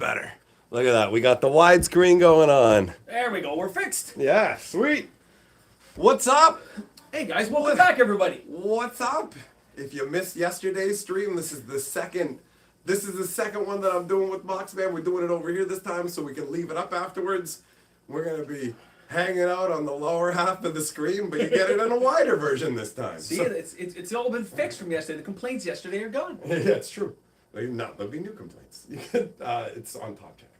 Better. Look at that. We got the widescreen going on. There we go. We're fixed. Yeah, sweet. What's up? Hey guys, welcome back, everybody. What's up? If you missed yesterday's stream, this is the second one that I'm doing with MOX, man. We're doing it over here this time so we can leave it up afterwards. We're gonna be hanging out on the lower half of the screen, but you get it in a wider version this time. See, it's all been fixed from yesterday. The complaints yesterday are gone. Yeah, it's true. No, there'll be new complaints. It's on top channel.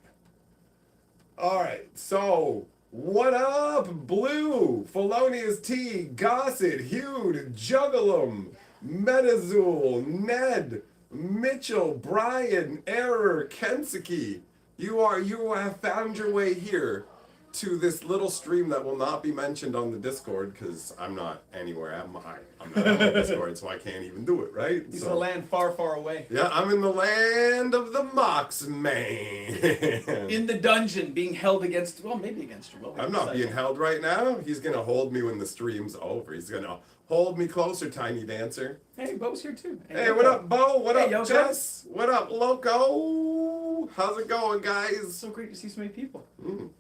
All right, so what up, Blue, Felonious T, Gossett, Hude, Juggalum, Metazul, Ned, Mitchell, Brian, Error, Kensuke. You have found your way here to this little stream that will not be mentioned on the Discord because I'm not anywhere. I'm not on the Discord, so I can't even do it, right? He's in a land far, far away. Yeah, I'm in the land of the MOX, man. In the dungeon, being held against, well, maybe against your will. I'm not being held right now. He's going to hold me when the stream's over. He's going to hold me closer, Tiny Dancer. Hey, Bo's here too. Hey, what up, Bo? What up, Yoko? Jess? What up, Loco? How's it going, guys? It's so great to see so many people. Mm.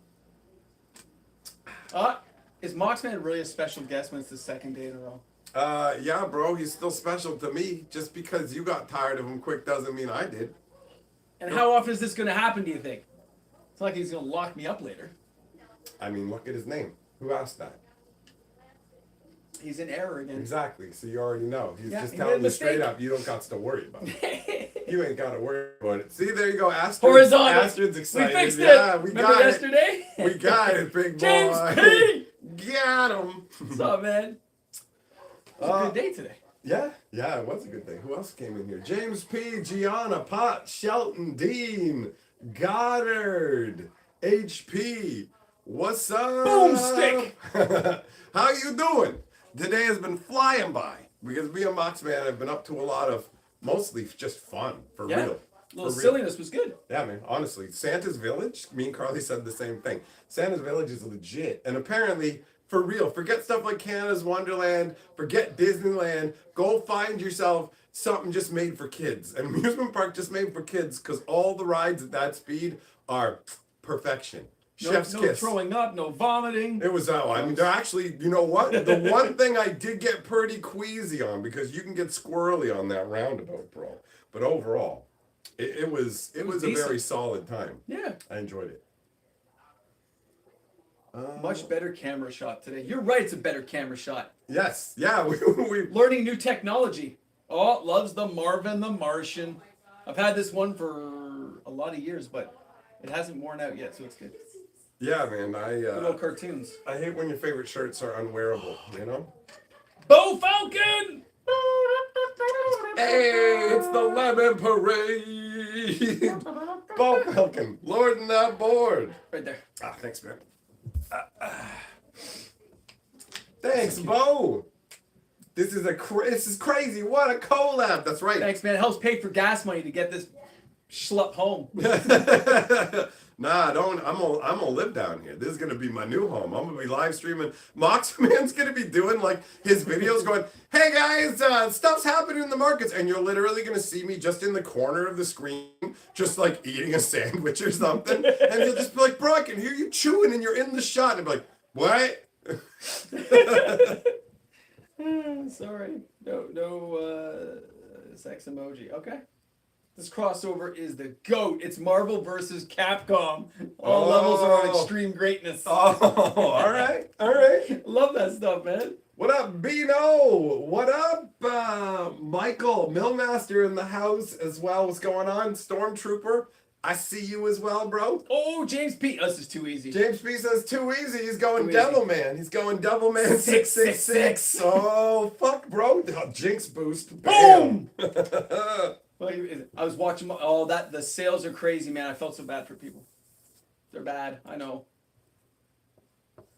Is Moxman really a special guest when it's the second day in a row? Yeah, bro, he's still special to me. Just because you got tired of him quick doesn't mean I did. And how often is this going to happen, do you think? It's not like he's going to lock me up later. I mean, look at his name. Who asked that? He's in error again. Exactly, so you already know. He's just he telling made a you straight mistake. up, you don't got to worry about it. You ain't got to worry about it. See, there you go. Horizontal. Astrid's excited. We fixed it. Yeah, we Remember got yesterday? it. We got it, big boy. James P. Got him. What's up, man? It's a good day today. Yeah, it was a good day. Who else came in here? James P, Gianna, Pot, Shelton, Dean, Goddard, HP. What's up? Boomstick. How you doing? Today has been flying by because me and Mox, man, have been up to a lot of mostly just fun for real. A little For real. silliness was good. Yeah, man. Honestly, Santa's Village. Me and Carly said the same thing. Santa's Village is legit, and apparently, for real. Forget stuff like Canada's Wonderland. Forget Disneyland. Go find yourself something just made for kids. An amusement park just made for kids because all the rides at that speed are perfection. Chef's No kiss. throwing up, no vomiting. It was, I mean, they're actually, you know what? The one thing I did get pretty queasy on because you can get squirrely on that roundabout, bro. But overall, it was a decent. very solid time. Yeah. I enjoyed it. Much better camera shot today. You're right, it's a better camera shot. Yes. Yeah. We Learning new technology. Oh, loves the Marvin the Martian. I've had this one for a lot of years, but it hasn't worn out yet, so it's good. Yeah, man. Good old cartoons. I hate when your favorite shirts are unwearable, you know? Bo Falcon! Hey, it's the Lemon Parade! Bo Falcon, lording that board. Right there. Ah, thanks, man. Thanks, Bo. This is crazy. What a collab. That's right. Thanks, man. It helps pay for gas money to get this schlup home. Nah, I'm gonna live down here. This is gonna be my new home. I'm gonna be live streaming. Mox Man's gonna be doing like his videos going, hey guys, stuff's happening in the markets, and you're literally gonna see me just in the corner of the screen, just like eating a sandwich or something, and you'll just be like, bro, I can hear you chewing, and you're in the shot, and I'll be like, what? Sorry. No sex emoji. Okay. This crossover is the GOAT. It's Marvel versus Capcom. All levels are on extreme greatness. Oh, all right. Love that stuff, man. What up, Bino? What up, Michael, Millmaster in the house as well. What's going on? Stormtrooper, I see you as well, bro. Oh, James P. This is too easy. James P says too easy. He's going Too Devil Man. He's going Devil Man 666. Oh, fuck, bro. Jinx boost. Bam. Well, I was watching. The sales are crazy, man. I felt so bad for people. They're bad. I know.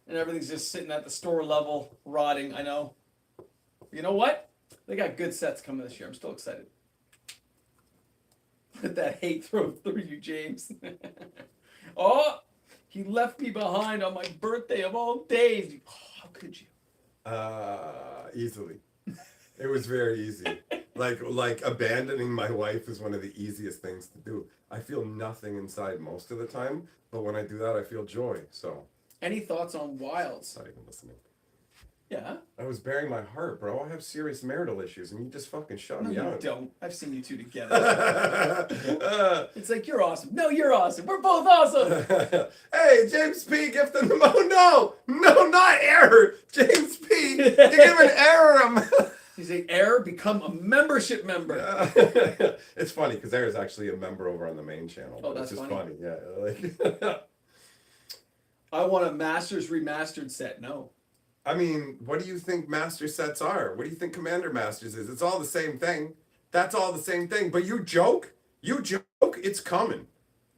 And everything's just sitting at the store level, rotting. I know. You know what? They got good sets coming this year. I'm still excited. Let that hate throw through you, James. Oh, he left me behind on my birthday of all days. Oh, how could you? Easily. It was very easy. Like abandoning my wife is one of the easiest things to do. I feel nothing inside most of the time, but when I do that, I feel joy. So. Any thoughts on wilds? Not even listening. Yeah. I was bearing my heart, bro. I have serious marital issues, and you just fucking shut me No, you out. don't. I've seen you two together. It's like, you're awesome. No, you're awesome. We're both awesome. Hey, James P. gifting the no, not error. James P. You give an error. He's like, error, become a membership member. It's funny because Error's actually a member over on the main channel. Oh, that's it's just funny. Yeah, like. I want a Masters remastered set. No. I mean, what do you think master sets are? What do you think Commander Masters is? It's all the same thing. That's all the same thing. But you joke. It's coming.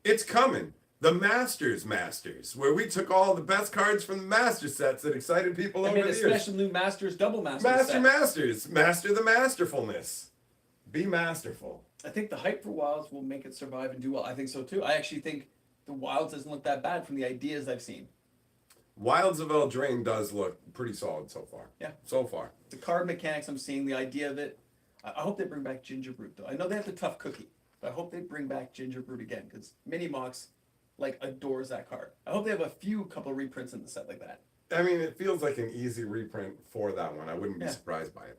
It's coming. The Masters, where we took all the best cards from the Master sets that excited people over the years. Special new Masters double Masters. Master the masterfulness. Be masterful. I think the hype for Wilds will make it survive and do well. I think so too. I actually think the Wilds doesn't look that bad from the ideas I've seen. Wilds of Eldraine does look pretty solid so far. Yeah. So far. The card mechanics I'm seeing, the idea of it. I hope they bring back Gingerbrute though. I know they have the tough cookie, but I hope they bring back Gingerbrute again because Mini Mox adores that card. I hope they have a couple of reprints in the set like that. I mean, it feels like an easy reprint for that one. I wouldn't be surprised by it.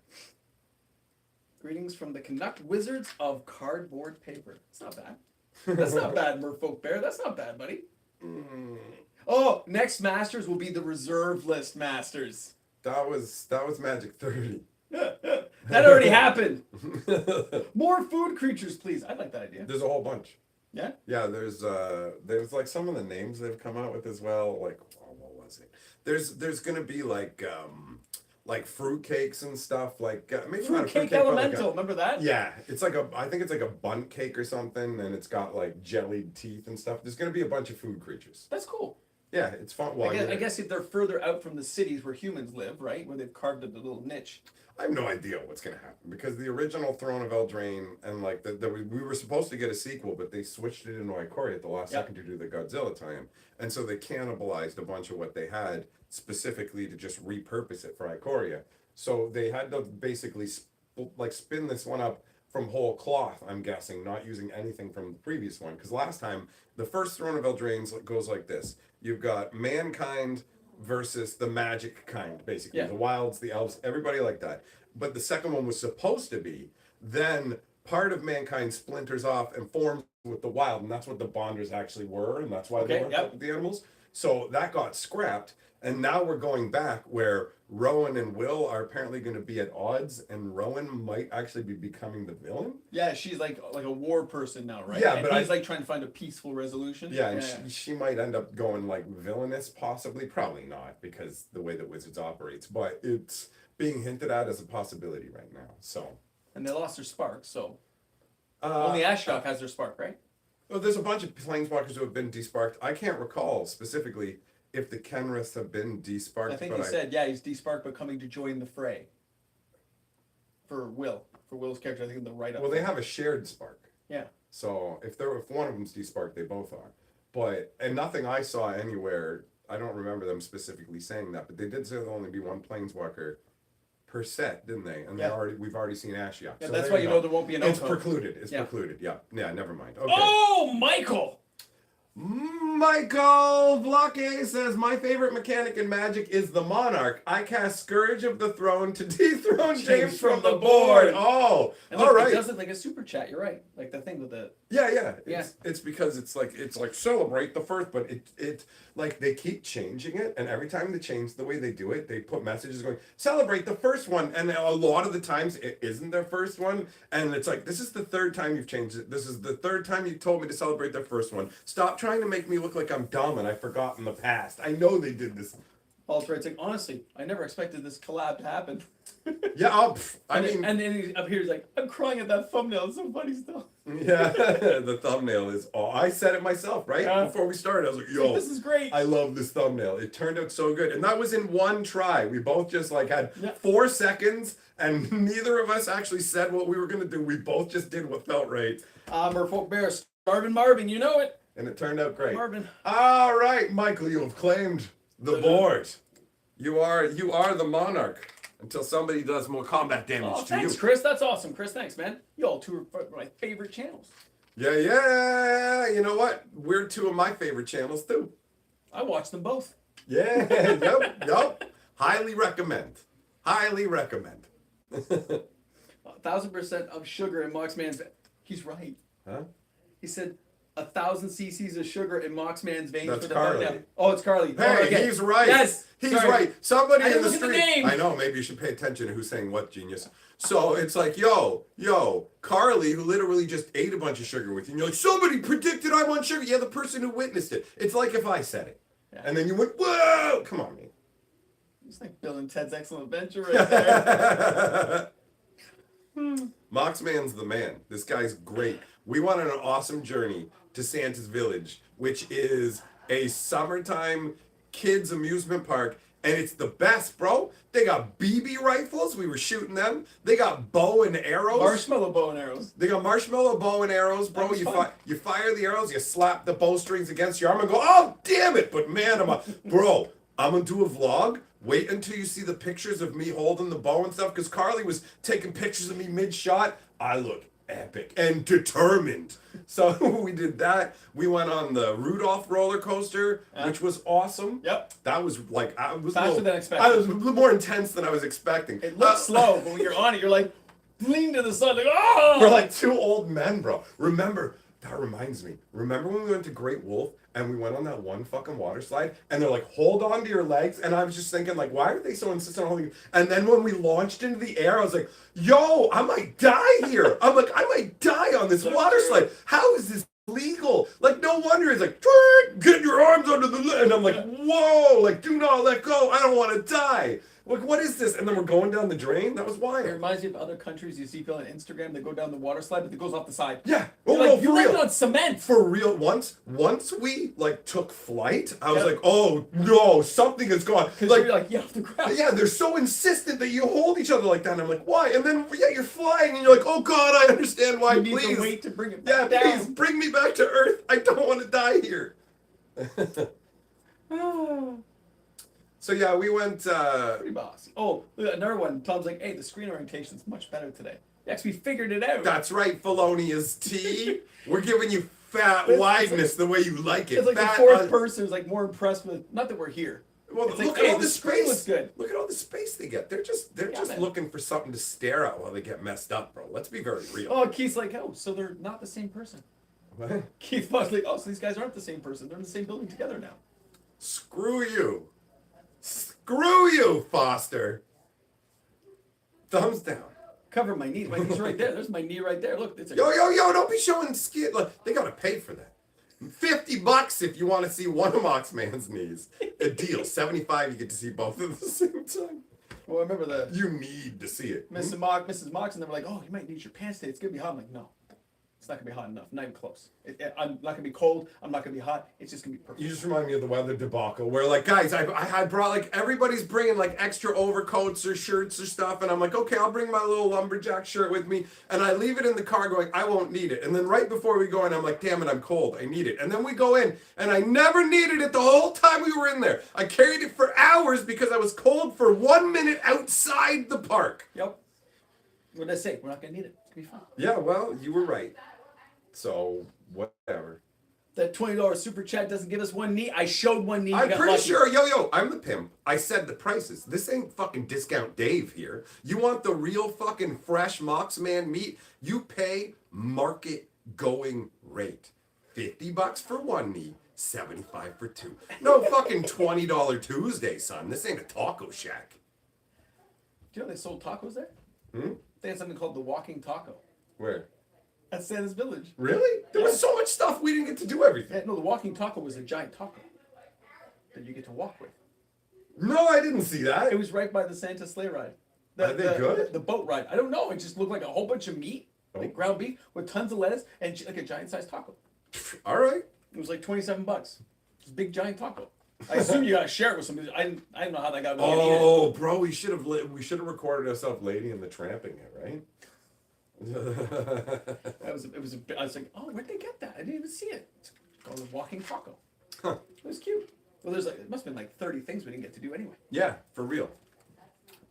Greetings from the Canuck Wizards of Cardboard Paper. It's not bad. That's not bad, Merfolk Bear. That's not bad, buddy. Oh, next Masters will be the reserve list Masters. That was Magic 30. That already happened. More food creatures, please. I like that idea. There's a whole bunch. Yeah? Yeah, there's like some of the names they've come out with as well. Like, what was it? There's gonna be like fruitcakes and stuff. Like maybe not a Fruitcake fruitcake, Elemental. Remember that? Yeah, it's I think it's like a bunt cake or something, and it's got like jellied teeth and stuff. There's gonna be a bunch of food creatures. That's cool. Yeah, it's fun. Well, I guess if they're further out from the cities where humans live, right, where they've carved a little niche. I have no idea what's gonna happen because the original Throne of Eldraine and we were supposed to get a sequel, but they switched it into Ikoria at the last second to do the Godzilla tie-in, and so they cannibalized a bunch of what they had specifically to just repurpose it for Ikoria. So they had to basically spin this one up from whole cloth. I'm guessing, not using anything from the previous one, because last time the first Throne of Eldraine goes like this: you've got mankind versus the magic kind, basically. The wilds, the elves, everybody like that. But the second one was supposed to be then part of mankind splinters off and forms with the wild, and that's what the bonders actually were, and that's why they were with the animals. So that got scrapped, and now we're going back where Rowan and Will are apparently going to be at odds, and Rowan might actually be becoming the villain. Yeah, she's like a war person now, right? Yeah, and but he's trying to find a peaceful resolution. Yeah, and she might end up going villainous, possibly. Probably not, because the way that Wizards operates, but it's being hinted at as a possibility right now. So. And they lost their spark, so. Only Ashdok has their spark, right? Well, there's a bunch of planeswalkers who have been desparked. I can't recall specifically if the Kenriths have been desparked. I think he said, he's desparked, but coming to join the fray. For Will's character, I think in the write-up. Well, they have a shared spark. Yeah. So if one of them's desparked, they both are. And nothing I saw anywhere, I don't remember them specifically saying that, but they did say there'll only be one planeswalker per set, didn't they? And we've already seen Ashiok. Yeah, so that's why you know there won't be an It's precluded. It's precluded. Yeah, never mind. Okay. Oh, Michael Blockade says, my favorite mechanic in Magic is the Monarch. I cast Scourge of the Throne to dethrone James from the board. Oh, and look, all right. It does look like a super chat. You're right. Like the thing with the. Yeah. It's because it's like celebrate the first, but it they keep changing it, and every time they change the way they do it, they put messages going celebrate the first one, and a lot of the times it isn't their first one, and it's like this is the third time you've changed it. This is the third time you told me to celebrate the first one. Stop trying to make me look like I'm dumb and I forgot in the past. I know they did this. Paul's right. It's like, honestly, I never expected this collab to happen. Yeah, and then up here he's like, I'm crying at that thumbnail. It's so funny still. Yeah, the thumbnail is. Oh, I said it myself before we started. I was like, "Yo, this is great. I love this thumbnail. It turned out so good, and that was in one try. We both just had 4 seconds, and neither of us actually said what we were gonna do. We both just did what felt right. Merfolk Bear, Starvin' Marvin, you know it. And it turned out great. Marvin. All right, Michael, you have claimed the board. You are the monarch. until somebody does more combat damage Oh, to thanks, you. Chris. That's awesome, Chris. Thanks, man. You all two are my favorite channels. Yeah. You know what? We're two of my favorite channels too. I watch them both. Yeah. Yep. Highly recommend. 1,000% of sugar in Moxman's. He's right. Huh? He said 1,000 cc's of sugar in Moxman's veins That's for the Carly. bug. Oh, it's Carly. Hey, oh, okay. he's right. Yes, he's sorry. right. Somebody I in didn't the look at the street. name. I know. Maybe you should pay attention to who's saying what, genius. So it's like, yo, Carly, who literally just ate a bunch of sugar with you, and you're like, somebody predicted I'm on sugar. Yeah, the person who witnessed it. It's like if I said it, and then you went, whoa, come on, man. It's like Bill and Ted's Excellent Adventure right there. Moxman's the man. This guy's great. We went on an awesome journey to Santa's Village, which is a summertime kids amusement park, and it's the best, bro. They got BB rifles. We were shooting them. They got bow and arrows. Marshmallow bow and arrows. They got marshmallow bow and arrows, bro. You fire the arrows, you slap the bowstrings against your arm and go, oh, damn it. But man, I'm gonna do a vlog. Wait until you see the pictures of me holding the bow and stuff, because Carly was taking pictures of me mid-shot. I look epic and determined. So we did that. We went on the Rudolph roller coaster, which was awesome. Yep. That was like, Faster than expected. I was a little more intense than I was expecting. It looks slow, but when you're on it, you're like, lean to the side, like, oh! We're like two old men, bro. That reminds me. Remember when we went to Great Wolf and we went on that one fucking water slide and they're like, hold on to your legs? And I was just thinking, like, why are they so insistent on holding? And then when we launched into the air, I was like, yo, I might die here. I'm like, I might die on this water slide. How is this legal? Like, no wonder it's like, get your arms under the leg. And I'm like, whoa, like, do not let go. I don't want to die. Like, what is this? And then we're going down the drain? That was It wild. reminds me of other countries you see people on Instagram, they go down the water slide, but it goes off the side. Yeah. You're like, you landed on cement. For real, once we like took flight, I was like, oh no, something is gone. Because you're like, off the ground. Yeah, they're so insistent that you hold each other like that. And I'm like, why? And then you're flying and you're like, oh God, I understand why. You need Please, to wait to bring it back yeah, down. please bring me back to Earth. I don't want to die here. So yeah, we went. Pretty bossy. Oh, look at another one. Tom's like, hey, the screen orientation's much better today. Yes, we figured it out. That's right, Felonious T. We're giving you fat It's wideness the way you like it. It's like fat the fourth person is like more impressed with, not that we're here. Well, It's look like, at hey, all the the screen space. looks good. Look at all the space they get. They're just man. looking for something to stare at while they get messed up, bro. Let's be very real. Oh, Keith's like, oh, so they're not the same person. What? Keith was like, oh, so these guys aren't the same person. They're in the same building together now. Screw you. Screw you, Foster. Thumbs down. Cover my knee. My knee's right there. There's my knee right there. Look, it's a Yo, don't be showing skin. Look, they gotta pay for that. $50 if you want to see one of Moxman's knees. A deal. $75 you get to see both at the same time. Well, I remember the You need to see it. Mrs. Mox, and they were like, oh, you might need your pants today. It's gonna be hot. I'm like, no, it's not gonna be hot enough. Not even close. I'm not gonna be cold. I'm not gonna be hot. It's just gonna be perfect. You just remind me of the weather debacle where, like, guys, I brought, like, everybody's bringing, like, extra overcoats or shirts or stuff, and I'm like, okay, I'll bring my little lumberjack shirt with me, and I leave it in the car going, I won't need it. And then right before we go in, I'm like, damn it, I'm cold. I need it. And then we go in, and I never needed it the whole time we were in there. I carried it for hours because I was cold for 1 minute outside the park. Yep. What did I say? We're not gonna need it. It's gonna be fine. Yeah, well, you were right. So, whatever. That $20 super chat doesn't give us one knee. I showed one knee. I'm got pretty lucky. sure, yo, I'm the pimp. I said the prices. This ain't fucking Discount Dave here. You want the real fucking fresh Moxman meat? You pay market going rate. $50 for one knee, $75 for two. No fucking $20 Tuesday, son. This ain't a taco shack. Do you know they sold tacos there? Hmm? They had something called the Walking Taco Where? at Santa's Village. Really? There was so much stuff we didn't get to do everything. Yeah, no, the Walking Taco was a giant taco that you get to walk with. No, I didn't see that. It was right by the Santa sleigh ride. Are they good? The boat ride. I don't know. It just looked like a whole bunch of meat, like ground beef, with tons of lettuce and like a giant-sized taco. All right. It was like $27. It was a big giant taco. I assume you gotta share it with somebody. I didn't know how that guy was gonna eat it. Oh, bro, we should have recorded ourselves Lady and the Tramping it, right? I was like, oh, where'd they get that? I didn't even see it. It's called the Walking Taco. Huh. It was cute. Well, it must have been like 30 things we didn't get to do anyway. Yeah, for real.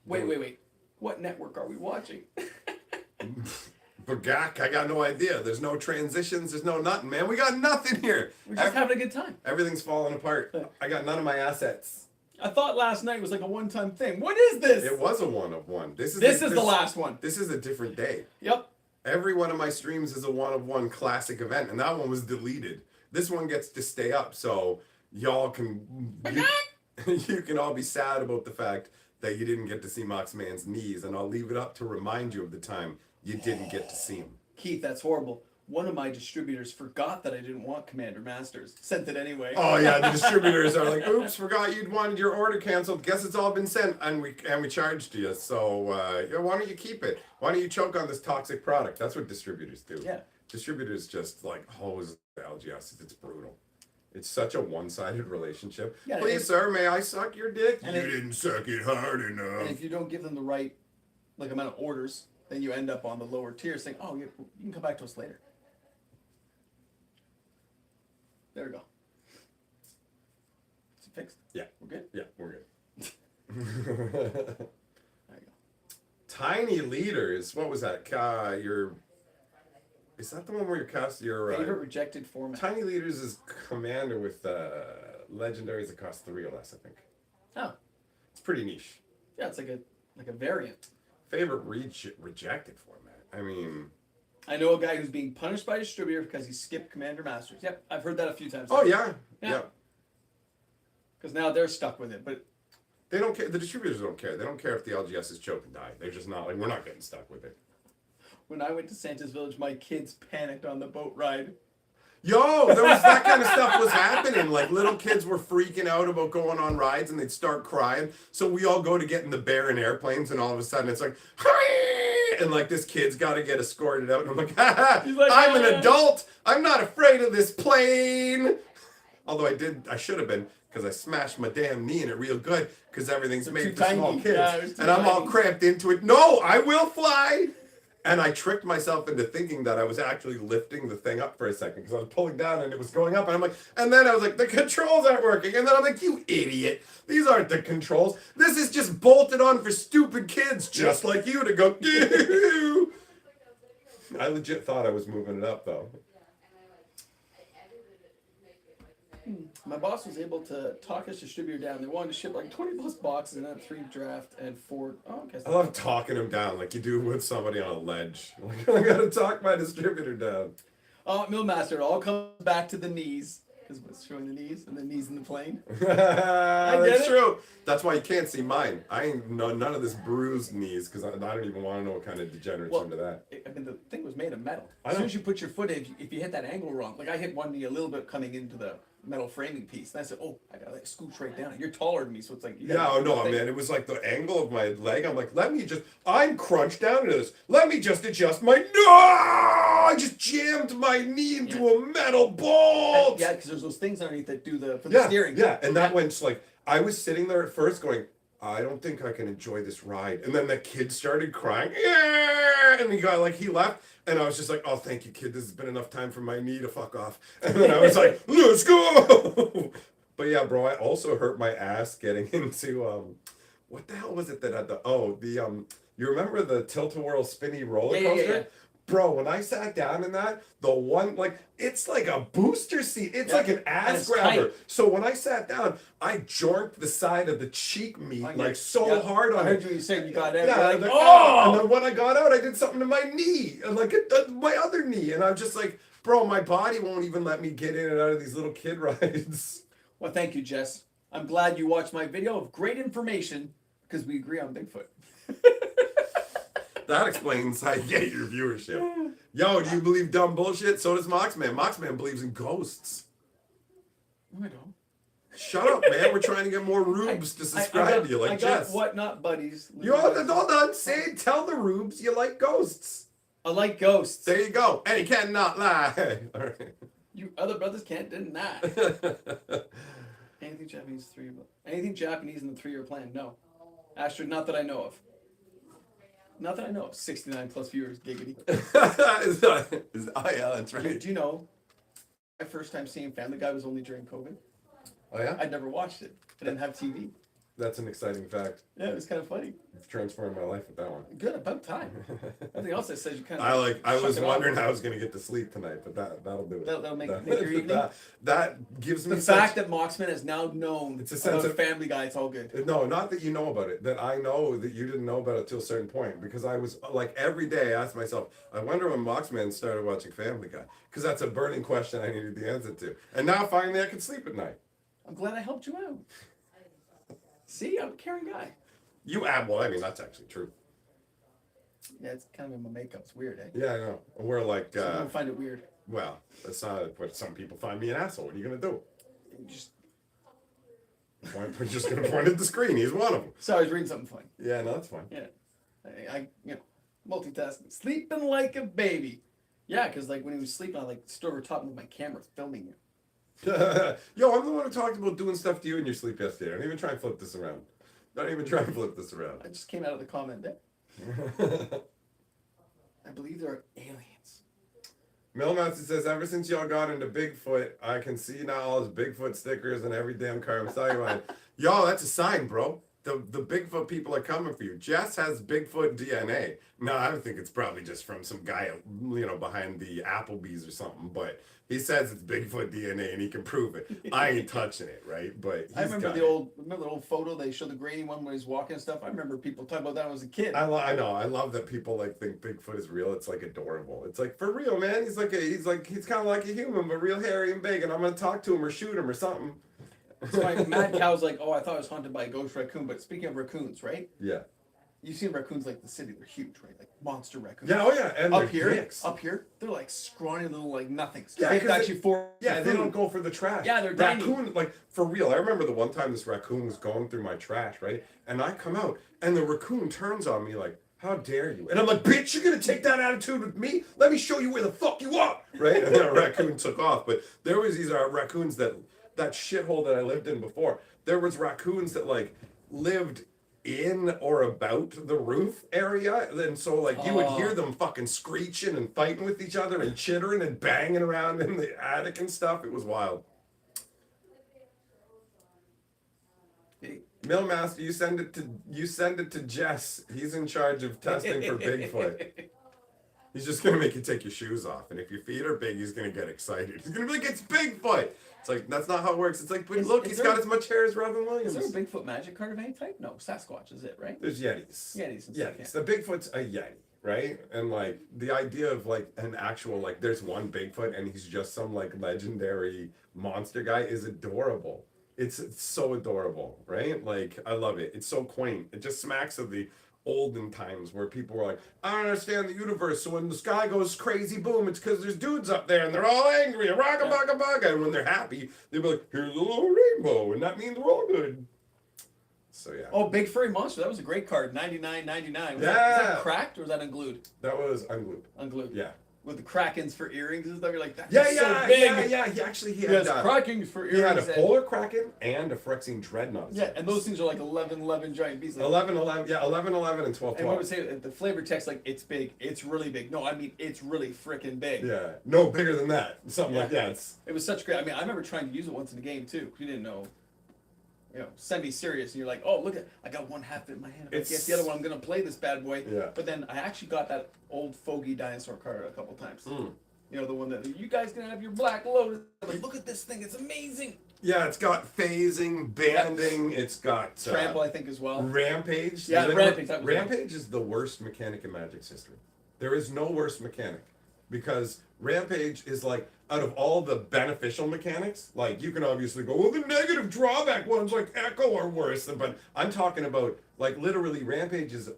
Wait. What network are we watching? Bagak, I got no idea. There's no transitions. There's no nothing, man. We got nothing here. We're just having a good time. Everything's falling apart. I got none of my assets. I thought last night was like a one-time thing. What is this? It was a one of one. This is the last one. This is a different day. Yep. Every one of my streams is a one of one classic event, and that one was deleted. This one gets to stay up, so y'all can you can all be sad about the fact that you didn't get to see Mox Man's knees, and I'll leave it up to remind you of the time you didn't get to see him. Keith, that's horrible. One of my distributors forgot that I didn't want Commander Masters. Sent it anyway. Oh yeah, the distributors are like, "Oops, forgot you'd wanted your order canceled. Guess it's all been sent, and we charged you. So yeah, why don't you keep it? Why don't you choke on this toxic product?" That's what distributors do. Yeah. Distributors just like hose the LGS. It's brutal. It's such a one-sided relationship. Yeah, please, sir, may I suck your dick? You didn't suck it hard enough. And if you don't give them the right amount of orders, then you end up on the lower tier saying, "Oh, you can come back to us later." There we go. Is it fixed? Yeah. We're good? Yeah, we're good. There you go. Tiny Leaders. What was that? Is that the one where you cast your... Favorite rejected format. Tiny Leaders is commander with legendaries that cost 3 or less, I think. Oh. It's pretty niche. Yeah, it's like a variant. Favorite rejected format. I mean... I know a guy who's being punished by a distributor because he skipped Commander Masters. Yep, I've heard that a few times. Oh, yeah. Yeah. Because now they're stuck with it, but... They don't care. The distributors don't care. They don't care if the LGS is choke and die. They're just not, like, we're not getting stuck with it. When I went to Santa's Village, my kids panicked on the boat ride. Yo, there was that kind of stuff was happening. Like, little kids were freaking out about going on rides, and they'd start crying. So we all go to get in the bear in airplanes, and all of a sudden it's like, and like this kid's got to get escorted out. And I'm like, I'm an adult. I'm not afraid of this plane. Although I should have been, because I smashed my damn knee in it real good, because everything's made for small kids. Yeah, and I'm all cramped into it. No, I will fly. And I tricked myself into thinking that I was actually lifting the thing up for a second, because I was pulling down and it was going up. And I'm like, and then I was like, the controls aren't working. And then I'm like, you idiot. These aren't the controls. This is just bolted on for stupid kids, just like you, to go, Goo! I legit thought I was moving it up, though. My boss was able to talk his distributor down. They wanted to ship like 20 plus boxes and then 3 draft and 4. Oh, okay. I love talking him down like you do with somebody on a ledge. Like, I gotta talk my distributor down. Millmaster, it all comes back to the knees. Because it's showing the knees and the knees in the plane. That's true. That's why you can't see mine. I ain't none of this bruised knees, because I don't even want to know what kind of degenerates into that. I mean, the thing was made of metal. As soon as you put your foot in, if you hit that angle wrong, like I hit one knee a little bit coming into the metal framing piece, and I said, "Oh, I gotta like scooch right down." And you're taller than me, so it's like man. It was like the angle of my leg. I'm like, I'm crunched down into this. Let me just adjust my. No! I just jammed my knee into a metal bolt. Yeah, because there's those things underneath that do the steering. Yeah, and that went like I was sitting there at first going, I don't think I can enjoy this ride. And then the kid started crying. Yeah! And he left. And I was just like, oh, thank you, kid. This has been enough time for my knee to fuck off. And then I was like, let's go. But yeah, bro, I also hurt my ass getting into, what the hell was it that had you remember the tilt-a-whirl spinny roller coaster? Yeah. Bro, when I sat down in that, it's like a booster seat. It's like an ass grabber. Tight. So when I sat down, I jorked the side of the cheek meat hard on it. I heard you say you got out. Yeah, and then when I got out, I did something to my knee, my other knee. And I'm just like, bro, my body won't even let me get in and out of these little kid rides. Well, thank you, Jess. I'm glad you watched my video of great information, because we agree on Bigfoot. That explains how you get your viewership. Yo, do you believe dumb bullshit? So does Moxman. Moxman believes in ghosts. No, I don't. Shut up, man. We're trying to get more rubes to subscribe to you, like Jess. Whatnot buddies. Hold on. Tell the rubes you like ghosts. I like ghosts. There you go. And he cannot lie. All right. You other brothers can't deny. Anything Japanese in the 3-year plan? No. Astrid, not that I know of. Not that I know of. 69 plus viewers, giggity. Yeah, that's right. Do you know, my first time seeing Family Guy was only during COVID? Oh, yeah? I'd never watched it. I didn't have TV. That's an exciting fact. Yeah, it was kind of funny. You've transformed my life with that one. Good, about time. Everything else that says you kind of. I was wondering how I was going to get to sleep tonight, but that'll do it. That'll make your evening. That gives me the fact that Moxman is now known. It's a sense of Family Guy. It's all good. No, not that you know about it. That I know that you didn't know about it till a certain point. Because I was like every day I asked myself, I wonder when Moxman started watching Family Guy. Because that's a burning question I needed the answer to. And now finally I can sleep at night. I'm glad I helped you out. See, I'm a caring guy. Well, I mean, that's actually true. Yeah, it's kind of in my makeup. It's weird, eh? Yeah, I know. We're like... Some people find it weird. Well, that's not what some people find me an asshole. What are you going to do? We're just going to point at the screen. He's one of them. Sorry, I was reading something funny. Yeah, no, that's fine. Yeah. I multitasking. Sleeping like a baby. Yeah, because like when he was sleeping, I stood over top with my camera filming him. Yo, I'm the one who talked about doing stuff to you in your sleep yesterday. Don't even try and flip this around. Don't even try and flip this around. I just came out of the comment there. I believe there are aliens. Millmaster says, ever since y'all got into Bigfoot, I can see now all his Bigfoot stickers and every damn car I'm talking about. Yo, that's a sign, bro. The Bigfoot people are coming for you. Jess has Bigfoot DNA. No, I think it's probably just from some guy, behind the Applebee's or something. But he says it's Bigfoot DNA and he can prove it. I ain't touching it, right? But I remember the old photo they showed the grainy one when he's walking and stuff. I remember people talking about that when I was a kid. I know. I love that people think Bigfoot is real. It's like adorable. It's like for real, man. He's kind of like a human, but real hairy and big. And I'm gonna talk to him or shoot him or something. So my Mad Cow's like, oh, I thought I was haunted by a ghost raccoon. But speaking of raccoons, right? Yeah. You've seen raccoons like the city. They're huge, right? Like monster raccoons. Yeah, oh yeah. And up here, they're like scrawny little like nothings. Yeah, they don't go for the trash. Yeah, they're tiny. Raccoon, like for real. I remember the one time this raccoon was going through my trash, right? And I come out, and the raccoon turns on me like, how dare you? And I'm like, bitch, you're gonna take that attitude with me? Let me show you where the fuck you are, right? And that raccoon took off. But there was these raccoons that shithole that I lived in before. There was raccoons that lived in or about the roof area, and so you would hear them fucking screeching and fighting with each other and chittering and banging around in the attic and stuff. It was wild. Millmaster, you send it to Jess. He's in charge of testing for Bigfoot. He's just gonna make you take your shoes off, and if your feet are big, he's gonna get excited. He's gonna be like, "It's Bigfoot." It's like that's not how it works. It's like, but look, he's got as much hair as Robin Williams. Is there a Bigfoot magic card of any type? No, Sasquatch is it, right? There's Yetis. Yetis and stuff. Yetis. The Bigfoot's a Yeti, right? And the idea of an actual there's one Bigfoot and he's just some legendary monster guy is adorable. It's so adorable, right? I love it. It's so quaint. It just smacks of the olden times where people were like, I don't understand the universe, so when the sky goes crazy boom, it's because there's dudes up there and they're all angry and rocka baka baka, and when they're happy they'll be like, here's a little rainbow and that means we're all good. So yeah. Oh, Big Furry Monster, that was a great card. 99.99. Was that cracked or was that unglued? That was unglued. Unglued. Yeah. With the krakens for earrings and stuff, you're like, that's so big. Yeah. He had krakens for earrings. He had a polar kraken and a Phyrexian dreadnought. Yeah, and those things are 11 giant beasts. 11, and 12. And what would say the flavor text it's big, it's really big. No, I mean it's really freaking big. Yeah, no bigger than that. Something like that. It was such great. I mean, I remember trying to use it once in the game too. You didn't know. Semi-serious, and you're like, oh, look I got one half in my hand. I guess the other one, I'm gonna play this bad boy. Yeah. But then I actually got that old fogey dinosaur card a couple times. The one that you guys gonna have your Black Lotus. Like, look at this thing, it's amazing. Yeah, it's got phasing, banding. Yep. It's got trample, I think, as well. Rampage. Yeah, Rampage. Rampage is the worst mechanic in Magic's history. There is no worse mechanic because Rampage is out of all the beneficial mechanics, you can obviously go, well, the negative drawback ones like Echo are worse, but I'm talking about literally Rampage is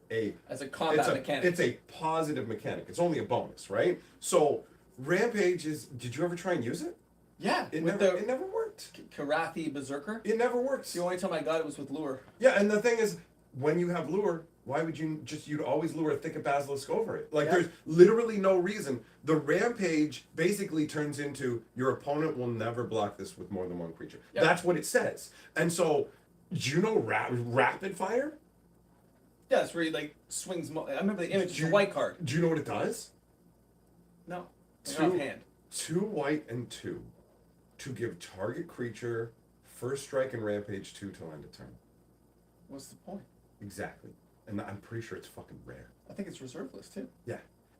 as a combat mechanic. It's a positive mechanic. It's only a bonus, right? So Rampage is. Did you ever try and use it? Yeah, it never worked. Karathi Berserker. It never worked. The only time I got it was with Lure. Yeah, and the thing is, when you have Lure, why would you'd always lure a thicket basilisk over it? There's literally no reason. The Rampage basically turns into your opponent will never block this with more than one creature. Yep. That's what it says. And so, do you know Rapid Fire? Yeah, it's where he swings. I remember the image. It's a white card. Do you know what it does? No. 2 white and 2 to give target creature first strike and Rampage 2 till end of turn. What's the point? Exactly. And I'm pretty sure it's fucking rare. I think it's reserve list too. Yeah.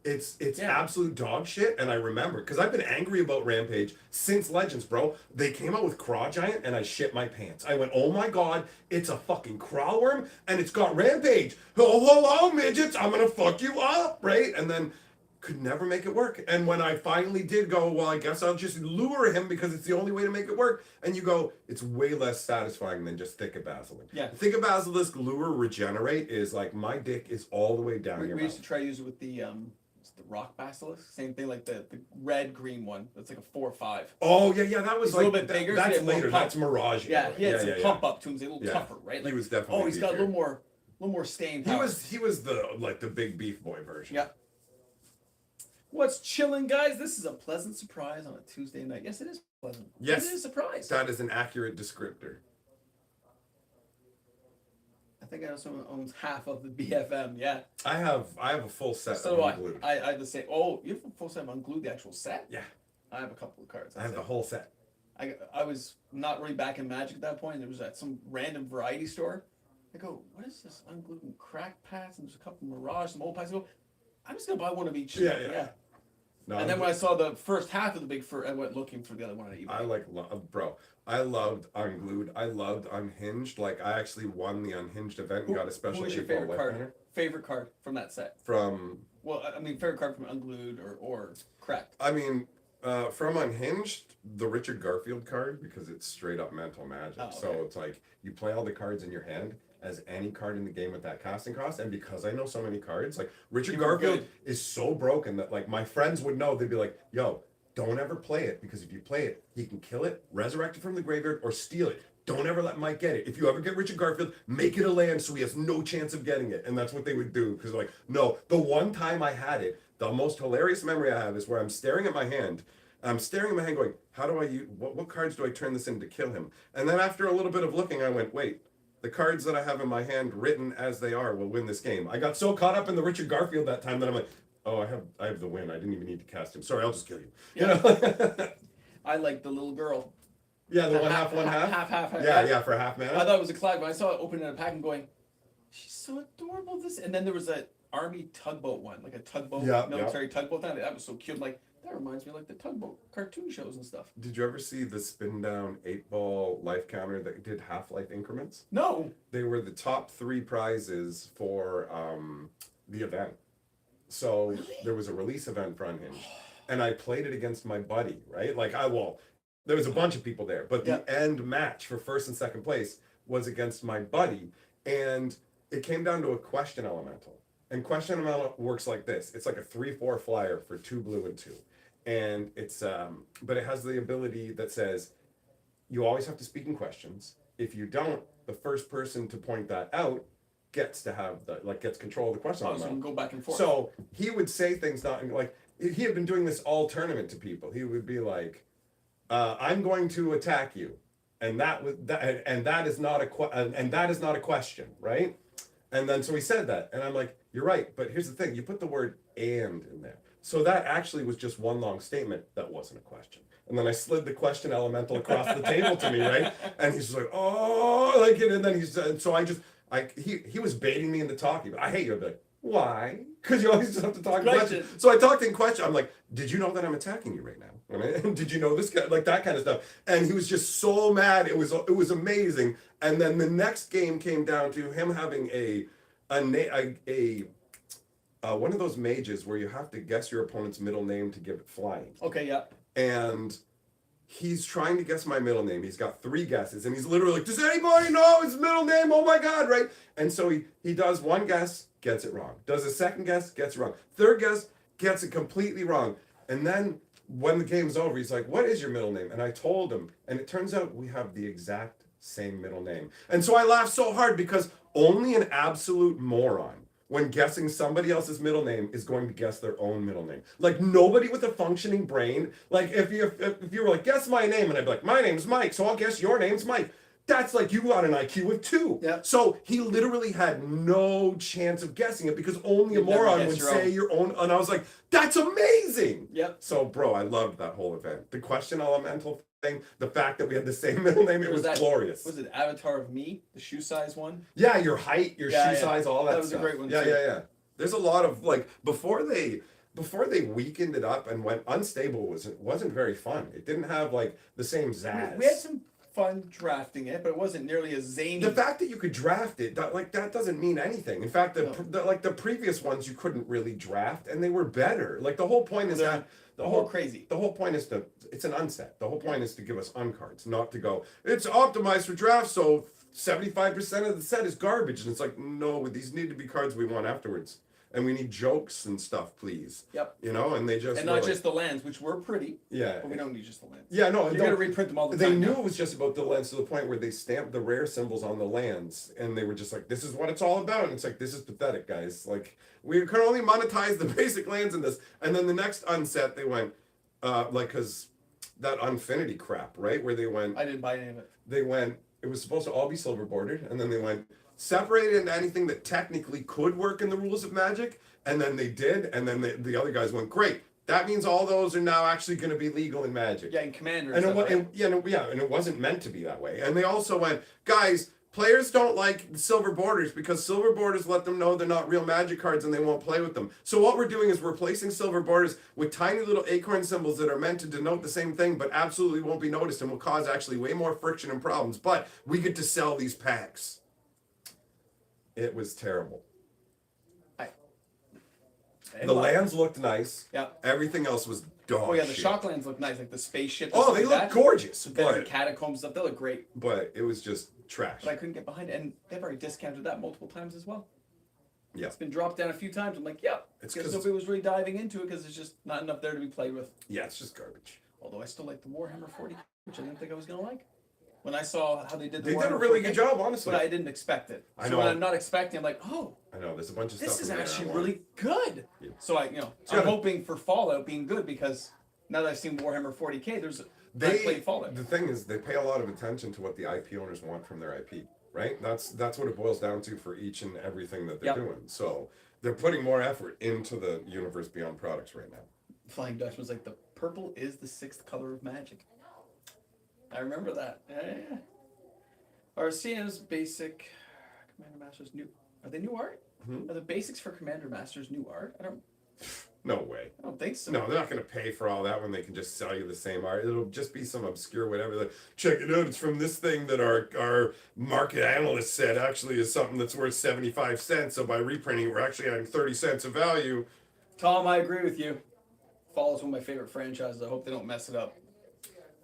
It's absolute dog shit, and I remember, because I've been angry about Rampage since Legends, bro. They came out with Craw Giant, and I shit my pants. I went, oh my god, it's a fucking crawworm, and it's got Rampage. Oh, hello, midgets, I'm gonna fuck you up, right? And then could never make it work. And when I finally did go, well, I guess I'll just lure him because it's the only way to make it work. And you go, it's way less satisfying than just Thicket Basilisk. Yeah. Thicket Basilisk lure regenerate is like, my dick is all the way down your We mouth. used to try to use it with the rock basilisk. Same thing, like the red green one. That's like a 4 or 5. Oh yeah, that was He's like a little bit bigger. That's so he had later. more That's Mirage. Yeah, he had some yeah. pump up to him. He's a little Yeah. tougher, right? Like, He was definitely. oh, he's got a beefier. little more staying He power. was the big beef boy version. Yeah. What's chilling, guys? This is a pleasant surprise on a Tuesday night. Yes, it is pleasant. Yes. It is a surprise. That is an accurate descriptor. I think I also owns half of the BFM. Yeah. I have a full set So of do I. Unglued. I had to say, oh, you have a full set of Unglued, the actual set? Yeah. I have a couple of cards. I have the whole set. I was not really back in Magic at that point. It was at some random variety store. I go, what is this Unglued and crack packs? And there's a couple Mirage, some old packs. I go, I'm just going to buy one of each. Yeah. No, And then when I saw the first half of the Bigfoot, I went looking for the other one on eBay. bro. I loved Unglued. I loved Unhinged. Like, I actually won the Unhinged event and got a special. Who was your April favorite Life card? Banner Favorite card from that set? From. Well, I mean, favorite card from Unglued or Cracked. I mean, from Unhinged, the Richard Garfield card, because it's straight up mental magic. Oh, okay. So it's like you play all the cards in your hand as any card in the game with that casting cost. And because I know so many cards, like Richard You were Garfield good. is so broken that like my friends would know. They'd be like, yo, don't ever play it, because if you play it, he can kill it, resurrect it from the graveyard, or steal it. Don't ever let Mike get it. If you ever get Richard Garfield, make it a land so he has no chance of getting it. And that's what they would do. Because like, no, the one time I had it, the most hilarious memory I have is where I'm staring at my hand. I'm staring at my hand going, how do I use, what cards do I turn this in to kill him? And then after a little bit of looking, I went, wait, the cards that I have in my hand written as they are will win this game. I got so caught up in the Richard Garfield that time that I'm like, oh, I have the win. I didn't even need to cast him. Sorry, I'll just kill you. Yeah. You know? I like the little girl. Yeah, the one half. Half. Yeah, for a half I mana. thought it was a Clyde, but I saw it open in a pack and going, she's so adorable. And then there was that army tugboat one, like a tugboat, military tugboat thing. That was so cute. Like, that reminds me of like the tugboat cartoon shows and stuff. Did you ever see the spin down 8-ball life counter that did half-life increments? No. They were the top 3 prizes for the event. So Really? there was a release event for Unhinged, and I played it against my buddy, right? Like there was a bunch of people there, but the end match for first and second place was against my buddy, and it came down to a question elemental. And question elemental works like this: it's like a 3/4 flyer for 2 blue and 2, and it's but it has the ability that says you always have to speak in questions. If you don't, the first person to point that out gets to have gets control of the question So elemental. we can go back and forth. So he would say things not like he had been doing this all tournament to people. He would be like, "I'm going to attack you," and that is not a question, right? And then so he said that, and I'm like, "You're right," but here's the thing: you put the word "and" in there, so that actually was just one long statement that wasn't a question. And then I slid the question elemental across the table to me, right? And he's just like, "Oh," like, and then he was baiting me into talking, but I hate you. I'd be like, why? Because you always just have to talk in question. So I talked in question. I'm like, did you know that I'm attacking you right now? Right? Did you know this guy? Like that kind of stuff. And he was just so mad. It was amazing. And then the next game came down to him having one of those mages where you have to guess your opponent's middle name to give it flying. Okay, yeah. And he's trying to guess my middle name. He's got 3 guesses, and he's literally like, does anybody know his middle name? Oh my God, right? And so he does one guess, gets it wrong. Does a second guess, gets it wrong. Third guess, gets it completely wrong. And then when the game's over, he's like, what is your middle name? And I told him, and it turns out we have the exact same middle name. And so I laughed so hard because only an absolute moron, when guessing somebody else's middle name, is going to guess their own middle name. Like nobody with a functioning brain. Like if you were like, guess my name, and I'd be like, my name's Mike, so I'll guess your name's Mike. That's like you got an IQ of 2. Yep. So he literally had no chance of guessing it because only a You'd never moron guess would your say own. your own. And I was like, that's amazing. Yep. So, bro, I loved that whole event. The question elemental thing, the fact that we had the same middle name, it was glorious. Was it Avatar of Me, the shoe size one? Yeah, your height, your shoe size, all that stuff. That was a great one, yeah, too. Yeah. There's a lot of, like, before they weakened it up and went unstable, wasn't very fun. It didn't have, like, the same zazz. We had some fun drafting it, but it wasn't nearly as zany. The fact that you could draft it, that doesn't mean anything. In fact, the previous ones you couldn't really draft, and they were better. Like the whole point is that the whole crazy. The whole point is it's an unset. The whole point is to give us uncards, not to go. It's optimized for draft, so 75% of the set is garbage, and it's like no, these need to be cards we want afterwards. And we need jokes and stuff, please. Yep. You know, and they just and not just the lands, which were pretty. Yeah. But we don't need just the lands. Yeah, no. You got to reprint them all the time. They knew now. It was just about the lands to the point where they stamped the rare symbols on the lands, and they were just like, "This is what it's all about." And it's like, "This is pathetic, guys. Like, we can only monetize the basic lands in this." And then the next unset, they went, because that Unfinity crap, right? Where they went. I didn't buy any of it. They went. It was supposed to all be silver bordered, and then they went separated into anything that technically could work in the rules of Magic. And then they did, and then the other guys went, great. That means all those are now actually going to be legal in Magic. Yeah, in Commander. And it wasn't meant to be that way. And they also went, guys, players don't like silver borders because silver borders let them know they're not real Magic cards and they won't play with them. So what we're doing is we're replacing silver borders with tiny little acorn symbols that are meant to denote the same thing, but absolutely won't be noticed and will cause actually way more friction and problems. But we get to sell these packs. It was terrible. The lands looked nice. Yeah. Everything else was dog the shit. shock lands look nice, like the spaceship. Oh, they look gorgeous. The catacombs stuff, they look great. But it was just trash. But I couldn't get behind it, and they've already discounted that multiple times as well. Yeah. It's been dropped down a few times. I'm like, yep. It's because nobody was really diving into it because there's just not enough there to be played with. Yeah, it's just garbage. Although I still like the Warhammer 40, which I didn't think I was gonna like. When I saw how they did the Warhammer, they did a really good job, honestly. But I didn't expect it. I know. So when I'm not expecting, I'm like, oh. I know. There's a bunch of stuff. This is actually really good. Yeah. So I'm hoping for Fallout being good because now that I've seen Warhammer 40K, I played Fallout. The thing is, they pay a lot of attention to what the IP owners want from their IP, right? That's what it boils down to for each and everything that they're doing. So they're putting more effort into the Universe Beyond products right now. Flying Dutchman's like, the purple is the 6th color of magic. I remember that. Yeah. RCM's basic Commander Masters new. Are they new art? Mm-hmm. Are the basics for Commander Masters new art? No way. I don't think so. No, they're not going to pay for all that when they can just sell you the same art. It'll just be some obscure whatever. Like, check it out. It's from this thing that our market analyst said actually is something that's worth 75 cents. So by reprinting, we're actually adding 30 cents of value. Tom, I agree with you. Fall's one of my favorite franchises. I hope they don't mess it up.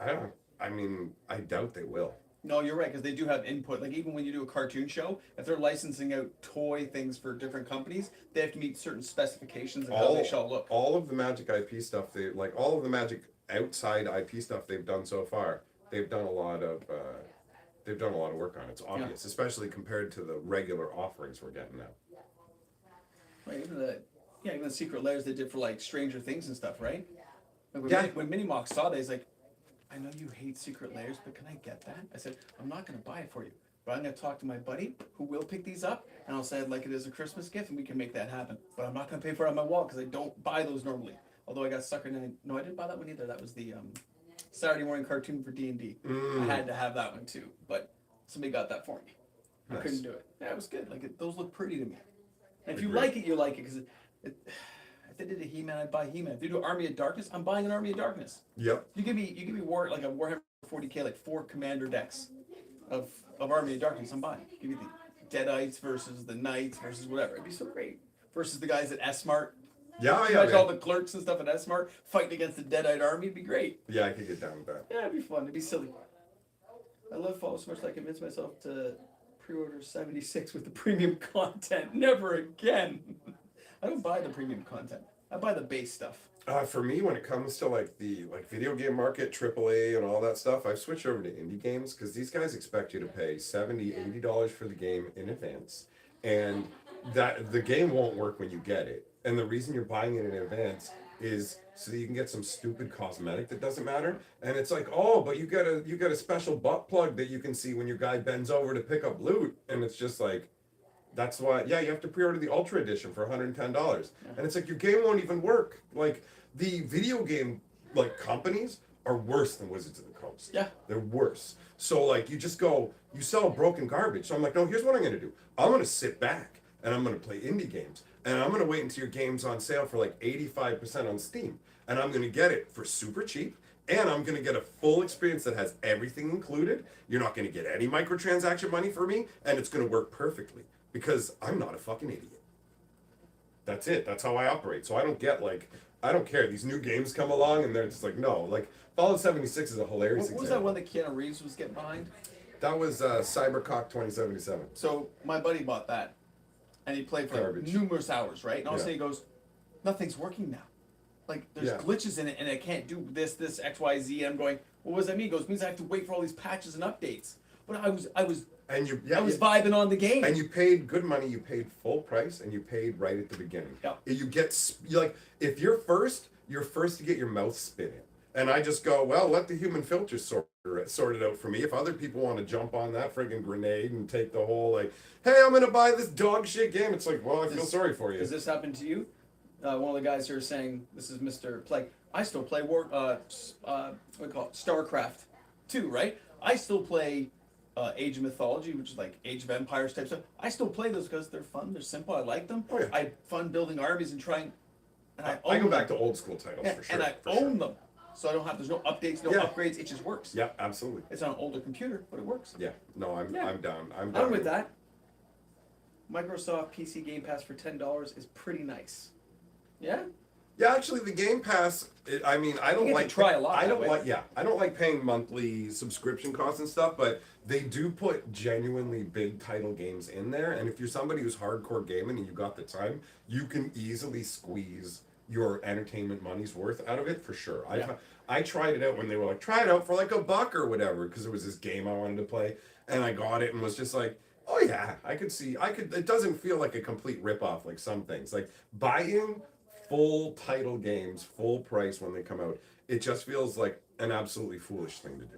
I doubt they will. No, you're right, because they do have input. Like, even when you do a cartoon show, if they're licensing out toy things for different companies, they have to meet certain specifications of how they shall look. All of the Magic IP stuff, all of the Magic outside IP stuff they've done so far, they've done a lot of work on it. It's obvious, especially compared to the regular offerings we're getting now. Right, even the secret layers they did for, like, Stranger Things and stuff, right? Like, when Mini MOX saw that, he's like, I know you hate secret layers, but can I get that? I said, I'm not going to buy it for you, but I'm going to talk to my buddy who will pick these up, and I'll say I'd like it as a Christmas gift, and we can make that happen. But I'm not going to pay for it on my wall because I don't buy those normally. Although I got suckered in. No, I didn't buy that one either. That was the Saturday morning cartoon for D&D. I had to have that one too, but somebody got that for me. I couldn't do it. Yeah, it was good. Like those look pretty to me. And if you like it, you like it because if they did a He-Man, I'd buy He-Man. If they do an Army of Darkness, I'm buying an Army of Darkness. Yep. You give me a Warhammer 40K, like 4 commander decks of Army of Darkness, I'm buying. Give me the Deadites versus the Knights versus whatever. It'd be so great. Versus the guys at S-Mart. Imagine all the clerks and stuff at S-Mart fighting against the Deadite army. It'd be great. Yeah, I could get down with that. Yeah, it'd be fun. It'd be silly. I love Fallout so much that I convinced myself to pre-order 76 with the premium content. Never again. I don't buy the premium content. I buy the base stuff. For me, when it comes to the video game market, AAA and all that stuff, I've switched over to indie games because these guys expect you to pay $70, $80 for the game in advance, and that the game won't work when you get it. And the reason you're buying it in advance is so that you can get some stupid cosmetic that doesn't matter. And it's like, oh, but you got a special butt plug that you can see when your guy bends over to pick up loot, and it's just like, that's why, yeah, you have to pre-order the Ultra Edition for $110. Yeah. And it's like, your game won't even work. Like, the video game, like, companies are worse than Wizards of the Coast. Yeah. They're worse. So, like, you just go, you sell broken garbage. So I'm like, no, here's what I'm going to do. I'm going to sit back, and I'm going to play indie games. And I'm going to wait until your game's on sale for, like, 85% on Steam. And I'm going to get it for super cheap. And I'm going to get a full experience that has everything included. You're not going to get any microtransaction money for me. And it's going to work perfectly. Because I'm not a fucking idiot. That's it. That's how I operate. So I don't get like, I don't care. These new games come along and they're just like, no. Like, Fallout 76 is a hilarious What was example. that one that Keanu Reeves was getting behind? That was Cybercock 2077. So my buddy bought that. And he played for like numerous hours, right? And all of a sudden he goes, nothing's working now. Like, there's glitches in it and I can't do this, X, Y, Z. And I'm going, well, what does that mean? He goes, it means I have to wait for all these patches and updates. But I was vibing on the game. And you paid good money. You paid full price, and you paid right at the beginning. Yep. You get like, if you're first to get your mouth spit in. And I just go, well, let the human filter sort it out for me. If other people want to jump on that friggin' grenade and take the whole like, hey, I'm gonna buy this dog shit game. It's like, well, I feel sorry for you. Does this happen to you? One of the guys here is saying, this is Mr. Play. I still play what do you call it? StarCraft 2, right? I still play Age of Mythology, which is like Age of Empires type stuff. I still play those because they're fun, they're simple, I like them. Oh, yeah. I have fun building armies and trying. And I go back to old school titles for sure. And I own them, so I don't have. There's no updates, no upgrades. It just works. Yeah, absolutely. It's on an older computer, but it works. Yeah, no, I'm down. I'm with that. Microsoft PC Game Pass for $10 is pretty nice. Yeah. Yeah, actually, the Game Pass. I mean, I don't like to try a lot. I don't like. Yeah, I don't like paying monthly subscription costs and stuff. But they do put genuinely big title games in there. And if you're somebody who's hardcore gaming and you got the time, you can easily squeeze your entertainment money's worth out of it for sure. I tried it out when they were like, try it out for like $1 or whatever, because there was this game I wanted to play, and I got it and was just like, oh yeah, I could. It doesn't feel like a complete ripoff like some things. Like buying full title games, full price when they come out, it just feels like an absolutely foolish thing to do.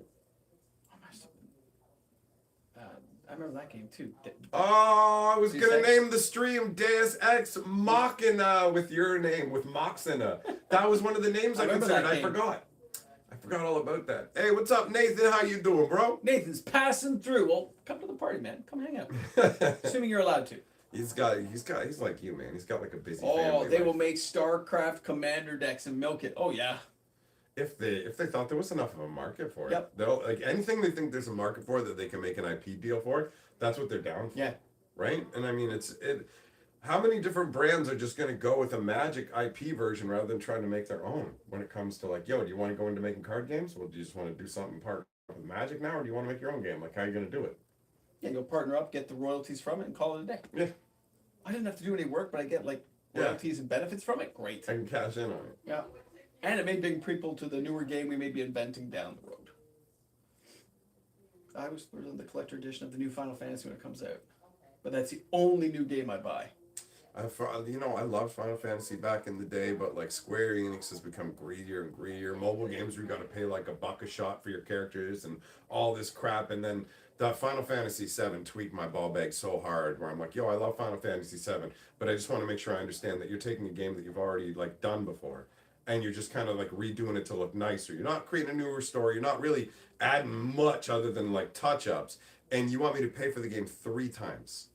I remember that game too. Oh, I was gonna name the stream Deus Ex Machina with your name, with Moxina. That was one of the names I considered. I forgot. I forgot all about that. Hey, what's up, Nathan? How you doing, bro? Nathan's passing through. Well, come to the party, man. Come hang out. Assuming you're allowed to. He's like you, man. He's got like a busy family. Oh, they will make StarCraft Commander decks and milk it. Oh yeah. If they thought there was enough of a market for it, yep. They'll like anything they think there's a market for that they can make an IP deal for. That's what they're down for. Yeah. Right. And I mean, how many different brands are just going to go with a Magic IP version rather than trying to make their own when it comes to like, yo, do you want to go into making card games? Well, do you just want to do something part with Magic now, or do you want to make your own game? Like, how are you going to do it? Yeah, you'll partner up, get the royalties from it, and call it a day. Yeah. I didn't have to do any work, but I get like royalties and benefits from it. Great. I can cash in on it. Yeah. And it may bring people to the newer game we may be inventing down the road. I was on the collector edition of the new Final Fantasy when it comes out. But that's the only new game I buy. I loved Final Fantasy back in the day, but like Square Enix has become greedier and greedier. Mobile games where you got to pay like $1 a shot for your characters and all this crap. And then the Final Fantasy VII tweaked my ball bag so hard where I'm like, yo, I love Final Fantasy VII, but I just want to make sure I understand that you're taking a game that you've already like done before, and you're just kind of like redoing it to look nicer. You're not creating a newer story. You're not really adding much other than like touch-ups. And you want me to pay for the game 3 times.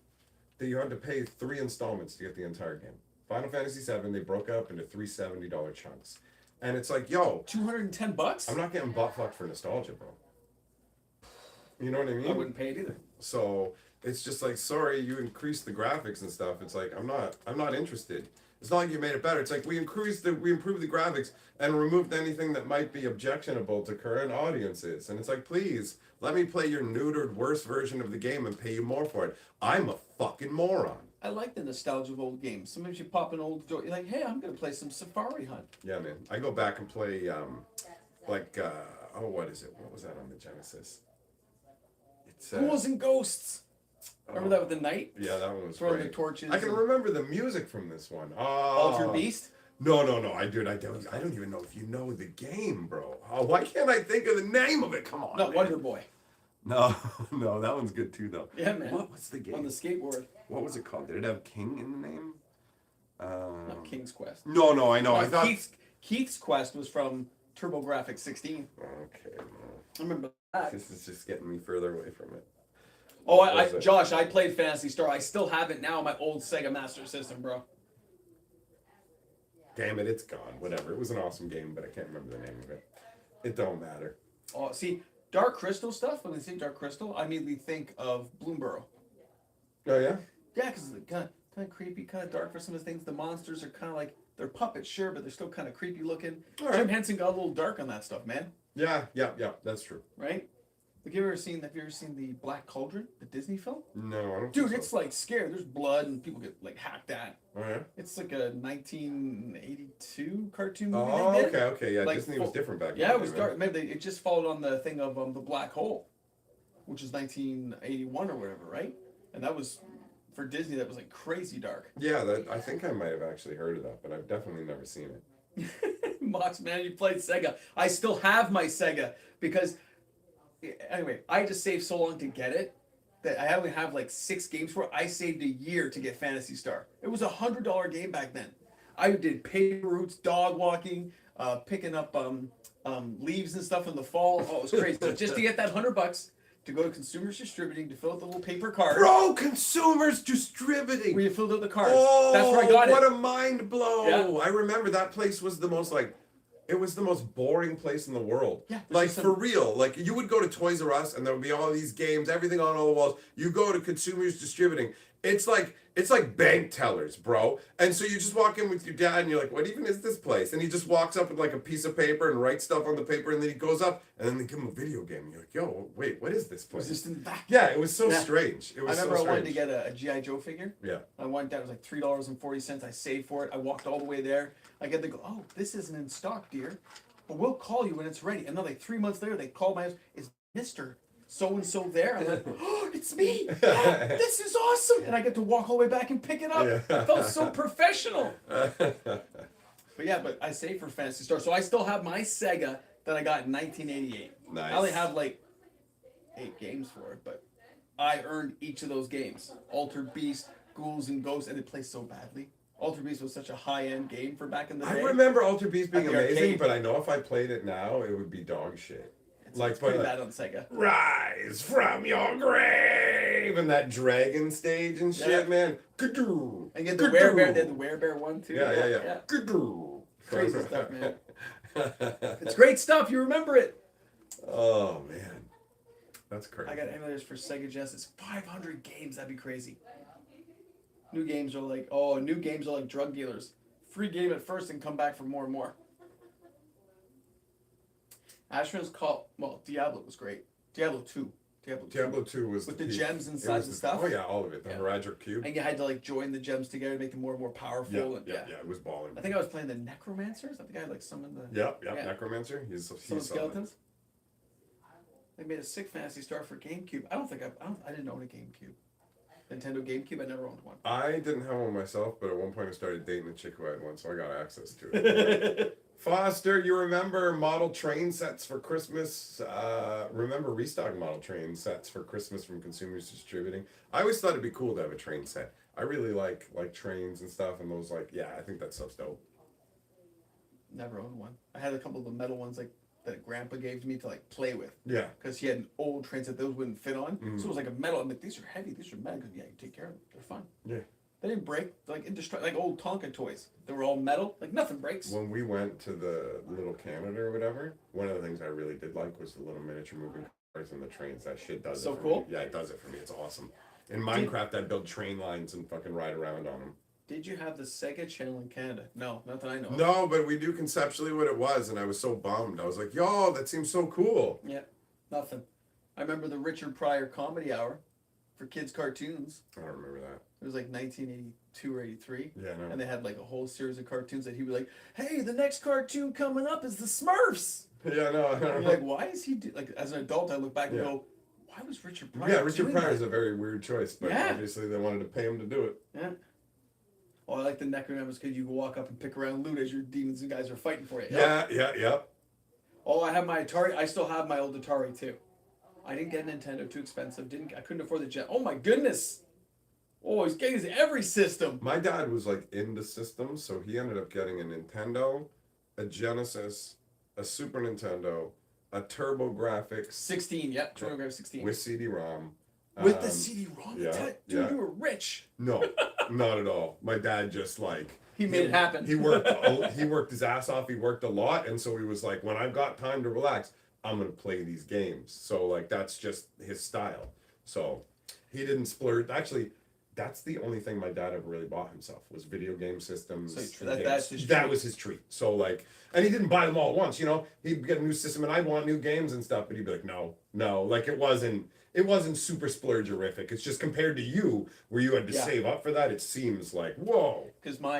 That you had to pay 3 installments to get the entire game. Final Fantasy VII, they broke up into 3 $70 chunks. And it's like, yo, $210? I'm not getting butt fucked for nostalgia, bro. You know what I mean? I wouldn't pay it either. So it's just like, sorry, you increased the graphics and stuff. It's like, I'm not interested. It's not like you made it better. It's like we improved the graphics and removed anything that might be objectionable to current audiences. And it's like, please, let me play your neutered, worse version of the game and pay you more for it. I'm a fucking moron. I like the nostalgia of old games. Sometimes you pop an old door, you're like, hey, I'm going to play some Safari Hunt. Yeah, man. I go back and play, what is it? What was that on the Genesis? It's Ghouls and Ghosts. Remember that with the knight? Yeah, that one was throwing great. the torches. I can remember the music from this one. Oh, Altered Beast? No. I don't even know if you know the game, bro. Oh, why can't I think of the name of it? Come on. Not man. Wonder Boy. No, that one's good too, though. Yeah, man. What's the game? On the skateboard. What was it called? Did it have King in the name? Not King's Quest. No, I know. No, I thought Keith's Quest was from TurboGrafx 16. Okay, no. I remember that. This is just getting me further away from it. Oh, Josh, I played Phantasy Star. I still have it now on my old Sega Master System, bro. Damn it, it's gone. Whatever. It was an awesome game, but I can't remember the name of it. It don't matter. Oh, see, Dark Crystal stuff, when I say Dark Crystal, I immediately think of Bloomborough. Oh, yeah? Yeah, because it's kind of creepy, kind of dark for some of the things. The monsters are kind of like, they're puppets, sure, but they're still kind of creepy looking. All right. Jim Henson got a little dark on that stuff, man. Yeah, that's true. Right? Have you ever seen the Black Cauldron, the Disney film? No, I don't Dude, think it's like scary. There's blood and people get like hacked at. Oh, yeah? It's like a 1982 cartoon movie. Oh, they did. okay, yeah. Like, Disney was different back then. Yeah, it was dark. Maybe it just followed on the thing of the Black Hole, which is 1981 or whatever, right? And that was, for Disney, that was like crazy dark. Yeah, I think I might have actually heard of that, but I've definitely never seen it. Mox, man, you played Sega. I still have my Sega because, anyway, I just saved so long to get it that I only have like 6 games for it. I saved a year to get Phantasy Star. It was $100 game back then. I did paper routes, dog walking, picking up leaves and stuff in the fall. Oh, it was crazy. So just to get that $100 to go to Consumers Distributing to fill out the little paper card. Bro, Consumers Distributing. Where you filled out the cards. Oh, that's where I got what it. a mind blow. Yeah. I remember that place was the most it was the most boring place in the world. Yeah, like for real. Like you would go to Toys R Us and there would be all these games, everything on all the walls. You go to Consumers Distributing. It's like bank tellers, bro. And so you just walk in with your dad and you're like, what even is this place? And he just walks up with like a piece of paper and writes stuff on the paper and then he goes up and then they give him a video game. And you're like, yo, wait, what is this place? Was this in the back? Yeah, it was so strange. It was I remember so I wanted strange. to get a G.I. Joe figure. Yeah. I went down, it was like $3.40. I saved for it. I walked all the way there. I get to go, oh, this isn't in stock, dear. But we'll call you when it's ready. And then like 3 months later, they called my house. Is Mr. So-and-so there? I'm like, oh, it's me. Yeah, this is awesome. And I get to walk all the way back and pick it up. Yeah. I felt so professional. But but I saved for Phantasy Star. So I still have my Sega that I got in 1988. Nice. I only have like 8 games for it, but I earned each of those games. Altered Beast, Ghouls and Ghosts, and it plays so badly. Altered Beast was such a high-end game for back in the day. I remember Altered Beast being At the amazing, arcade. but I know if I played it now, it would be dog shit. It's pretty bad on Sega. Rise from your grave and that dragon stage and shit, Yeah. man. Kadoo. And you had the Werebear, they had the Werebear one too. Yeah. Kadoo. Crazy stuff, man. It's great stuff. You remember it. Oh man, that's crazy. I got emulators for Sega Genesis. 500 games. That'd be crazy. New games are like drug dealers. Free game at first and come back for more and more. Ashman's Diablo was great. Diablo 2. Diablo 2 was with the peak. gems It inside was and stuff. Oh yeah, all of it. The Heraldric Cube. And you had to like join the gems together to make them more and more powerful. Yeah, it was balling. I think I was playing the Necromancers. I think I had like summoned the Yeah. Necromancer. He's some skeletons. They made a sick Phantasy Star for GameCube. I didn't own a GameCube. Nintendo GameCube. I never owned one. I didn't have one myself, but at one point I started dating a chick who had one, so I got access to it. Foster, you remember model train sets for Christmas? Remember restock model train sets for Christmas from Consumers Distributing? I always thought it'd be cool to have a train set. I really like trains and stuff, and those I think that stuff's dope. Never owned one. I had a couple of the metal ones like that Grandpa gave to me to like play with. Yeah. Because he had an old train set those wouldn't fit on, Mm-hmm. so it was like a metal. I'm like, these are heavy. These are metal. Because you take care of them. They're fun. Yeah. They didn't break. They're like like old Tonka toys. They were all metal. Like nothing breaks. When we went to the Little Canada or whatever, one of the things I really did like was the little miniature moving cars and the trains. That shit does So it for cool. me. Yeah, it does it for me. It's awesome. In Minecraft, I'd build train lines and fucking ride around on them. Did you have the Sega channel in Canada? No, not that I know of. No, but we knew conceptually what it was, and I was so bummed. I was like, yo, that seems so cool. Yeah, nothing. I remember the Richard Pryor Comedy Hour for kids' cartoons. I don't remember that. It was like 1982 or 83. Yeah, no. And they had like a whole series of cartoons that he was like, hey, the next cartoon coming up is the Smurfs. Yeah, no, I don't And know. you're like, why is he like as an adult I look back and go, why was Richard Pryor Yeah, Richard doing Pryor that? is a very weird choice, but Yeah. obviously they wanted to pay him to do it. Yeah. Oh, I like the Necronomicons because you can walk up and pick around loot as your demons and guys are fighting for you. Yeah. Oh, I have my Atari. I still have my old Atari too. I didn't get a Nintendo, too expensive. I couldn't afford the Jet. Oh my goodness. Oh, he's getting every system. My dad was like into systems, so he ended up getting a Nintendo, a Genesis, a Super Nintendo, a TurboGrafx 16, yep, TurboGrafx 16. with CD-ROM. With the CD-ROM? Yeah, Dude, you were rich. No, not at all. My dad just like... He made it happen. He worked his ass off. He worked a lot, and so he was like, when I've got time to relax, I'm going to play these games. So like, that's just his style. So he didn't splurge. Actually... That's the only thing my dad ever really bought himself was video game systems. So that's his treat. That was his treat. So like, and he didn't buy them all at once. You know, he'd get a new system, and I'd want new games and stuff, but he'd be like, no, like it wasn't super splurgerific. It's just compared to you, where you had to save up for that. It seems like whoa. Because when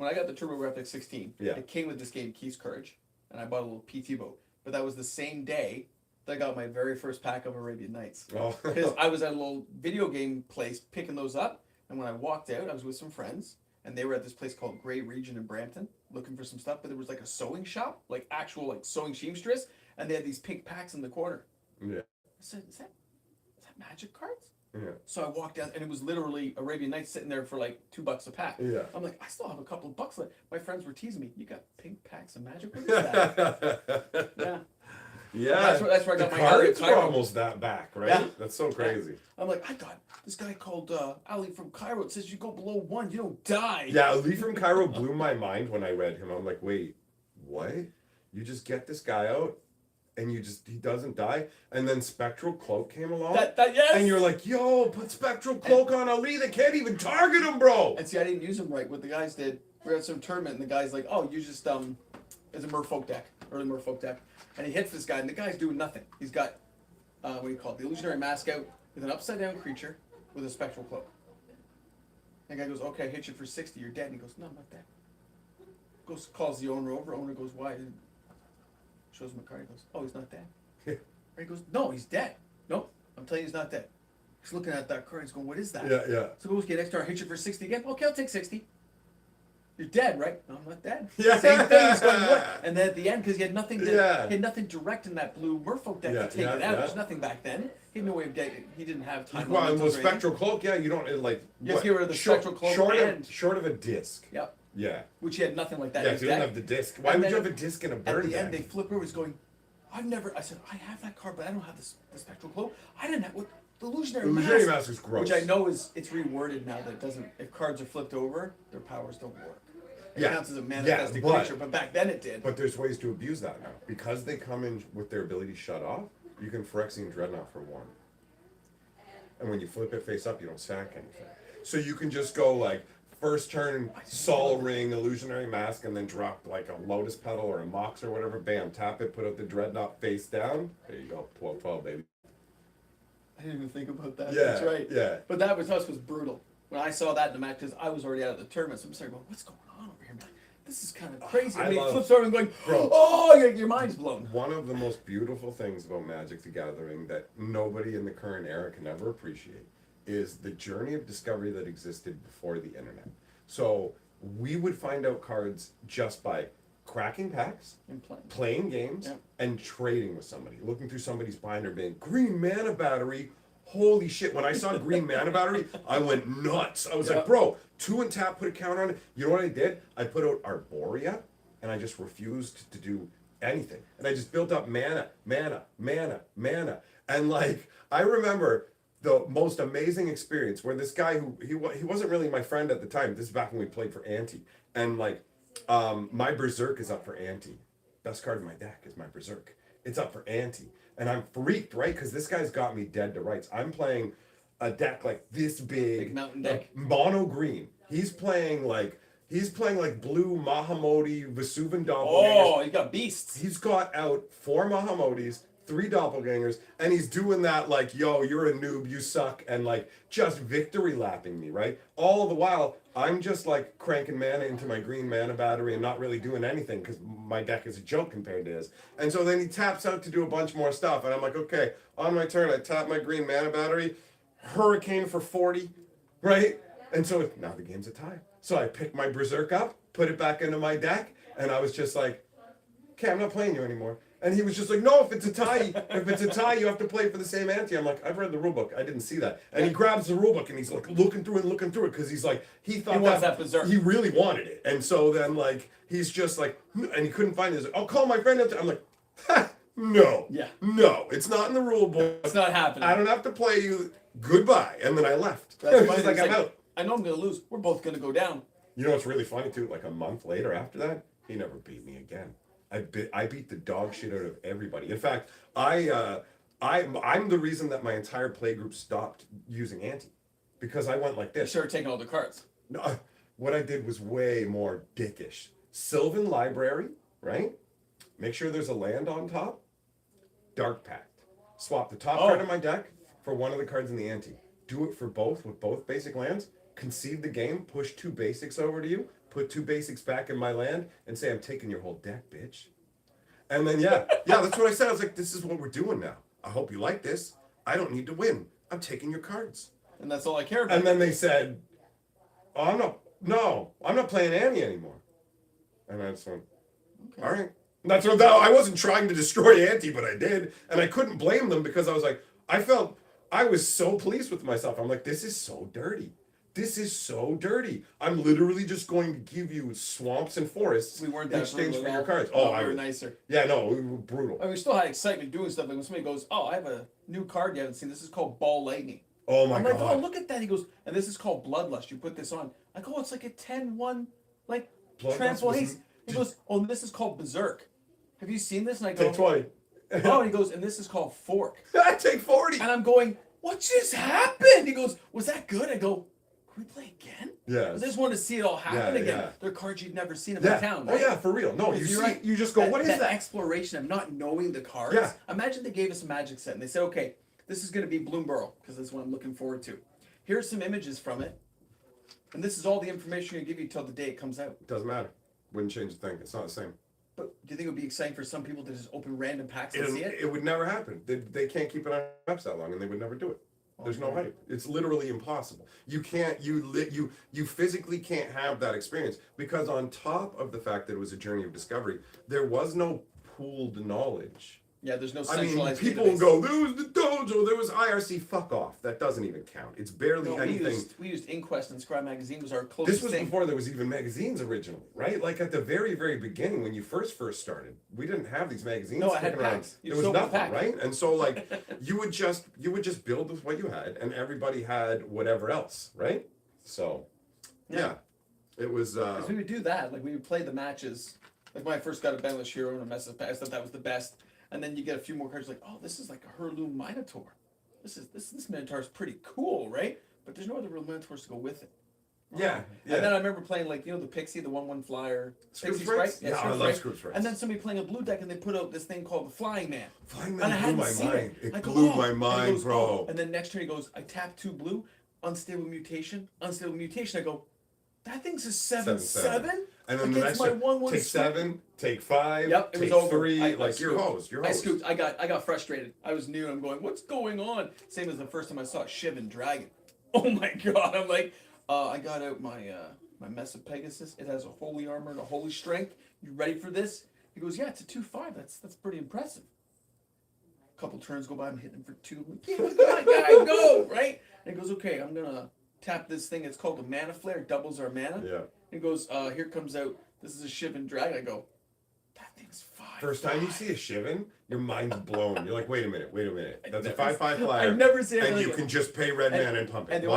I got the TurboGrafx 16, Yeah. it came with this game Keith's Courage, and I bought a little PT boat. But that was the same day that I got my very first pack of Arabian Nights. Oh. Because I was at a little video game place picking those up, and when I walked out, I was with some friends, and they were at this place called Grey Region in Brampton, looking for some stuff, but there was like a sewing shop, like actual like sewing seamstress, and they had these pink packs in the corner. Yeah. I said, is that Magic cards? Yeah. So I walked out, and it was literally Arabian Nights sitting there for like $2 a pack. Yeah. I'm like, I still have a couple of bucks left. My friends were teasing me. You got pink packs of Magic? What is that? Yeah. Yeah. That's where I got the my cards Cairo. were almost that back, right? Yeah. That's so crazy. I'm like, I thought this guy called Ali from Cairo. It says you go below 1, you don't die. Yeah, Lee from Cairo blew my mind when I read him. I'm like, wait, what? You just get this guy out, and he doesn't die, and then Spectral Cloak came along, Yes. and you're like, yo, put Spectral Cloak on Ali. They can't even target him, bro. And see, I didn't use him right. What the guys did, we were at some tournament, and the guy's like, oh, you just it's a Merfolk deck, early Merfolk deck, and he hits this guy, and the guy's doing nothing. He's got what do you call it, the Illusionary Mask out with an upside down creature with a Spectral Cloak. And the guy goes, okay, I hit you for 60, you're dead. And he goes, no, I'm not dead. Goes, calls the owner over. Owner goes, why? And shows him a card. He goes, oh, he's not dead. And he goes, no, he's dead. No, I'm telling you, he's not dead. He's looking at that card. He's going, what is that? Yeah. So goes, okay, next turn, I hit you for 60 again. Okay, I'll take 60. You're dead, right? No, I'm not dead. Yeah. Same thing. He's going, what? And then at the end, because he had nothing he Yeah. had nothing direct in that blue Merfolk deck to take it out. Yeah. There's nothing back then. He had no way of getting it. He didn't have time. Well, limits with or anything. Spectral Cloak, yeah, you don't like. You have to get rid of the Spectral Cloak short of a disc. Yep. Yeah. Which he had nothing like that. Yeah, in if his you don't deck. have the disc, why And would you then have a disc in a At burn the end, they deck? flip over. He's going, I said, I have that card, but I don't have the Spectral Cloak. I didn't have what the Illusionary Mask. Mask is gross. Which I know it's reworded now that it doesn't. If cards are flipped over, their powers don't work. It counts as a manifesting creature, but back then it did. But there's ways to abuse that now. Because they come in with their ability shut off, you can Phyrexian Dreadnought for 1. And when you flip it face up, you don't sack anything. So you can just go like, first turn, Sol Ring, Illusionary Mask, and then drop like a Lotus Petal or a Mox or whatever. Bam, tap it, put out the Dreadnought face down. There you go, 12-12, baby. I didn't even think about that. Yeah, That's right. yeah. But that was brutal. When I saw that in the match, because I was already out of the tournament, so I'm starting going, what's going on over here, man? This is kind of crazy. And he flips over and going, Bro. oh, your mind's blown. One of the most beautiful things about Magic the Gathering that nobody in the current era can ever appreciate is the journey of discovery that existed before the internet. So we would find out cards just by cracking packs, And playing games, Yeah. and trading with somebody. Looking through somebody's binder being, green mana battery, holy shit. When I saw green mana battery, I went nuts. I was like, bro, 2 and tap, put a counter on it. You know what I did? I put out Arborea, and I just refused to do anything. And I just built up mana. And like, I remember the most amazing experience where this guy who, he wasn't really my friend at the time. This is back when we played for Ante. And like, my Berserk is up for Ante. Best card in my deck is my Berserk. It's up for Ante. And I'm freaked, right? Because this guy's got me dead to rights. I'm playing a deck like this big mountain deck. mono green. He's playing like blue Mahamoti, Vesuvan doppelgangers. Oh, you got beasts. He's got out 4 Mahamotis, 3 doppelgangers, and he's doing that like, yo, you're a noob, you suck, and like just victory lapping me, right? All the while, I'm just like cranking mana into my green mana battery and not really doing anything because my deck is a joke compared to his. And so then he taps out to do a bunch more stuff, and I'm like, okay, on my turn, I tap my green mana battery, Hurricane for 40, right? And so now the game's a tie. So I picked my Berserk up, put it back into my deck, and I was just like, okay, I'm not playing you anymore. And he was just like, no, if it's a tie, you have to play for the same ante. I'm like, I've read the rulebook. I didn't see that. And he grabs the rulebook and he's like looking through it because he's like, he thought that Berserk. he really wanted it. And so then like he's just like, and he couldn't find it. He's like, I'll call my friend. I'm like, ha, no, it's not in the rulebook. It's not happening. I don't have to play you. Goodbye. And then I left. That's He's like, I'm out. I know I'm gonna lose. We're both gonna go down. You know what's really funny too? Like a month later after that, he never beat me again. I beat the dog shit out of everybody. In fact, I'm the reason that my entire play group stopped using Ante, because I went like this. You started taking all the cards. No, what I did was way more dickish. Sylvan Library, right? Make sure there's a land on top. Dark Pact. Swap the top card of my deck for one of the cards in the ante. Do it for both with both basic lands. Concede the game. Push 2 basics over to you. Put 2 basics back in my land and say, I'm taking your whole deck, bitch. And then, that's what I said. I was like, this is what we're doing now. I hope you like this. I don't need to win. I'm taking your cards. And that's all I care about. And then they said, oh, I'm not playing Annie anymore. And I just went, all right. And that's what I wasn't trying to destroy Ante, but I did. And I couldn't blame them because I was like, I was so pleased with myself. I'm like, this is so dirty. This is so dirty. I'm literally just going to give you swamps and forests in exchange for your cards. Oh, we were nicer. Yeah, no, we were brutal. I mean, we still had excitement doing stuff. Like when somebody goes, oh, I have a new card you haven't seen. This is called Ball Lightning. Oh my God. I'm like, oh, look at that. He goes, and this is called Bloodlust. You put this on. I go, oh, it's like a 10-1, like, trample haste. He goes, oh, and this is called Berserk. Have you seen this? And I go, take 20. Oh, and he goes, and this is called Fork. I take 40. And I'm going, what just happened? He goes, was that good? I go, can we play again? Yeah. I just wanted to see it all happen again. Yeah. They're cards you've never seen in the town, right? Oh yeah, for real. No, you just go, what is that? Exploration of not knowing the cards. Yeah. Imagine they gave us a Magic set and they said, okay, this is going to be Bloomborough because that's what I'm looking forward to. Here's some images from it, and this is all the information you're going to give you till the day it comes out. Doesn't matter. Wouldn't change a thing. It's not the same. But do you think it would be exciting for some people to just open random packs and see it? It would never happen. They can't keep it on wraps that long, and they would never do it. There's no hype. It's literally impossible. You can't. You physically can't have that experience because on top of the fact that it was a journey of discovery, there was no pooled knowledge. Yeah, there's no database. centralized People will go, there was the dojo, there was IRC. Fuck off. That doesn't even count. It's barely anything. We used Inquest and Scribe Magazine was our closest thing. This was before there was even magazines originally, right? Like at the very, very beginning when you first started, we didn't have these magazines. No, I had packs. It was nothing, right? And so like you would just build with what you had, and everybody had whatever else, right? So yeah. It was we would do that. Like we would play the matches. Like when I first got a Boundless Hero and a Mess of Past, I thought that was the best. And then you get a few more cards like, oh, this is like a Heirloom Minotaur. This Minotaur is pretty cool, right? But there's no other real Minotaurs to go with it. Yeah. And then I remember playing like, the Pixie, the 1/1 flyer. Scoop Sprites? Yeah, I love Scoop Sprites. And then somebody playing a blue deck and they put out this thing called the Flying Man. Flying Man blew my mind. It blew my mind, bro. And then next turn he goes, I tap 2 blue, unstable mutation. I go, that thing's a 7/7? And then the next one, take 7, take 5, yep, it take was over. 3, like you're hosed. I scooped. I got frustrated. I was new. I'm going, what's going on? Same as the first time I saw Shivan Dragon. Oh my god! I'm like, I got out my my Mess of Pegasus. It has a holy armor and a holy strength. You ready for this? He goes, yeah, it's a 2/5. That's pretty impressive. A couple turns go by. I'm hitting him for 2. I'm like, yeah, I gotta go, right? And he goes, okay, I'm gonna tap this thing. It's called a Mana Flare. It doubles our mana. Yeah. And goes, here comes out. This is a Shivan Dragon. I go, that thing's 5. First time you see a Shivan, your mind's blown. You're like, wait a minute. That's a 5/5 flyer. I've never seen it. And you can just pay red mana and pump it. And the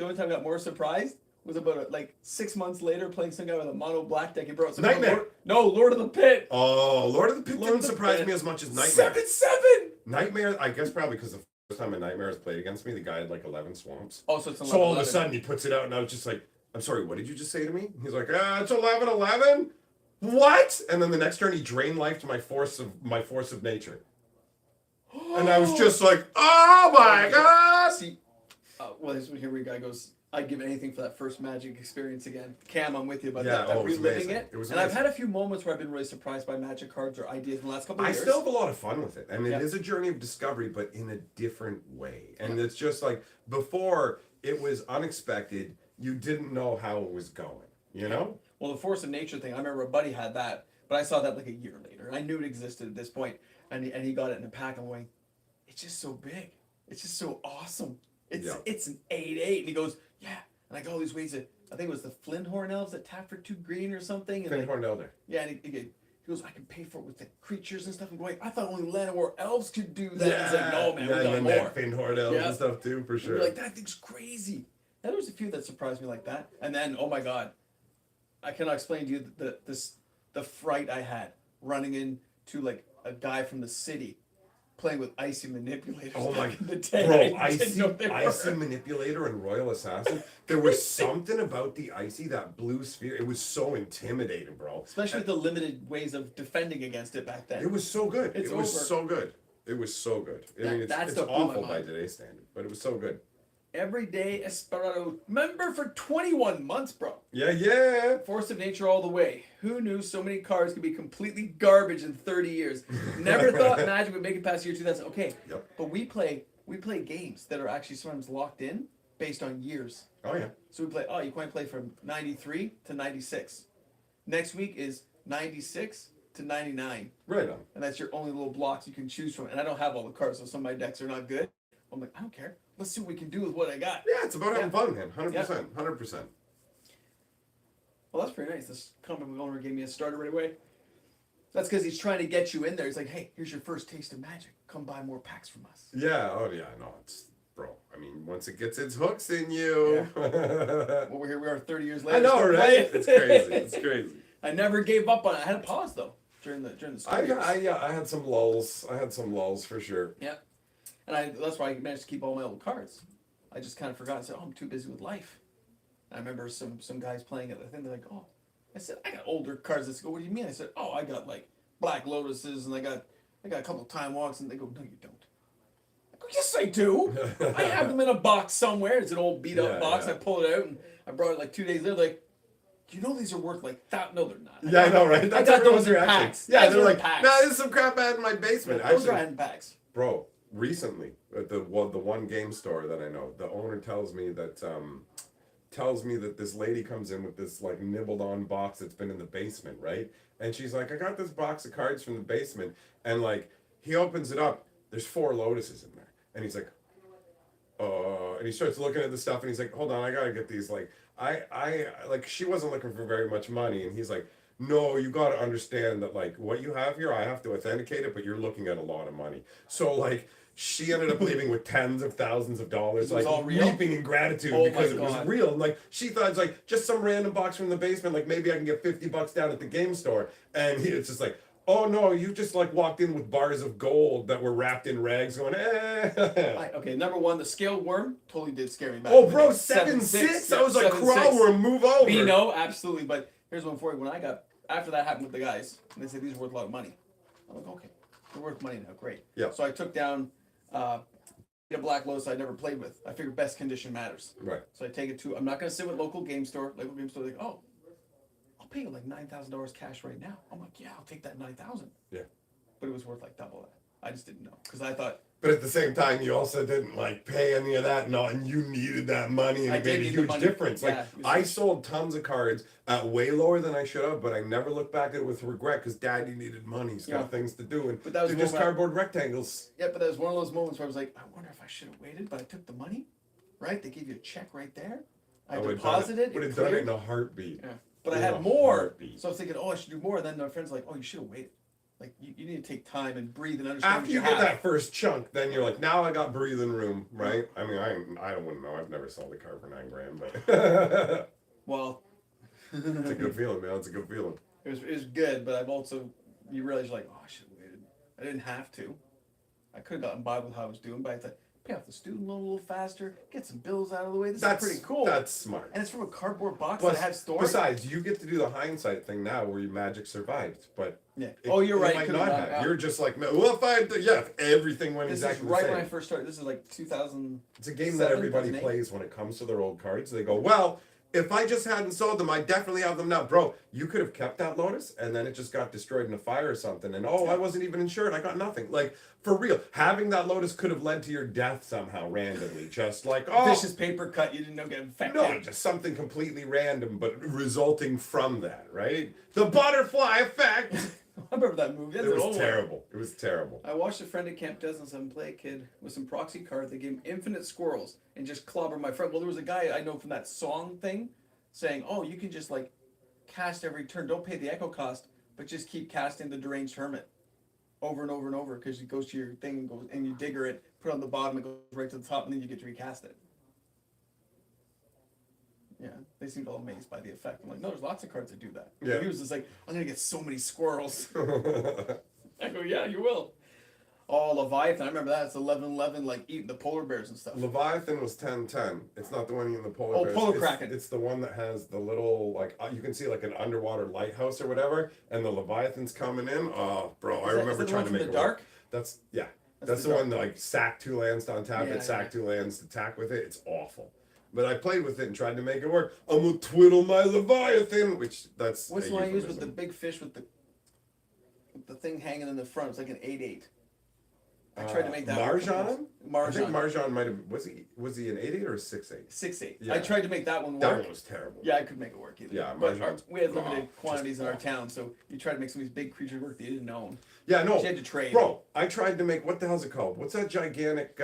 only time I got more surprised was about 6 months later playing some guy with a mono black deck. He brought some Nightmare. Lord of the Pit. Oh, Lord of the Pit didn't surprise me as much as Nightmare. 7/7. Nightmare, I guess probably because the first time a Nightmare was played against me, the guy had 11 swamps. Oh, so it's 11/11. So all of a sudden he puts it out, and I was just like, I'm sorry, what did you just say to me? He's like, it's 11/11. What? And then the next turn he drained life to my force of nature. And I was just like, oh my god! See, here we go. Goes, I'd give anything for that first Magic experience again. Cam, I'm with you about that. It was reliving amazing. it. Was and amazing. I've had a few moments where I've been really surprised by Magic cards or ideas in the last couple of years. I still have a lot of fun with it. And it is a journey of discovery, but in a different way. And it's just like, before, it was unexpected. You didn't know how it was going. You know? Well, the Force of Nature thing, I remember a buddy had that, but I saw that like a year later. And I knew it existed at this point, and he got it in a pack. I'm going, it's just so big. It's just so awesome. It's an 8/8. And he goes, yeah. And I got all these ways that, I think it was the Flinthorn Elves that tap for 2 green or something. And Flinthorn Elder. Yeah, and he goes, I can pay for it with the creatures and stuff. I'm going, I thought only Llanowar Elves could do that. Yeah. He's like, no, man, we got and more. Flinthorn Elves and stuff too, for sure. We're like, that thing's crazy. And there was a few that surprised me like that. And then, oh my God, I cannot explain to you the fright I had running into like a guy from the city playing with Icy Manipulators. Oh my, back in the day. bro, Icy Manipulator and Royal Assassin. There was something about the Icy, that blue sphere. It was so intimidating, bro. Especially with the limited ways of defending against it back then. It was so good. It was so good. It was so good. I mean, it's awful by today's standard, but it was so good. Everyday Esperado member for 21 months, bro. Yeah. Force of Nature all the way. Who knew so many cards could be completely garbage in 30 years? Never thought Magic would make it past year 2000. Okay, but we play games that are actually sometimes locked in based on years. Oh, yeah. So we play, you can play from 93 to 96. Next week is 96 to 99. Right on. And that's your only little blocks you can choose from. And I don't have all the cards, so some of my decks are not good. I'm like, I don't care. Let's see what we can do with what I got. Yeah, it's about having fun, man. 100%. 100%. Well, that's pretty nice. This comic book owner gave me a starter right away. That's because he's trying to get you in there. He's like, hey, here's your first taste of Magic. Come buy more packs from us. Yeah. Oh, yeah. No, it's, bro. I mean, once it gets its hooks in you. Well, we are 30 years later. I know, right? It's crazy. It's crazy. I never gave up on it. I had a pause, though, during the story. I had some lulls. for sure. Yeah. And that's why I managed to keep all my old cards. I just kind of forgot and said, I'm too busy with life. And I remember some guys playing it. I think they're like, I said, I got older cards. They go, what do you mean? I said, I got like Black Lotuses and I got a couple of Time Walks. And they go, no, you don't. I go, yes, I do. I have them in a box somewhere. It's an old beat up box. I pull it out and I brought it like 2 days later. Like, you know these are worth like that? No, they're not. Yeah, I know, right? That's I got those in packs. Yeah, they're like, nah, there's some crap I had in my basement. Those are in packs. Bro, recently at the one game store that I know, the owner tells me that this lady comes in with this like nibbled on box that's been in the basement, right? And she's like, I got this box of cards from the basement, and like he opens it up, there's 4 Lotuses in there, and he's like, and he starts looking at the stuff, and he's like, hold on, I gotta get these. Like I like, she wasn't looking for very much money, and he's like, no, you got to understand that like what you have here, I have to authenticate it, but you're looking at a lot of money. So like she ended up leaving with tens of thousands of dollars, like weeping in gratitude because it was real. And like she thought it's like just some random box from the basement, like maybe I can get $50 down at the game store. And it's just like, oh no, you just like walked in with bars of gold that were wrapped in rags going, Okay, number one, the scaled worm totally did scare me back. Oh bro, 7/6. I was like, crawl worm, move over. Beano, absolutely. But here's one for you. When I got, after that happened with the guys, and they said these are worth a lot of money. I'm like, okay, they're worth money now, great. Yeah. So I took down a Black Lotus I never played with. I figured best condition matters. Right. So I take it to, I'm not going to sit with local game store. Local game store, like, I'll pay you like $9,000 cash right now. I'm like, yeah, I'll take that $9,000. Yeah. But it was worth like double that. I just didn't know because I thought. But at the same time, you also didn't like pay any of that, and you needed that money, and it made a huge difference. Like I sold tons of cards at way lower than I should have, but I never look back at it with regret because Daddy needed money. He's got things to do, and they're just cardboard rectangles. Yeah, but that was one of those moments where I was like, I wonder if I should have waited, but I took the money. Right? They gave you a check right there. I deposited it. Would have done it in a heartbeat. Yeah. But I had more, so I was thinking, I should do more. And then my friends were like, you should have waited. Like, you need to take time and breathe and understand. After you get that first chunk, then you're like, now I got breathing room, right? I mean, I wouldn't know. I've never sold a car for $9,000, but. Well. It's a good feeling, man. It's a good feeling. It was good, but I've also, you realize you're like, I should have waited. I didn't have to. I could have gotten by with how I was doing, but I thought, pay off the student loan a little faster, get some bills out of the way. That's pretty cool. That's smart. And it's from a cardboard box that has storage. Besides, you get to do the hindsight thing now where your Magic survived, but you're right. Might not have. You're just like, well, if everything went exactly the same. This is right when I first started. This is like 2000. It's a game that everybody plays when it comes to their old cards. They go, well, If I just hadn't sold them, I definitely have them now. Bro, you could have kept that Lotus and then it just got destroyed in a fire or something. And I wasn't even insured. I got nothing. Like, for real, having that Lotus could have led to your death somehow randomly. Just like, vicious paper cut, you didn't know get infected. No, just something completely random, but resulting from that, right? The butterfly effect. I remember that movie. It was terrible. It was terrible. I watched a friend at Camp Desmond play a kid with some proxy cards. They gave him infinite squirrels and just clobber my friend. Well, there was a guy I know from that song thing saying, "Oh, you can just like cast every turn. Don't pay the echo cost, but just keep casting the Deranged Hermit over and over and over because it goes to your thing and goes and you digger it, put it on the bottom, it goes right to the top, and then you get to recast it." Yeah, they seemed all amazed by the effect. I'm like, no, there's lots of cards that do that. Yeah. He was just like, I'm gonna get so many squirrels. I go, yeah, you will. Oh, Leviathan, I remember that. It's 11-11, like eating the polar bears and stuff. Leviathan was 10-10. It's not the one eating the polar bears. Oh, Polar Kraken. It's the one that has the little, like, you can see like an underwater lighthouse or whatever, and the Leviathan's coming in. Oh, bro, I remember trying to make it work. That's the one that, like, sack 2 lands to untap it, sack 2 lands to attack with it. It's awful. But I played with it and tried to make it work. I'm gonna twiddle my Leviathan, which that's. What's the one I used with the big fish with the thing hanging in the front? It's like an 8/8. I tried to make that. Marjan? Marjan. I think Marjan might have. Was he an 8/8 or a 6/8? 6/8. Yeah. I tried to make that one work. That one was terrible. Yeah, I couldn't make it work either. Yeah, but we had limited quantities in our town, so you tried to make some of these big creatures work that you didn't own. Yeah, no. You had to trade. Bro, I tried to make, what the hell's it called? What's that gigantic?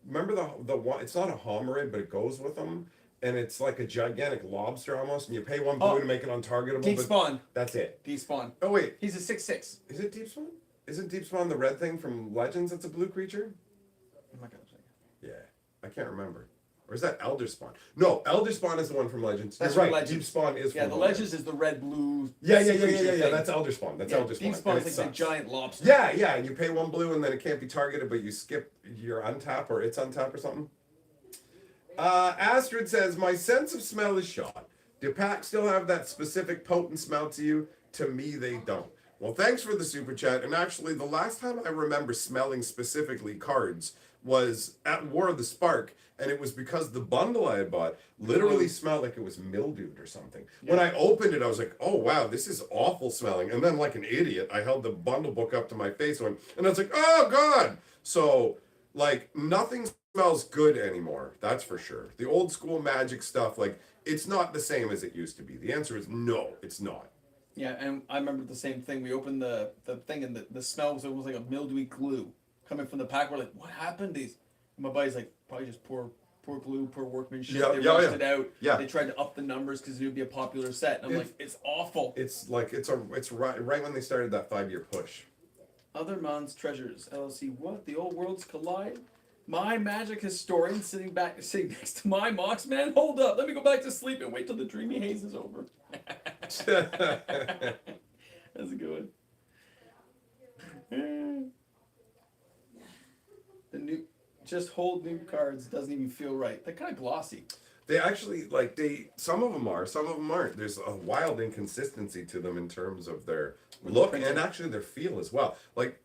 Remember the one? It's not a hominid, but it goes with them. And it's like a gigantic lobster almost, and you pay 1 blue to make it untargetable. Deep Spawn. That's it. Deep Spawn. Oh, wait. He's a 6/6. Is it Deep Spawn? Isn't Deep Spawn the red thing from Legends that's a blue creature? Oh my God. Yeah. I can't remember. Or is that Elder Spawn? No, Elder Spawn is the one from Legends. That's You're right. Legends. Deep Spawn is from the Legends is the red-blue. Yeah. That's Elder Spawn. That's Elder Spawn. Deep Spawn is like a giant lobster. Yeah. And you pay 1 blue, and then it can't be targeted, but you skip your untap, or it's untap or something. Astrid says, my sense of smell is shot. Do packs still have that specific potent smell to you? To me, they don't. Well, thanks for the super chat. And actually, the last time I remember smelling specifically cards was at War of the Spark, and it was because the bundle I had bought literally smelled like it was mildewed or something. Yeah. When I opened it, I was like, oh, wow, this is awful smelling. And then, like an idiot, I held the bundle book up to my face and I was like, oh, God. So, like, nothing smells good anymore, that's for sure. The old school Magic stuff, like, it's not the same as it used to be. The answer is no, it's not. Yeah, and I remember the same thing. We opened the thing and the smell was almost like a mildewy glue coming from the pack. We're like, what happened? And my buddy's like, probably just poor glue, poor workmanship. They rushed it out. Yeah. They tried to up the numbers because it would be a popular set. And I'm like, it's awful. It's like it's right when they started that 5-year push. Other Man's Treasures LLC. What? The old worlds collide? My Magic historian sitting next to my MOX man. Hold up, let me go back to sleep and wait till the dreamy haze is over. That's a good one. The new, just hold new cards doesn't even feel right. They're kind of glossy. They actually some of them are, some of them aren't. There's a wild inconsistency to them in terms of their look and actually their feel as well. Like,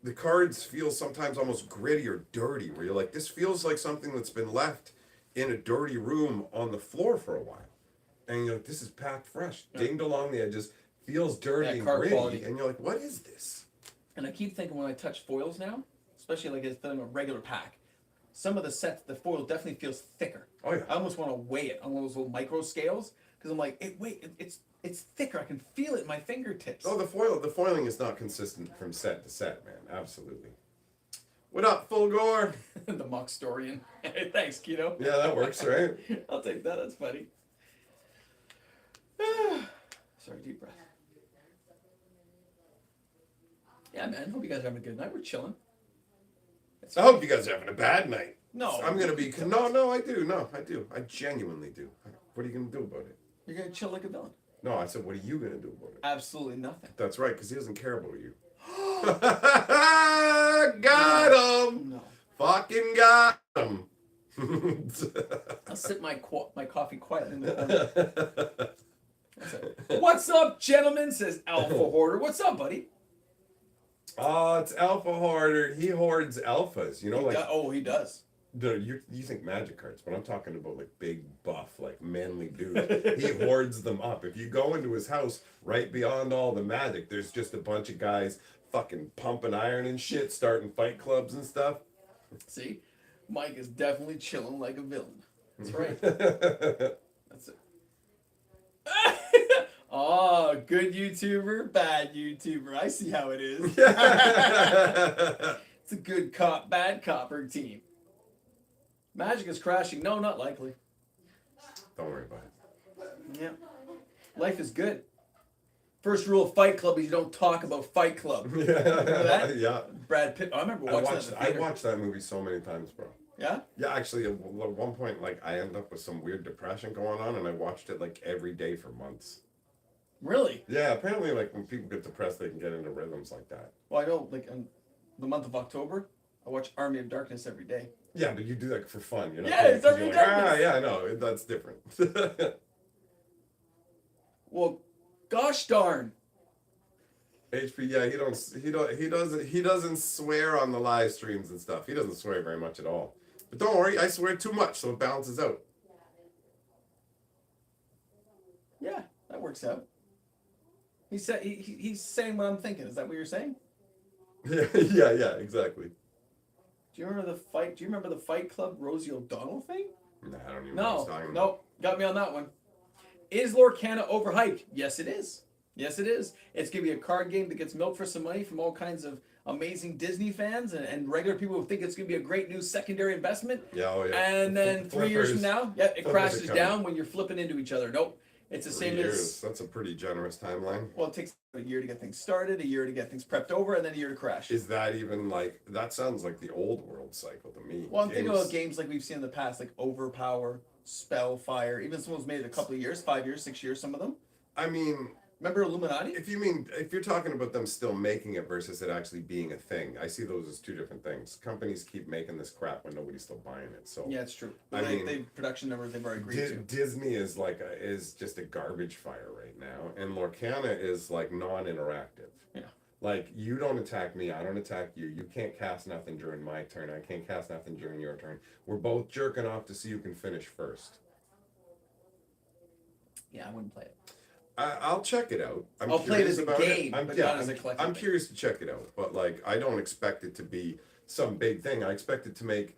the cards feel sometimes almost gritty or dirty, where you're like, this feels like something that's been left in a dirty room on the floor for a while. And you're like, this is packed fresh. Yeah. Dinged along the edges, feels dirty and gritty. Quality. And you're like, what is this? And I keep thinking when I touch foils now, especially like it's in a regular pack, some of the sets, the foil definitely feels thicker. Oh, yeah. I almost want to weigh it on one of those little micro scales, because I'm like, it's thicker. I can feel it in my fingertips. Oh, the foiling is not consistent from set to set, man. Absolutely. What up, Full Gore? The MOX Storian. Thanks, Keto. Yeah, that works, right? I'll take that. That's funny. Sorry, deep breath. Yeah, man. Hope you guys are having a good night. We're chilling. I hope you guys are having a bad night. No. I'm going to be... No, I do. No, I do. I genuinely do. What are you going to do about it? You're going to chill like a villain. No, I said, what are you going to do about it? Absolutely nothing. That's right, because he doesn't care about you. Got him! No. Fucking got him! I'll sip my coffee quietly in the corner. What's up, gentlemen? Says Alpha Hoarder. What's up, buddy? Oh, it's Alpha Hoarder. He hoards alphas. You know, he does. No, you think magic cards, but I'm talking about like big buff, like manly dude. He hoards them up. If you go into his house, right beyond all the magic, there's just a bunch of guys fucking pumping iron and shit, starting fight clubs and stuff. See, Mike is definitely chilling like a villain. That's right. That's it. Oh, good YouTuber, bad YouTuber. I see how it is. It's a good cop, bad cop routine. Magic is crashing. No, not likely. Don't worry about it. Yeah. Life is good. First rule of Fight Club is you don't talk about Fight Club. Remember that? Yeah. Brad Pitt. Oh, I remember watching that in the I theater. watched that movie so many times, bro. Yeah? Yeah, actually, at one point, like, I ended up with some weird depression going on, and I watched it, like, every day for months. Really? Yeah, apparently, like, when people get depressed, they can get into rhythms like that. Well, I know, like, in the month of October, I watch Army of Darkness every day. Yeah, but you do that for fun, you know? Yeah, it's Army of Darkness. Yeah, I know, that's different. Well, gosh darn. HP, yeah, he doesn't swear on the live streams and stuff. He doesn't swear very much at all. But don't worry, I swear too much, so it balances out. Yeah, that works out. He said he's saying what I'm thinking. Is that what you're saying? Yeah, exactly. Do you remember the fight? Do you remember the Fight Club Rosie O'Donnell thing? Nah, I don't even know what he's No, talking about. nope. Got me on that one. Is Lorcana overhyped? Yes, it is. Yes, it is. It's going to be a card game that gets milked for some money from all kinds of amazing Disney fans and regular people who think it's going to be a great new secondary investment. Yeah, oh yeah. And then 3 years from now, yeah, it crashes coming. down when you're flipping into each other. Nope. It's the 3 same years. as... That's a pretty generous timeline. Well, it takes a year to get things started, a year to get things prepped over, and then a year to crash. Is that even like, that sounds like the old world cycle to me. Well, I'm thinking about games like we've seen in the past, like Overpower, Spellfire, even some was made a couple of years, 5 years, 6 years, some of them. I mean, remember Illuminati? if you're talking about them still making it versus it actually being a thing, I see those as two different things. Companies keep making this crap when nobody's still buying it. So Yeah, it's true. I mean, the production numbers they've already agreed to. Disney is is just a garbage fire right now, and Lorcana is like non-interactive. Yeah. Like, you don't attack me, I don't attack you. You can't cast nothing during my turn. I can't cast nothing during your turn. We're both jerking off to see who can finish first. Yeah, I wouldn't play it. I'll check it out. I'll play it as a game, but not as a collectible. I'm curious to check it out, but like, I don't expect it to be some big thing. I expect it to make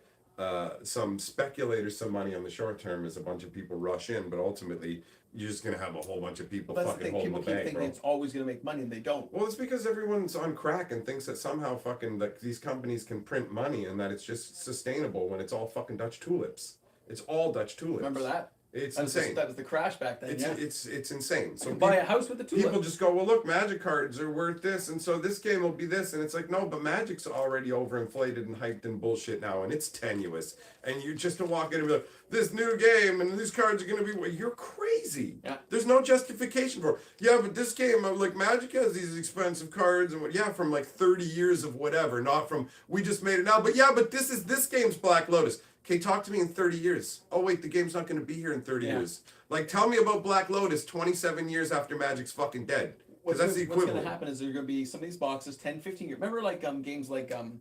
some speculators some money on the short term as a bunch of people rush in, but ultimately you're just gonna have a whole bunch of people Well, that's the fucking thing. holding People the keep bank, thinking bro. it's always going to make money, and they don't. Well, it's because everyone's on crack and thinks that somehow fucking like these companies can print money and that it's just sustainable when it's all fucking Dutch tulips. It's all Dutch tulips. Remember that? It's That was insane. that was the crash back then. It's insane. So buy a house with the tulip. people just go, well, look, Magic cards are worth this, and so this game will be this, and it's like, no, but Magic's already overinflated and hyped and bullshit now, and it's tenuous, and you just to walk in and be like, this new game, and these cards are gonna be, well, you're crazy. Yeah. There's no justification for it. Yeah, but this game, like, Magic has these expensive cards, and what? Yeah, from like 30 years of whatever, not from we just made it now. But yeah, but this game's Black Lotus. Okay, talk to me in 30 years. Oh, wait, the game's not going to be here in 30 years. Like, tell me about Black Lotus 27 years after Magic's fucking dead. Because that's the equivalent. What's going to happen is there are going to be some of these boxes 10, 15 years. Remember, like, games like, what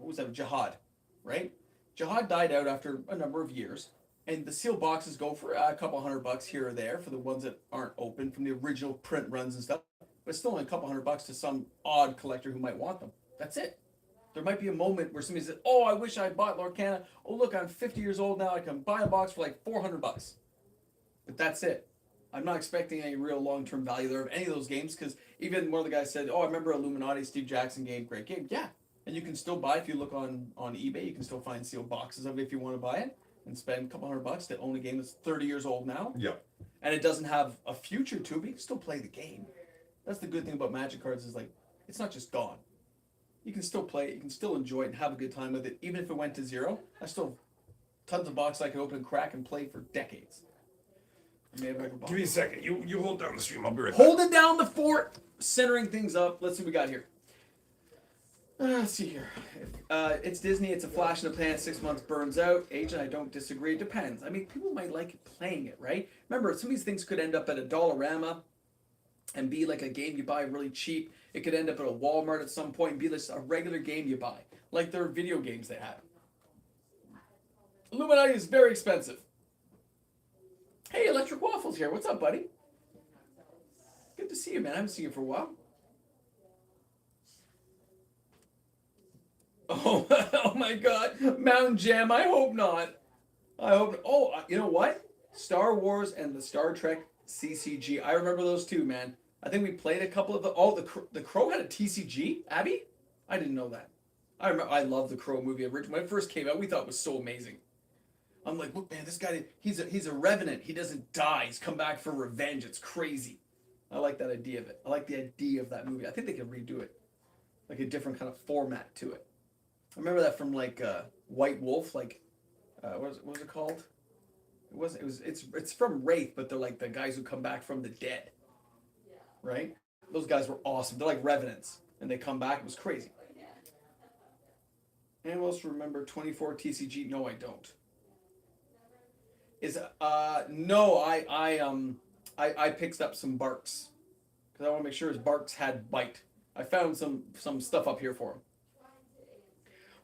was that, Jihad, right? Jihad died out after a number of years. And the sealed boxes go for a couple $100 here or there for the ones that aren't open from the original print runs and stuff. But it's still only a couple $100 to some odd collector who might want them. That's it. There might be a moment where somebody says, oh, I wish I bought Lorcana. Oh, look, I'm 50 years old now. I can buy a box for like $400. But that's it. I'm not expecting any real long-term value there of any of those games because even one of the guys said, oh, I remember Illuminati, Steve Jackson game, great game. Yeah. And you can still buy, if you look on eBay, you can still find sealed boxes of it if you want to buy it and spend a couple $100 to own a game that's 30 years old now. Yeah. And it doesn't have a future to it, but you can still play the game. That's the good thing about Magic cards is like, it's not just gone. You can still play it, you can still enjoy it and have a good time with it. Even if it went to zero, I still have tons of boxes I can open and crack and play for decades. I may have overbought. Give me a second. You hold down the stream. I'll be right back. Holding down the fort, centering things up. Let's see what we got here. Let's see here. It's Disney. It's a flash in the pan. 6 months burns out. Agent, I don't disagree. It depends. I mean, people might like playing it, right? Remember, some of these things could end up at a Dollarama and be like a game you buy really cheap. It could end up at a Walmart at some point and be just a regular game you buy. Like their video games they have. Illuminati is very expensive. Hey, Electric Waffles here. What's up, buddy? Good to see you, man. I haven't seen you for a while. Oh, oh my God. Mountain Jam. I hope not. I hope. Oh, you know what? Star Wars and the Star Trek CCG. I remember those two, man. I think we played a couple of the. Oh, the Crow had a TCG. Abby, I didn't know that. I remember. I love the Crow movie. When it first came out, we thought it was so amazing. I'm like, look, man, this guy. He's a revenant. He doesn't die. He's come back for revenge. It's crazy. I like that idea of it. I like the idea of that movie. I think they could redo it, like a different kind of format to it. I remember that from like White Wolf, like what was it called? It's from Wraith, but they're like the guys who come back from the dead, right? Those guys were awesome. They're like revenants, and they come back. It was crazy. Anyone else remember 24 TCG? No, I don't. No, I picked up some Barks because I want to make sure his Barks had bite. I found some stuff up here for him.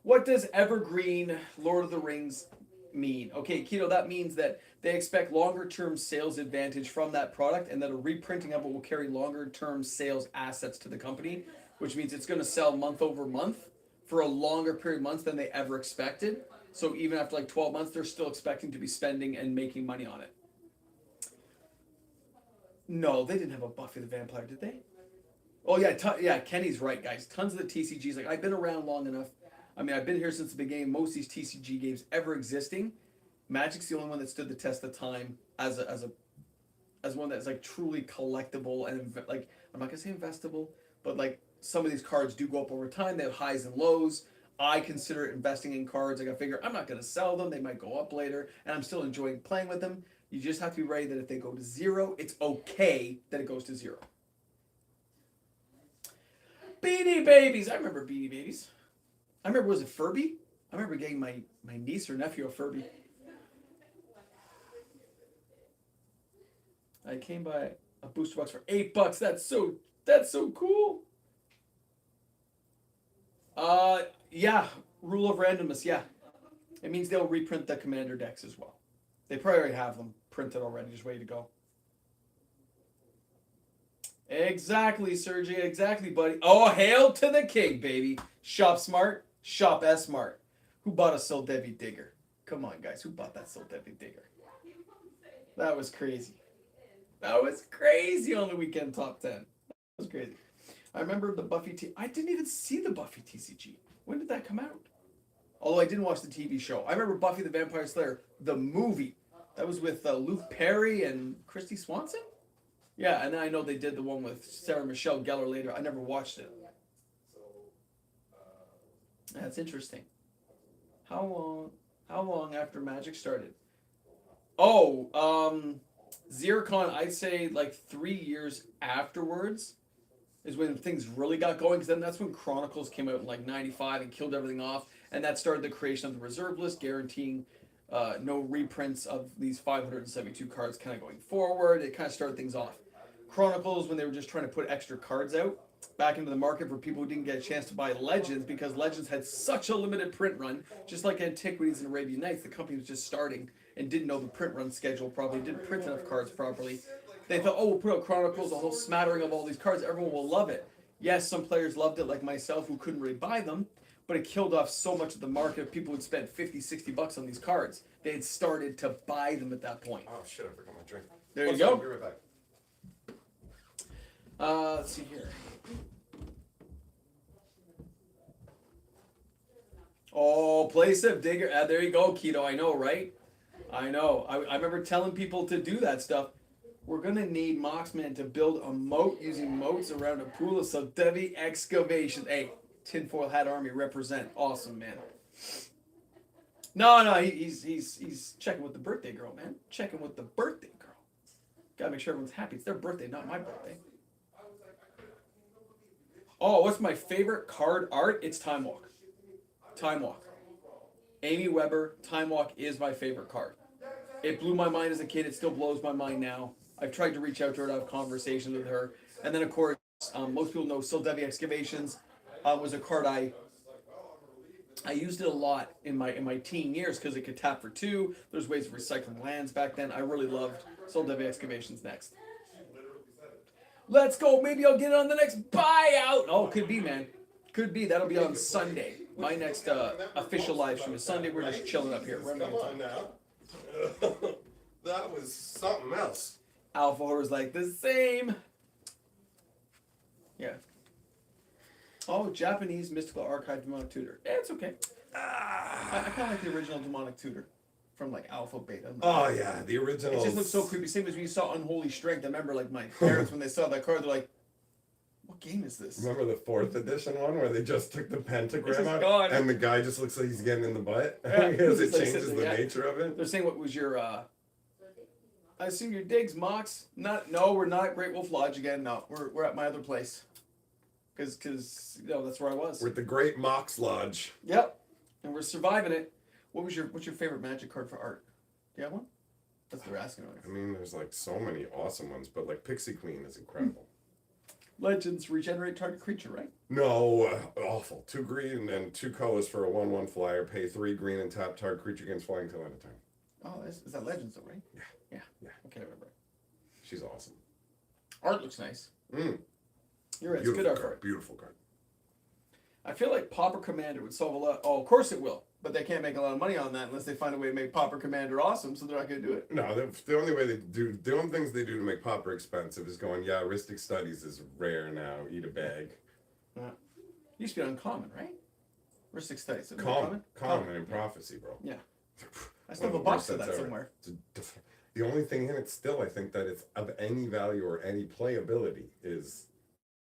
What does Evergreen Lord of the Rings mean? Okay, Keto, that means that they expect longer-term sales advantage from that product and that a reprinting of it will carry longer-term sales assets to the company, which means it's going to sell month over month for a longer period of months than they ever expected. So even after like 12 months, they're still expecting to be spending and making money on it. No, they didn't have a Buffy the Vampire, did they? Oh, yeah, Kenny's right, guys. Tons of the TCGs. Like, I've been around long enough. I mean, I've been here since the beginning. Most of these TCG games ever existing. Magic's the only one that stood the test of time as one that's like truly collectible and like, I'm not gonna say investable, but like some of these cards do go up over time. They have highs and lows. I consider it investing in cards. Like I figure I'm not gonna sell them. They might go up later, and I'm still enjoying playing with them. You just have to be ready that if they go to zero, it's okay that it goes to zero. Beanie Babies. I remember Beanie Babies. I remember, was it Furby? I remember getting my niece or nephew a Furby. I came by a booster box for $8. That's so cool. Yeah, rule of randomness. Yeah, it means they'll reprint the commander decks as well. They probably already have them printed already, just ready to go. Exactly, Sergey. Exactly, buddy. Oh, hail to the king, baby. Shop smart. Shop S smart. Who bought a Soul Devi Digger? Come on, guys. Who bought that Soul Devi Digger? That was crazy. That was crazy on the weekend top 10. That was crazy. I remember the Buffy I didn't even see the Buffy TCG. When did that come out? Although I didn't watch the TV show. I remember Buffy the Vampire Slayer, the movie. That was with Luke Perry and Christy Swanson? Yeah, and then I know they did the one with Sarah Michelle Gellar later. I never watched it. That's interesting. How long after Magic started? Oh, Zircon, I'd say like 3 years afterwards is when things really got going, because then that's when Chronicles came out in like 95 and killed everything off, and that started the creation of the reserve list, guaranteeing no reprints of these 572 cards kind of going forward. It kind of started things off. Chronicles, when they were just trying to put extra cards out back into the market for people who didn't get a chance to buy Legends, because Legends had such a limited print run, just like Antiquities and Arabian Nights. The company was just starting and didn't know the print run schedule properly, didn't print enough cards properly. They thought, oh, we'll put out Chronicles, a whole smattering of all these cards, everyone will love it. Yes, some players loved it, like myself, who couldn't really buy them, but it killed off so much of the market. People would spend $50-$60 on these cards. They had started to buy them at that point. Oh shit, I forgot my drink. There you go. Be right back. Let's see here. Oh, place of Digger. There you go, Keto. I know, right? I know. I remember telling people to do that stuff. We're going to need Moxman to build a moat using moats around a pool of Sodevi excavation. Hey, Tinfoil Hat Army represent. Awesome, man. No, he's checking with the birthday girl, man. Checking with the birthday girl. Gotta make sure everyone's happy. It's their birthday, not my birthday. Oh, what's my favorite card art? It's Time Walk. Time Walk. Amy Weber, Time Walk is my favorite card. It blew my mind as a kid. It still blows my mind now. I've tried to reach out to her to have conversations with her. And then, of course, most people know Sildevi Excavations was a card I I used it a lot in my teen years because it could tap for 2. There's ways of recycling lands back then. I really loved Soul Devi Excavations next. Let's go. Maybe I'll get it on the next buyout. Oh, could be, man. Could be. That'll be on Sunday. My next official live stream is Sunday. We're just chilling up here. Come on now. That was something else. Alpha Horror's like the same. Yeah. Oh, Japanese Mystical Archive Demonic Tutor. Yeah, it's okay. I kind of like the original Demonic Tutor from like Alpha Beta. Oh yeah, the original. It just looks so creepy. Same as when you saw Unholy Strength. I remember like my parents when they saw that card, they're like, "What game is this?" Remember the 4th edition one where they just took the pentagram out gone. and the guy just looks like he's getting in the butt Yeah, because it it's like changes sitting the there, yeah. nature of it. They're saying, "What was your?" I assume your digs, Mox. No, we're not Great Wolf Lodge again. No, we're at my other place. Because that's where I was. We're at the Great MOX Lodge. Yep, and we're surviving it. What's your favorite Magic card for art? Do you have one? That's what they're asking. I mean, there's like so many awesome ones, but like Pixie Queen is incredible. Legends regenerate target creature, right? No, awful. 2 green and 2 colors for a 1/1 flyer. Pay 3 green and tap target creature against flying till end of turn. Oh, is that Legends though, right? Yeah. Okay, I remember. She's awesome. Art looks nice. You're right. It's Beautiful good art. card. Beautiful card. I feel like Pauper Commander would solve a lot. Oh, of course it will. But they can't make a lot of money on that unless they find a way to make Pauper Commander awesome, so they're not going to do it. No, the only way the only things they do to make Pauper expensive is going, yeah, Ristic Studies is rare now. Eat a bag. Used to be uncommon, right? Ristic Studies. Common in Prophecy, bro. Yeah. I still have a box of that somewhere. The only thing in it still, I think, that it's of any value or any playability is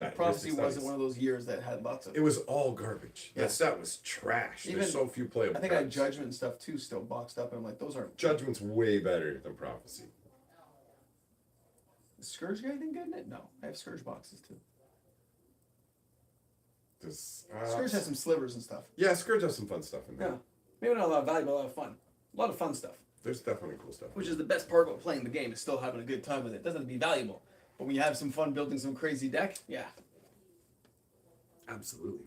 that Prophecy Ristic wasn't Studies. one of those years that had lots of. It was all garbage. Yeah. That set was trash. Even- There's so few playable I think I had cards. Judgment and stuff too still boxed up, and I'm like, those aren't. Judgment's way better than Prophecy. Is Scourge got anything good in it? No. I have Scourge boxes too. Scourge has some slivers and stuff. Yeah, Scourge has some fun stuff in there. Yeah. Maybe not a lot of value, but a lot of fun. A lot of fun stuff. There's definitely cool stuff. Which is the best part about playing the game, is still having a good time with it. It doesn't have to be valuable. But when you have some fun building some crazy deck, yeah. Absolutely.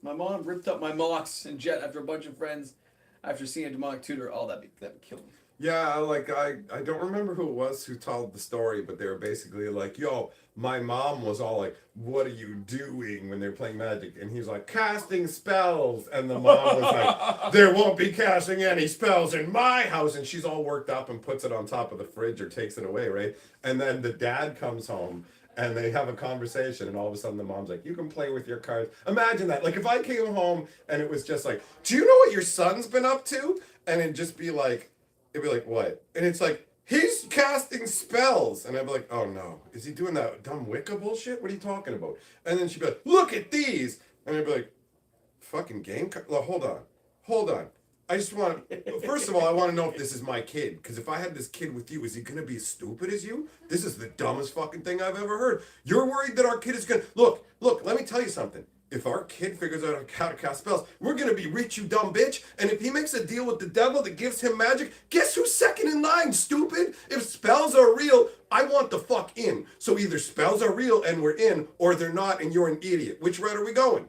My mom ripped up my MOX and Jet after a bunch of friends after seeing a demonic tutor. Oh, that'd kill me. Yeah, like I don't remember who it was who told the story, but they were basically like, yo, my mom was all like, what are you doing when they're playing Magic? And he's like, casting spells. And the mom was like, there won't be casting any spells in my house. And she's all worked up and puts it on top of the fridge or takes it away, right? And then the dad comes home and they have a conversation, and all of a sudden the mom's like, you can play with your cards. Imagine that. Like if I came home and it was just like, do you know what your son's been up to? And it'd just be like, what? And it's like, he's casting spells. And I'd be like, oh no. Is he doing that dumb Wicca bullshit? What are you talking about? And then she'd be like, look at these. And I'd be like, fucking game card? Hold on. I just want, first of all, I want to know if this is my kid. Because if I had this kid with you, is he going to be as stupid as you? This is the dumbest fucking thing I've ever heard. You're worried that our kid is going to, look, let me tell you something. If our kid figures out how to cast spells, we're going to be rich, you dumb bitch. And if he makes a deal with the devil that gives him magic, guess who's second in line, stupid? If spells are real, I want the fuck in. So either spells are real and we're in, or they're not and you're an idiot. Which route are we going?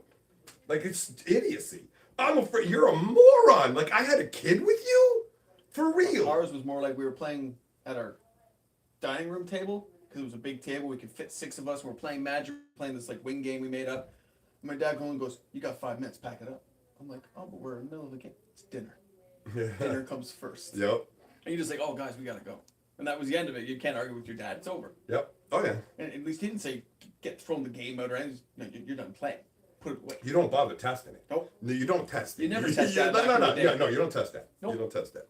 Like, it's idiocy. I'm afraid you're a moron. Like, I had a kid with you? For real. Ours was more like we were playing at our dining room table, because it was a big table. We could fit 6 of us. We're playing Magic, playing this like wing game we made up. My dad goes, you got 5 minutes, pack it up. I'm like, oh, but we're in the middle of the game. It's dinner. Yeah. Dinner comes first. Yep. And you're just like, oh, guys, we got to go. And that was the end of it. You can't argue with your dad. It's over. Yep. Oh, yeah. And at least he didn't say, get thrown the game out or anything. No, you're done playing. Put it away. You don't bother testing it. Nope. No, you don't test it. You never test that. No. Yeah, no, you don't test that. Nope. You don't test that.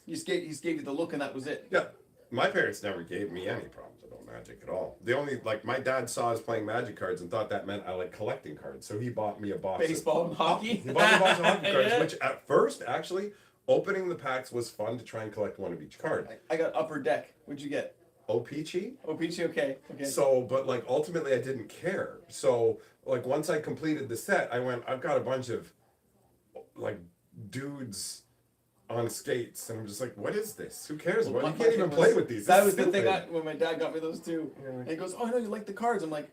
He just gave you the look and that was it. Yeah. My parents never gave me any problems about Magic at all. They only, like, my dad saw us playing Magic cards and thought that meant I like collecting cards. So he bought me a box Baseball and hockey. He bought me a box of hockey cards, Yeah. which at first, actually, opening the packs was fun to try and collect one of each card. I got Upper Deck. What'd you get? O-Peachy? Oh, Peachy, okay. So, but like ultimately I didn't care. So like once I completed the set, I went, I've got a bunch of like dudes on skates, and I'm just like, what is this? Who cares? Well, you can't even play with these. That This was is the thing stupid. when my dad got me those two. Yeah. And he goes, oh, I know you like the cards. I'm like,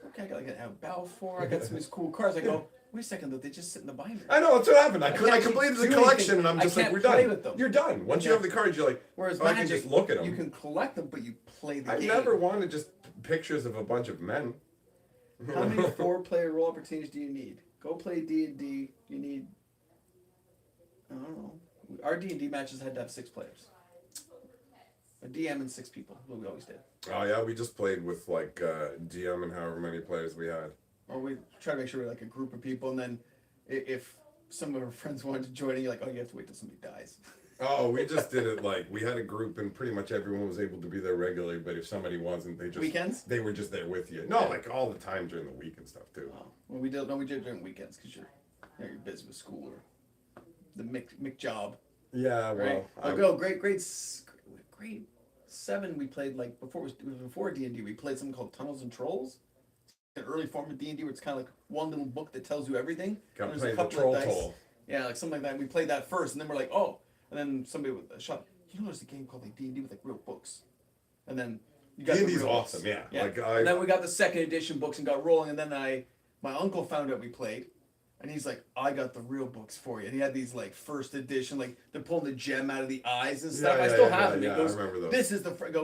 okay, I got like a Balfour. I got some of these cool cards. I go, Wait a second, though. They just sit in the binder. I know, that's what happened. I can't completed the do collection, anything. and I'm I just like, can't we're play done. with them. You're done. Once you have the cards, you're like, Whereas I can Magic, just look at them. you can collect them, but you play the I game. never wanted just pictures of a bunch of men. How many 4-player role opportunities do you need? Go play D&D. You need, I don't know. Our D&D matches had to have 6 players. A DM and 6 people, what we always did. Oh yeah, we just played with like DM and however many players we had. Or we try to make sure we're like a group of people, and then if some of our friends wanted to join in, you're like, oh, you have to wait till somebody dies. Oh, we just did it like we had a group and pretty much everyone was able to be there regularly, but if somebody wasn't, they just Weekends? They were just there with you. No, like all the time during the week and stuff too. Oh, well, we did during weekends because you're busy with school or the Mick job. Yeah, well, right? Grade 7 we played like before it was before D&D. We played something called Tunnels and Trolls. An early form of D&D where it's kind of like one little book that tells you everything. Got to play the troll toll. Yeah, like something like that. We played that first, and then we're like, oh. And then somebody with a shot. You know, there's a game called like D&D with like real books. And then you got D&D's the real awesome, books. yeah. Like and then we got the 2nd edition books and got rolling. And then my uncle found out we played, and he's like, I got the real books for you. And he had these like 1st edition, like they're pulling the gem out of the eyes and stuff. I still have them. He goes, I remember those. This is the but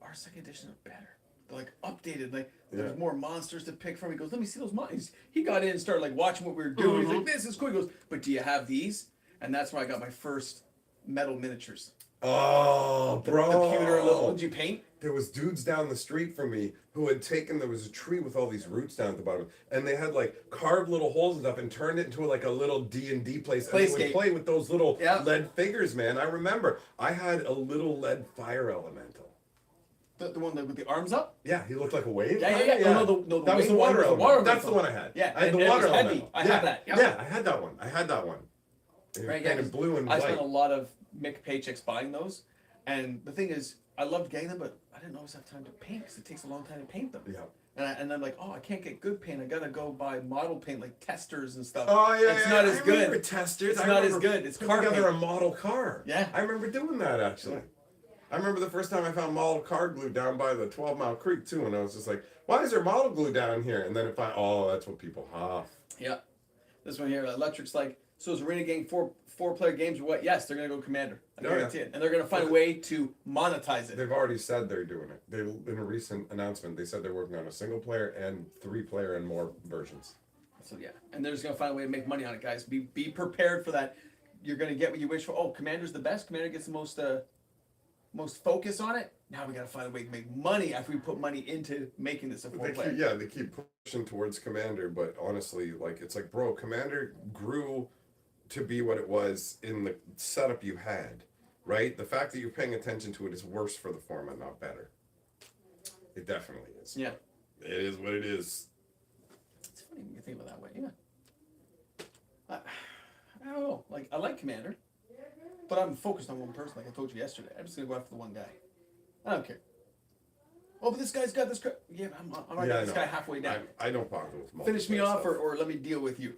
our 2nd edition are better. They're like updated. Like there's more monsters to pick from. He goes, let me see those monsters. He got in and started like watching what we were doing. He's like, this is cool. He goes, but do you have these? And that's where I got my first metal miniatures. Oh, bro. The pewter little. Did you paint? There was dudes down the street from me who had taken, there was a tree with all these roots down at the bottom, and they had like carved little holes and stuff and turned it into like a little D&D place. And they would play with those little lead figures, man. I remember I had a little lead fire elemental. The one with the arms up? Yeah, he looked like a wave. Yeah. Oh, no, that was the water elemental. That's the one I had. Yeah, I had the water elemental. I had that. Yep. Yeah, I had that one. Right, kind of blue and white. I spent a lot of Mick paychecks buying those, and the thing is, I loved getting them, but I didn't always have time to paint because it takes a long time to paint them. Yeah. And I'm like, oh, I can't get good paint. I gotta go buy model paint like testers and stuff. Oh yeah, it's not as good. Remember testers. It's not as good. It's car together paint. a model car. Yeah. I remember doing that actually. I remember the first time I found model car glue down by the 12 Mile Creek too, and I was just like, why is there model glue down here? And then that's what people huff. Yeah. This one here, Electric's like, so is Arena Gang four-player games or what? Yes, they're gonna go Commander. I guarantee it. And they're gonna find a way to monetize it. They've already said they're doing it. In a recent announcement, they said they're working on a single player and 3-player and more versions. So yeah, and they're just gonna find a way to make money on it, guys. Be prepared for that. You're gonna get what you wish for. Oh, Commander's the best. Commander gets the most focus on it. Now we gotta find a way to make money after we put money into making this a 4-player. They keep pushing towards Commander, but honestly, like it's like, bro, Commander grew to be what it was in the setup you had, right? The fact that you're paying attention to it is worse for the format, not better. It definitely is. Yeah. It is what it is. It's funny when you think about it that way, yeah. I don't know. Like, I like Commander, but I'm focused on one person, like I told you yesterday. I'm just going to go after the one guy. I don't care. Oh, but this guy's got this... Yeah, I'm already got this guy halfway down. I don't bother with multiplayer Finish me off stuff. or let me deal with you.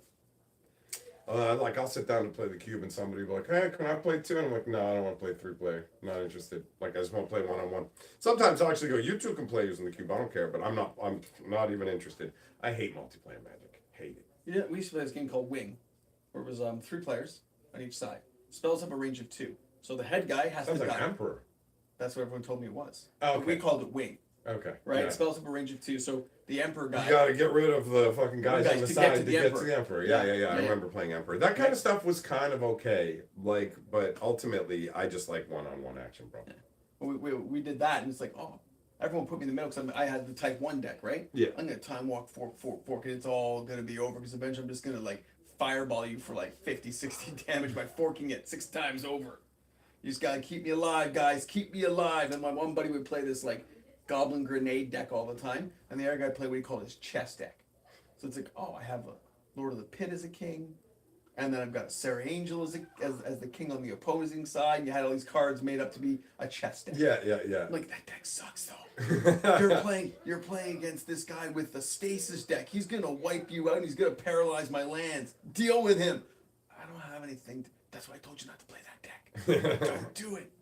Like I'll sit down and play the cube and somebody will be like, hey, can I play 2? And I'm like, no, I don't want to play 3-player. Not interested. Like I just want to play 1-on-1. Sometimes I'll actually go, you 2 can play using the cube. I don't care, but I'm not even interested. I hate multiplayer Magic. Hate it. Yeah, we used to play this game called Wing, where it was 3 players on each side. Spells have a range of 2. So the head guy has to Sounds like die. Emperor. That's what everyone told me it was. Oh, okay. But we called it Wing. Okay. Right? Yeah. Spells have a range of 2. So the Emperor guy... You gotta get rid of the fucking guys on the side to get to the Emperor. Yeah. I remember playing Emperor. That kind of stuff was kind of okay. Like, but ultimately, I just like one-on-one action, bro. Yeah. We did that, and it's like, oh, everyone put me in the middle because I had the Type 1 deck, right? Yeah. I'm going to time walk, fork, and it's all going to be over because eventually I'm just going to, like, fireball you for, like, 50, 60 damage by forking it 6 times over. You just got to keep me alive, guys. Keep me alive. And my one buddy would play this, like, Goblin Grenade deck all the time, and the other guy played what he called his chess deck. So it's like, oh, I have a Lord of the Pit as a king, and then I've got a Sarah Angel as the king on the opposing side, and you had all these cards made up to be a chess deck. Yeah. I'm like, that deck sucks though. You're playing against this guy with the Stasis deck. He's gonna wipe you out and he's gonna paralyze my lands. Deal with him. I don't have anything. That's why I told you not to play that deck. Don't do it.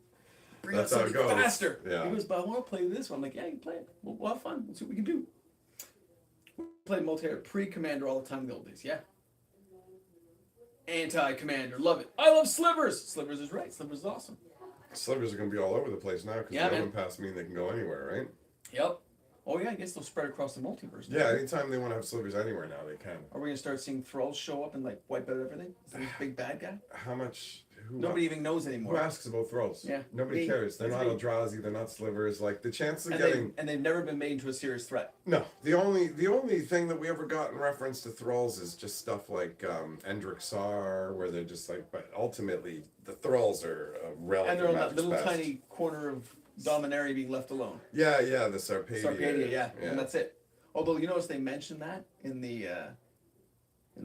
Bring out something faster. Yeah. He goes, but I want to play this one. I'm like, yeah, you can play it. We'll have fun. Let's see what we can do. We played multiplayer pre-Commander all the time in the old days. Yeah. Anti-commander. Love it. I love slivers. Slivers is right. Slivers is awesome. Slivers are going to be all over the place now because Yeah, the man. oven pass mean they can go anywhere, right? Yep. Oh yeah, I guess they'll spread across the multiverse. Yeah, anytime they want to have slivers anywhere now, they can. Are we gonna start seeing thralls show up and like wipe out everything? Is this big bad guy? How much? Nobody even knows Who anymore. asks about thralls? Yeah. Nobody Me. cares. They're It's not me. Eldrazi. They're not slivers. Like the chances of And getting. they've never been made into a serious threat. No, the only thing that we ever got in reference to thralls is just stuff like Endrick Sar, where they're just like. But ultimately, the thralls are a relic. And they're of on that Magic's little past. tiny corner of Dominaria being left alone. Yeah, the Sarpedia. Sarpedia, yeah. And that's it. Although you notice they mentioned that in the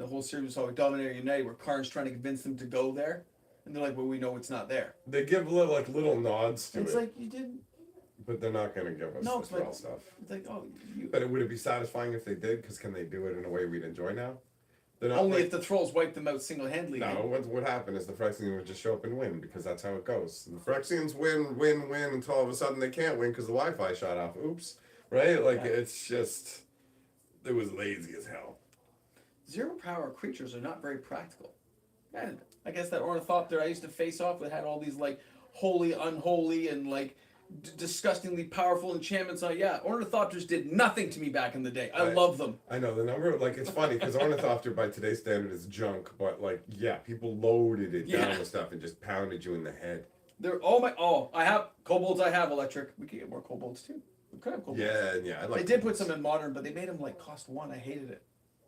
whole series of Dominaria United, where Karn's trying to convince them to go there, and they're like, "Well, we know it's not there." They give little nods to It's it, like you didn't. but they're not going to give us No, the it's like- thrall stuff. It's like, oh, you. But would it be satisfying if they did? Because can they do it in a way we'd enjoy now? They're not Only like, if the thralls wipe them out single-handedly. no, what would happen is the Phyrexians would just show up and win because that's how it goes. The Phyrexians win until all of a sudden they can't win because the Wi-Fi shut off. Oops, right? Like it's just, it was lazy as hell. Zero power creatures are not very practical. And I guess that ornithopter I used to face off with had all these like holy, unholy, and like disgustingly powerful enchantments on. Yeah, ornithopters did nothing to me back in the day. I love them. I know the number. Like it's funny because Ornithopter by today's standard is junk, but like yeah, people loaded it down with stuff and just pounded you in the head. They're I have kobolds. I have electric. We could get more kobolds too. We could have kobolds. Yeah. I like. They did put some in modern, but they made them like cost 1. I hated it.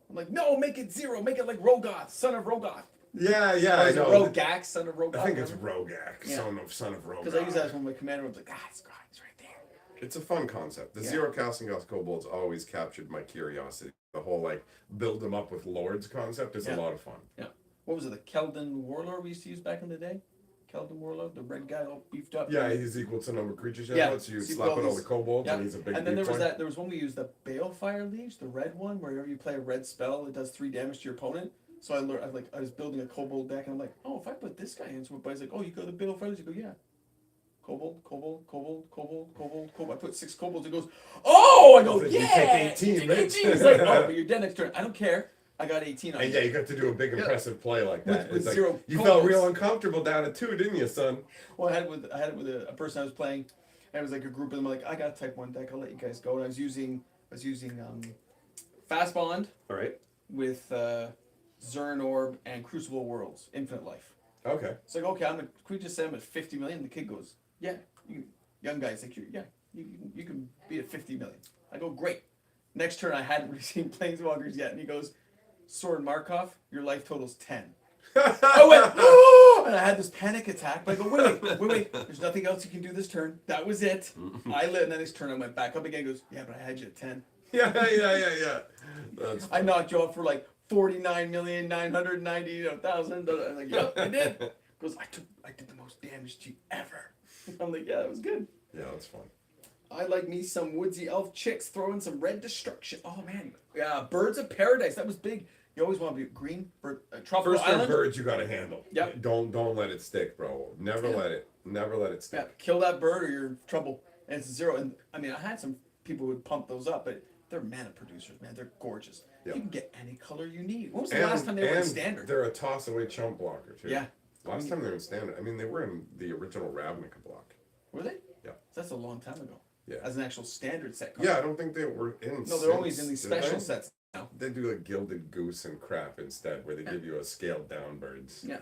I'm like, no, make it 0. Make it like Rogoth, son of Rogoth. Yeah, Or I is it know. Rogax, son of Rogoth? I think it's Rogak, Yeah. son of Rogak. Because I use that as one of my commander. I was like, it's right there. It's a fun concept. The Zero Casting Goth Kobolds always captured my curiosity. The whole like build them up with lords concept is a lot of fun. Yeah. What was it? The Keldon Warlord we used to use back in the day? Keldon Warlord, the red guy all beefed up. Yeah, he's equal to number of creatures you Yeah. have, so you So you slap put on all all the these- kobolds Yeah. and he's a big And then there was boy. there was one we used, the Balefire Leech, the red one, wherever you play a red spell, it does 3 damage to your opponent. So I was building a kobold deck and I'm like, oh, if I put this guy into it, but he's like, oh, you go to the Balefire Leech, you go, yeah. Kobold. I put 6 kobolds. It goes, oh! I go, You yeah! take 18, Rich. He's like, oh, but you're dead next turn. I don't care. I got 18 on And you. yeah, you got to do a big impressive play like that. With It's like, zero you kobolds. felt real uncomfortable down at 2, didn't you, son? Well, I had it with a person I was playing, and it was like a group of them. Like, I got a type 1 deck. I'll let you guys go. And I was using Fast Bond All right. with Zern Orb and Crucible Worlds, Infinite Life. Okay. It's like, okay, can we just say I'm at 50 million? And the kid goes, yeah. Young guy's like, you can be at 50 million. I go, great. Next turn, I hadn't received Planeswalkers yet, and he goes, Soren Markov, your life total's 10. I went, oh! And I had this panic attack, but I go, wait. There's nothing else you can do this turn. That was it. I lit, and then this turn I went back up again. He goes, yeah, but I had you at 10. Yeah. That's I knocked you off for like 49,990,000. I'm like, yep, I did. He goes, I did the most damage to you ever. I'm like, yeah, that was good. Yeah, that's fun. I like me some woodsy elf chicks throwing some red destruction. Oh man, yeah, Birds of Paradise. That was big. You always want to be green. Tropical First turn Island. birds, you got to handle. Yep. Don't let it stick, bro. Never let it stick. Yeah, kill that bird or you're in trouble. And it's 0. And I mean, I had some people who would pump those up, but they're mana producers, man. They're gorgeous. Yep. You can get any color you need. When was the last time they were in standard? They're a toss away chump blocker too. Yeah. Last time they were in standard. I mean, they were in the original Ravnica block. Were they? Yeah. That's a long time ago. Yeah. As an actual standard set card. Yeah, I don't think they were in. No, they're always in these did they? special sets now. They do a gilded goose and crap instead, where they give you a scaled down birds. Yeah.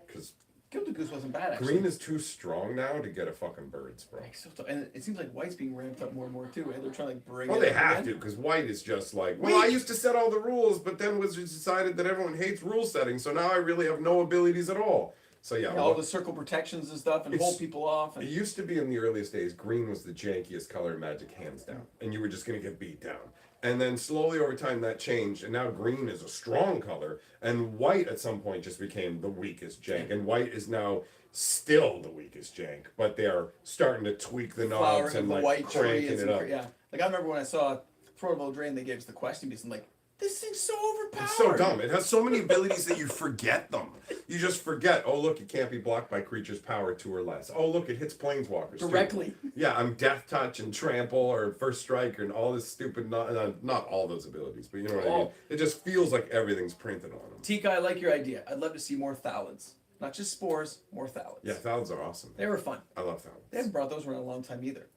Because Gilded Goose wasn't bad, actually. green is too strong now to get a fucking birds, bro. And it seems like white's being ramped up more and more, too. And they're trying to bring Well, it they up have again. to, because white is just like, well, I used to set all the rules, but then Wizards decided that everyone hates rule setting, so now I really have no abilities at all. So yeah, all the circle protections and stuff and hold people off. It And, used to be in the earliest days, green was the jankiest color in Magic, hands down, and you were just going to get beat down. And then slowly over time that changed, and now green is a strong color, and white at some point just became the weakest jank, and white is now still the weakest jank, but they're starting to tweak the knobs flowering and of the like white tree cranking and it some, up. yeah. Like I remember when I saw Throne of Eldraine, they gave us the question piece. I'm like, this thing's so overpowered. It's so dumb. It has so many abilities that you forget them. you just forget. Oh, look, it can't be blocked by creatures power 2 or less. Oh, look, it hits planeswalkers Directly. too. Yeah, I'm death touch and trample or first strike and all this stupid. Not all those abilities, but you know what I mean. It just feels like everything's printed on them. Tika, I like your idea. I'd love to see more Thalids. Not just spores, more Thalids. Yeah, Thalids are awesome. They were fun. I love Thalids. They haven't brought those around a long time either.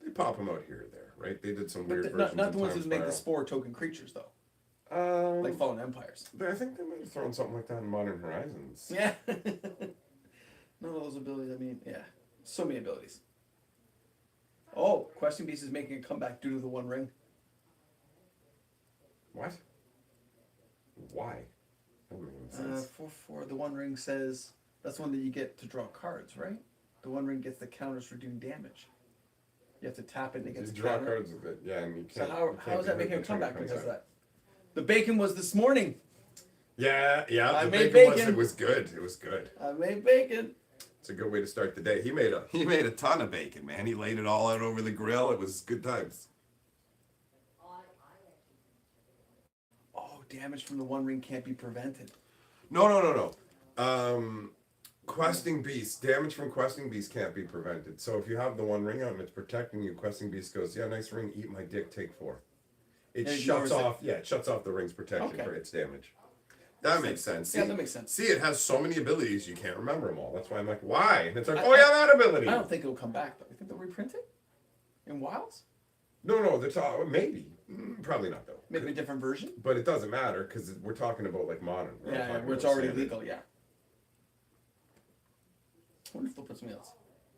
They pop them out here or there, right? They did some weird But versions. not the ones of that make the spore token creatures though. Like Fallen Empires. I think they might have thrown something like that in Modern Horizons. Yeah. None of those abilities. I mean, yeah, so many abilities. Oh, Questing Beast is making a comeback due to the One Ring. What? Why? That doesn't make any sense. 4/4. The One Ring says that's one that you get to draw cards, right? The One Ring gets the counters for doing damage. You have to tap it and it gets You draw counter. cards with it, yeah, and you So can't. how is that making a comeback because because of that? The bacon was this morning. Yeah. I The made bacon bacon. it was good. It was good. I made bacon. It's a good way to start the day. He made a ton of bacon, man. He laid it all out over the grill. It was good times. Oh, damage from the One Ring can't be prevented. No. Questing Beast. Damage from Questing Beast can't be prevented. So if you have the One Ring out and it's protecting you, Questing Beast goes, yeah, nice ring, eat my dick, take 4. It shuts off. Yeah, it shuts off the ring's protection for its damage. That makes sense. See, Yeah, that makes sense. See, it has so many abilities you can't remember them all. That's why I'm like, why? And it's like, oh yeah, that ability. I don't think it'll come back though. You think they'll reprint it in Wilds? No, that's all. Maybe, probably not though. Maybe a different version. But it doesn't matter because we're talking about like modern. We're not Yeah, talking where it's about already standard. legal. Yeah. I wonder if they'll put something else.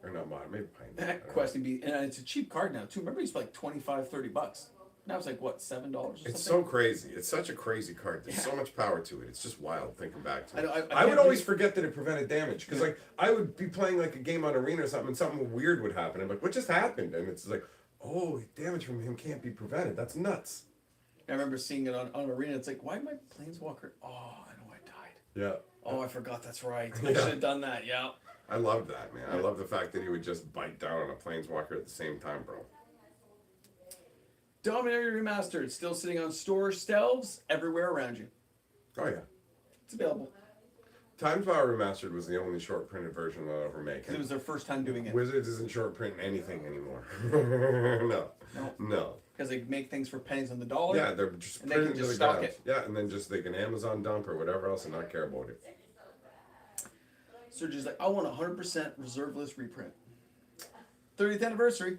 Or not modern, maybe Pioneer. I That don't know. Questing Beast, and it's a cheap card now too. Remember, it's like $25-$30. Now it's like what, $7 or something? It's so crazy. It's such a crazy card. There's so much power to it. It's just wild thinking back to it. I I would can't always believe- forget that it prevented damage because like I would be playing like a game on Arena or something and something weird would happen. I'm like, what just happened? And it's like, oh, damage from him can't be prevented. That's nuts. I remember seeing it on Arena. It's like, why did my Planeswalker? Oh, I know I died. Yeah. Oh, I forgot. That's right. I Yeah. should have done that. Yeah. I love that, man. I love the fact that he would just bite down on a planeswalker at the same time, bro. Dominator Remastered, still sitting on store shelves everywhere around you. Oh yeah. It's available. Time Power Remastered was the only short printed version they'll ever make. Because it was their first time doing it. Wizards isn't short printing anything anymore. No. Because they make things for pennies on the dollar. Yeah, they're just And they can printing to just the stock ground. it. Yeah, and then just they can Amazon dump or whatever else and not care about it. Sergio's like, I want a 100% reserve list reprint. 30th anniversary.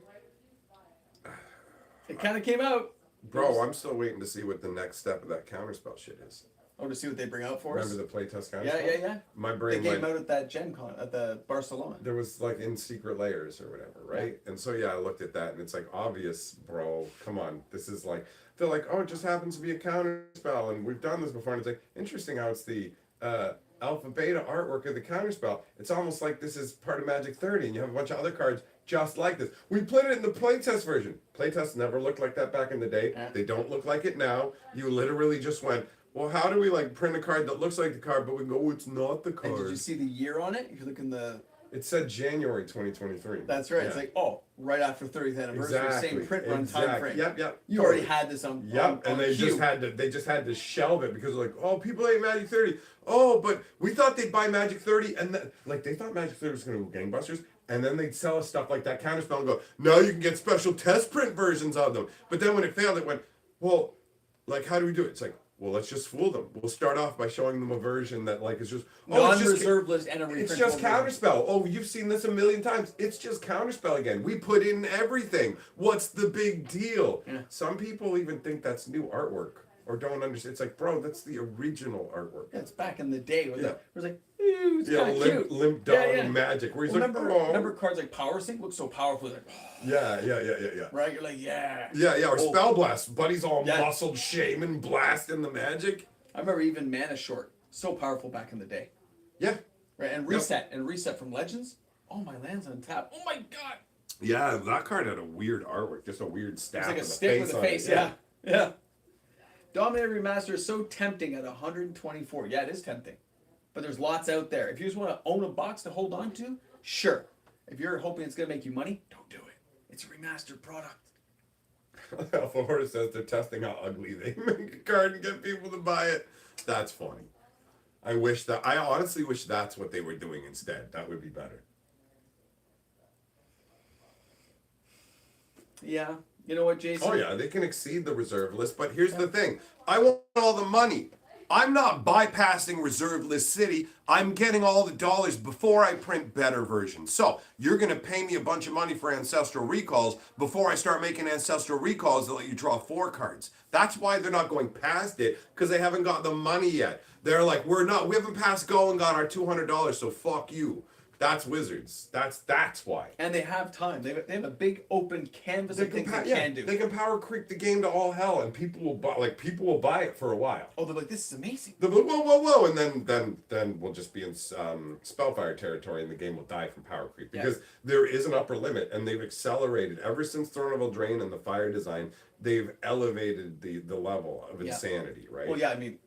It kind of came out. Bro, I'm still waiting to see what the next step of that counterspell shit is. Oh, to see what they bring out for us. Remember the playtest counterspell? Yeah. My They brain came went, out at that Gen Con at the Barcelona. there was like in secret layers or whatever, right? And so yeah, I looked at that and it's like obvious, bro. Come on, this is like they're like, oh, it just happens to be a counterspell, and we've done this before. And it's like interesting how it's the alpha beta artwork of the counterspell. It's almost like this is part of Magic 30, and you have a bunch of other cards just like this. We put it in the playtest version. Playtest never looked like that back in the day. Yeah. They don't look like it now. You literally just went, well, how do we like print a card that looks like the card, but we go, oh, it's not the And card. did you see the year on it? If you look in the... It said January 2023. That's right. Yeah. It's like, oh, right after 30th anniversary, same print run time frame. Yep. You already had this on Yep, on and they cue. just had to shelve it because like, oh, people hate Magic 30. Oh, but we thought they'd buy Magic 30, and like they thought Magic 30 was going to go gangbusters, and then they'd sell us stuff like that counterspell and go, now you can get special test print versions of them. But then when it failed, it went, well, like how do we do it? It's like, well, let's just fool them. We'll start off by showing them a version that like is just Non-reserve list and a reprint. it's just counterspell. Oh, you've seen this a million times. It's just counterspell again. We put in everything. What's the big deal? Yeah. Some people even think that's new artwork or don't understand. It's like, bro, that's the original artwork. Yeah, it's back in the day when Yeah. it was like, ooh, it's Yeah, kind of cute. limp dog magic. Where he's like, remember cards like Power Sync look so powerful. Like, Yeah. right? You're like, yeah. Yeah, or Oh. Spell Blast. Buddy's all Yeah. muscled, shaman, blasting the magic. I remember even Mana Short, so powerful back in the day. Yeah. Right, and reset from Legends. Oh, my land's on tap. Oh my god. Yeah, that card had a weird artwork, just a weird staff. It's like a with stick with a on it. face. Yeah. Dominator Remaster is so tempting at 124. Yeah, it is tempting. But there's lots out there. If you just want to own a box to hold on to, sure. If you're hoping it's going to make you money, don't do it. It's a remastered product. Alpha Horse says they're testing how ugly they make a card and get people to buy it. That's funny. I honestly wish that's what they were doing instead. That would be better. Yeah. You know what, Jason? Oh yeah, they can exceed the reserve list, but here's the thing. I want all the money. I'm not bypassing reserve list city. I'm getting all the dollars before I print better versions. So you're going to pay me a bunch of money for ancestral recalls before I start making ancestral recalls that let you draw 4 cards. That's why they're not going past it, because they haven't got the money yet. They're like, we haven't passed go and got our $200, so fuck you. That's Wizards. That's why. And they have time. They have a big open canvas of things they can do. They can power creep the game to all hell, and people will buy it for a while. Oh, they're like, this is amazing. They're like, whoa, and then we'll just be in Spellfire territory, and the game will die from power creep because there is an upper limit, and they've accelerated ever since Throne of Eldraine and the Fire design. They've elevated the level of insanity, right? Well, yeah, I mean.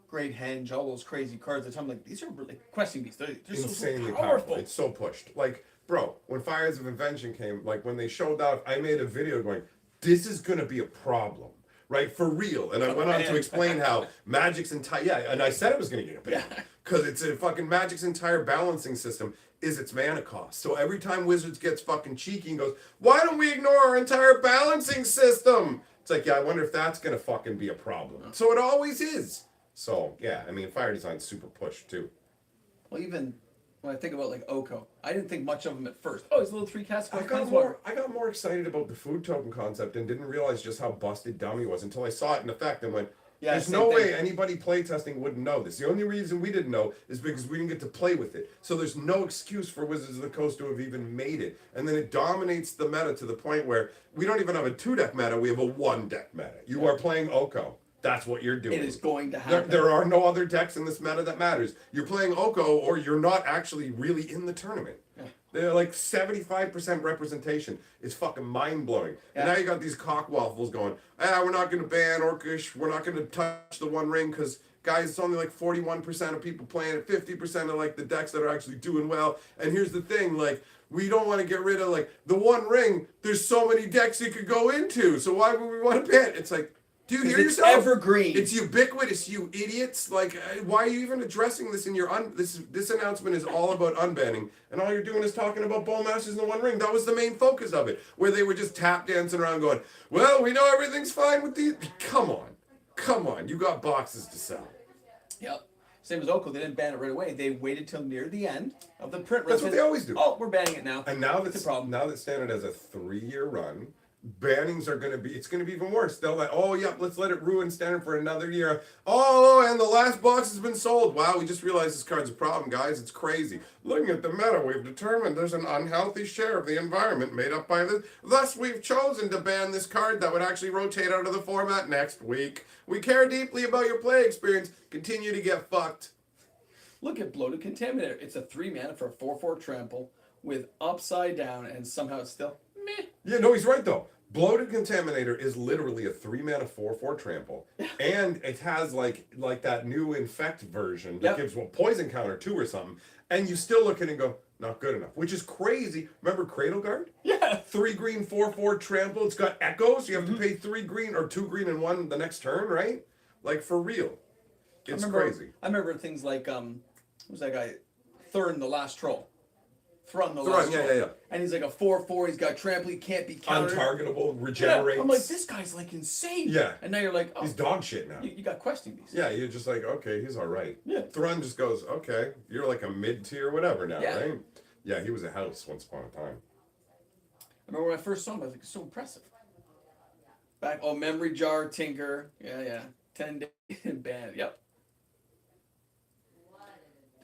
Great Henge, all those crazy cards. At the time, like these are really questing beasts. They're insanely so powerful. It's so pushed. Like, bro, when Fires of Invention came, like when they showed that, I made a video going, "This is gonna be a problem, right? For real." And I went on to explain how Magic's entire and I said it was gonna get a bit because it's a fucking Magic's entire balancing system is its mana cost. So every time Wizards gets fucking cheeky and goes, "Why don't we ignore our entire balancing system?" It's like, yeah, I wonder if that's gonna fucking be a problem. So it always is. So, yeah, I mean, Fire design's super pushed, too. Well, even when I think about, like, Oko, I didn't think much of him at first. Oh, he's a little 3-cast. I got more excited about the food token concept and didn't realize just how busted dumb he was until I saw it in effect and went, there's no way anybody playtesting wouldn't know this. The only reason we didn't know is because we didn't get to play with it. So there's no excuse for Wizards of the Coast to have even made it. And then it dominates the meta to the point where we don't even have a 2-deck meta, we have a 1-deck meta. You are playing Oko. That's what you're doing. It is going to happen. There are no other decks in this meta that matters. You're playing Oko or you're not actually really in the tournament. Yeah. They're like 75% representation. It's fucking mind-blowing. Yeah. And now you got these cockwaffles going, we're not going to ban Orcish. We're not going to touch the One Ring because, guys, it's only like 41% of people playing it. 50% of like the decks that are actually doing well. And here's the thing, like, we don't want to get rid of like the One Ring. There's so many decks you could go into. So why would we want to ban? It's like, do you hear yourself? It's evergreen. It's ubiquitous, you idiots. Like, why are you even addressing this in your this announcement is all about unbanning, and all you're doing is talking about Bowmasters in the One Ring. That was the main focus of it, where they were just tap dancing around going, well, we know everything's fine with these. Come on, you got boxes to sell. Yep. Same as Oko, they didn't ban it right away. They waited till near the end of the print run. That's what they always do. Oh, we're banning it now. And now that Standard has a 3-year run, bannings are it's going to be even worse. They'll like, let's let it ruin Standard for another year. Oh, and the last box has been sold. Wow, we just realized this card's a problem, guys. It's crazy. Looking at the meta, we've determined there's an unhealthy share of the environment made up by this. Thus, we've chosen to ban this card that would actually rotate out of the format next week. We care deeply about your play experience. Continue to get fucked. Look at Bloated Contaminator. It's a 3-mana for a 4/4 trample with upside down, and somehow it's still meh. Yeah, no, he's right, though. Bloated Contaminator is literally a 3-mana 4/4 trample, and it has like that new infect version that gives poison counter 2 or something, and you still look at it and go, not good enough, which is crazy. Remember Cradle Guard? Yeah. 3 green 4/4 trample. It's got echoes. You have to pay 3 green or 2 green and 1 the next turn, right? Like for real, it's crazy. I remember things like what was that guy? Thurn the Last Troll. Thrun, yeah. And he's like a 4/4. He's got trample. He can't be countered. Untargetable, regenerates. Yeah. I'm like, this guy's like insane. Yeah. And now you're like, oh, he's dog shit now. You got questing these. Yeah, you're just like, okay, he's all right. Yeah. Thrun just goes, okay, you're like a mid-tier whatever now, yeah. right? Yeah, he was a house once upon a time. I remember when I first saw him, I was like, so impressive. Memory Jar, Tinker. Yeah. 10 days and ban. Yep.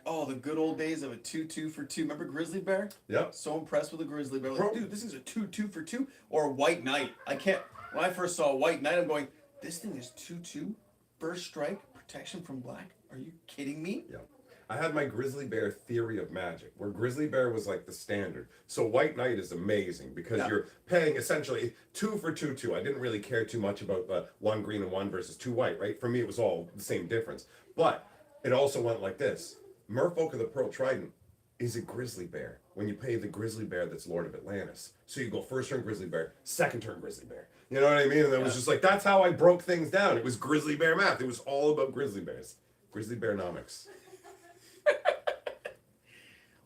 Oh, the good old days of a 2/2 for 2. Remember Grizzly Bear? Yep. So impressed with the Grizzly Bear. Like, dude, this is a 2/2 for 2. Or a White Knight. When I first saw a White Knight, I'm going, this thing is 2/2, burst strike, protection from black. Are you kidding me? Yeah. I had my Grizzly Bear theory of Magic, where Grizzly Bear was like the standard. So White Knight is amazing because you're paying essentially 2 for 2/2. I didn't really care too much about the 1 green and 1 versus 2 white, right? For me, it was all the same difference. But it also went like this. Merfolk of the Pearl Trident is a Grizzly Bear when you pay the Grizzly Bear that's Lord of Atlantis. So you go first turn Grizzly Bear, second turn Grizzly Bear. You know what I mean? And it was just like, that's how I broke things down. It was Grizzly Bear math. It was all about Grizzly Bears. Grizzly Bear Nomics.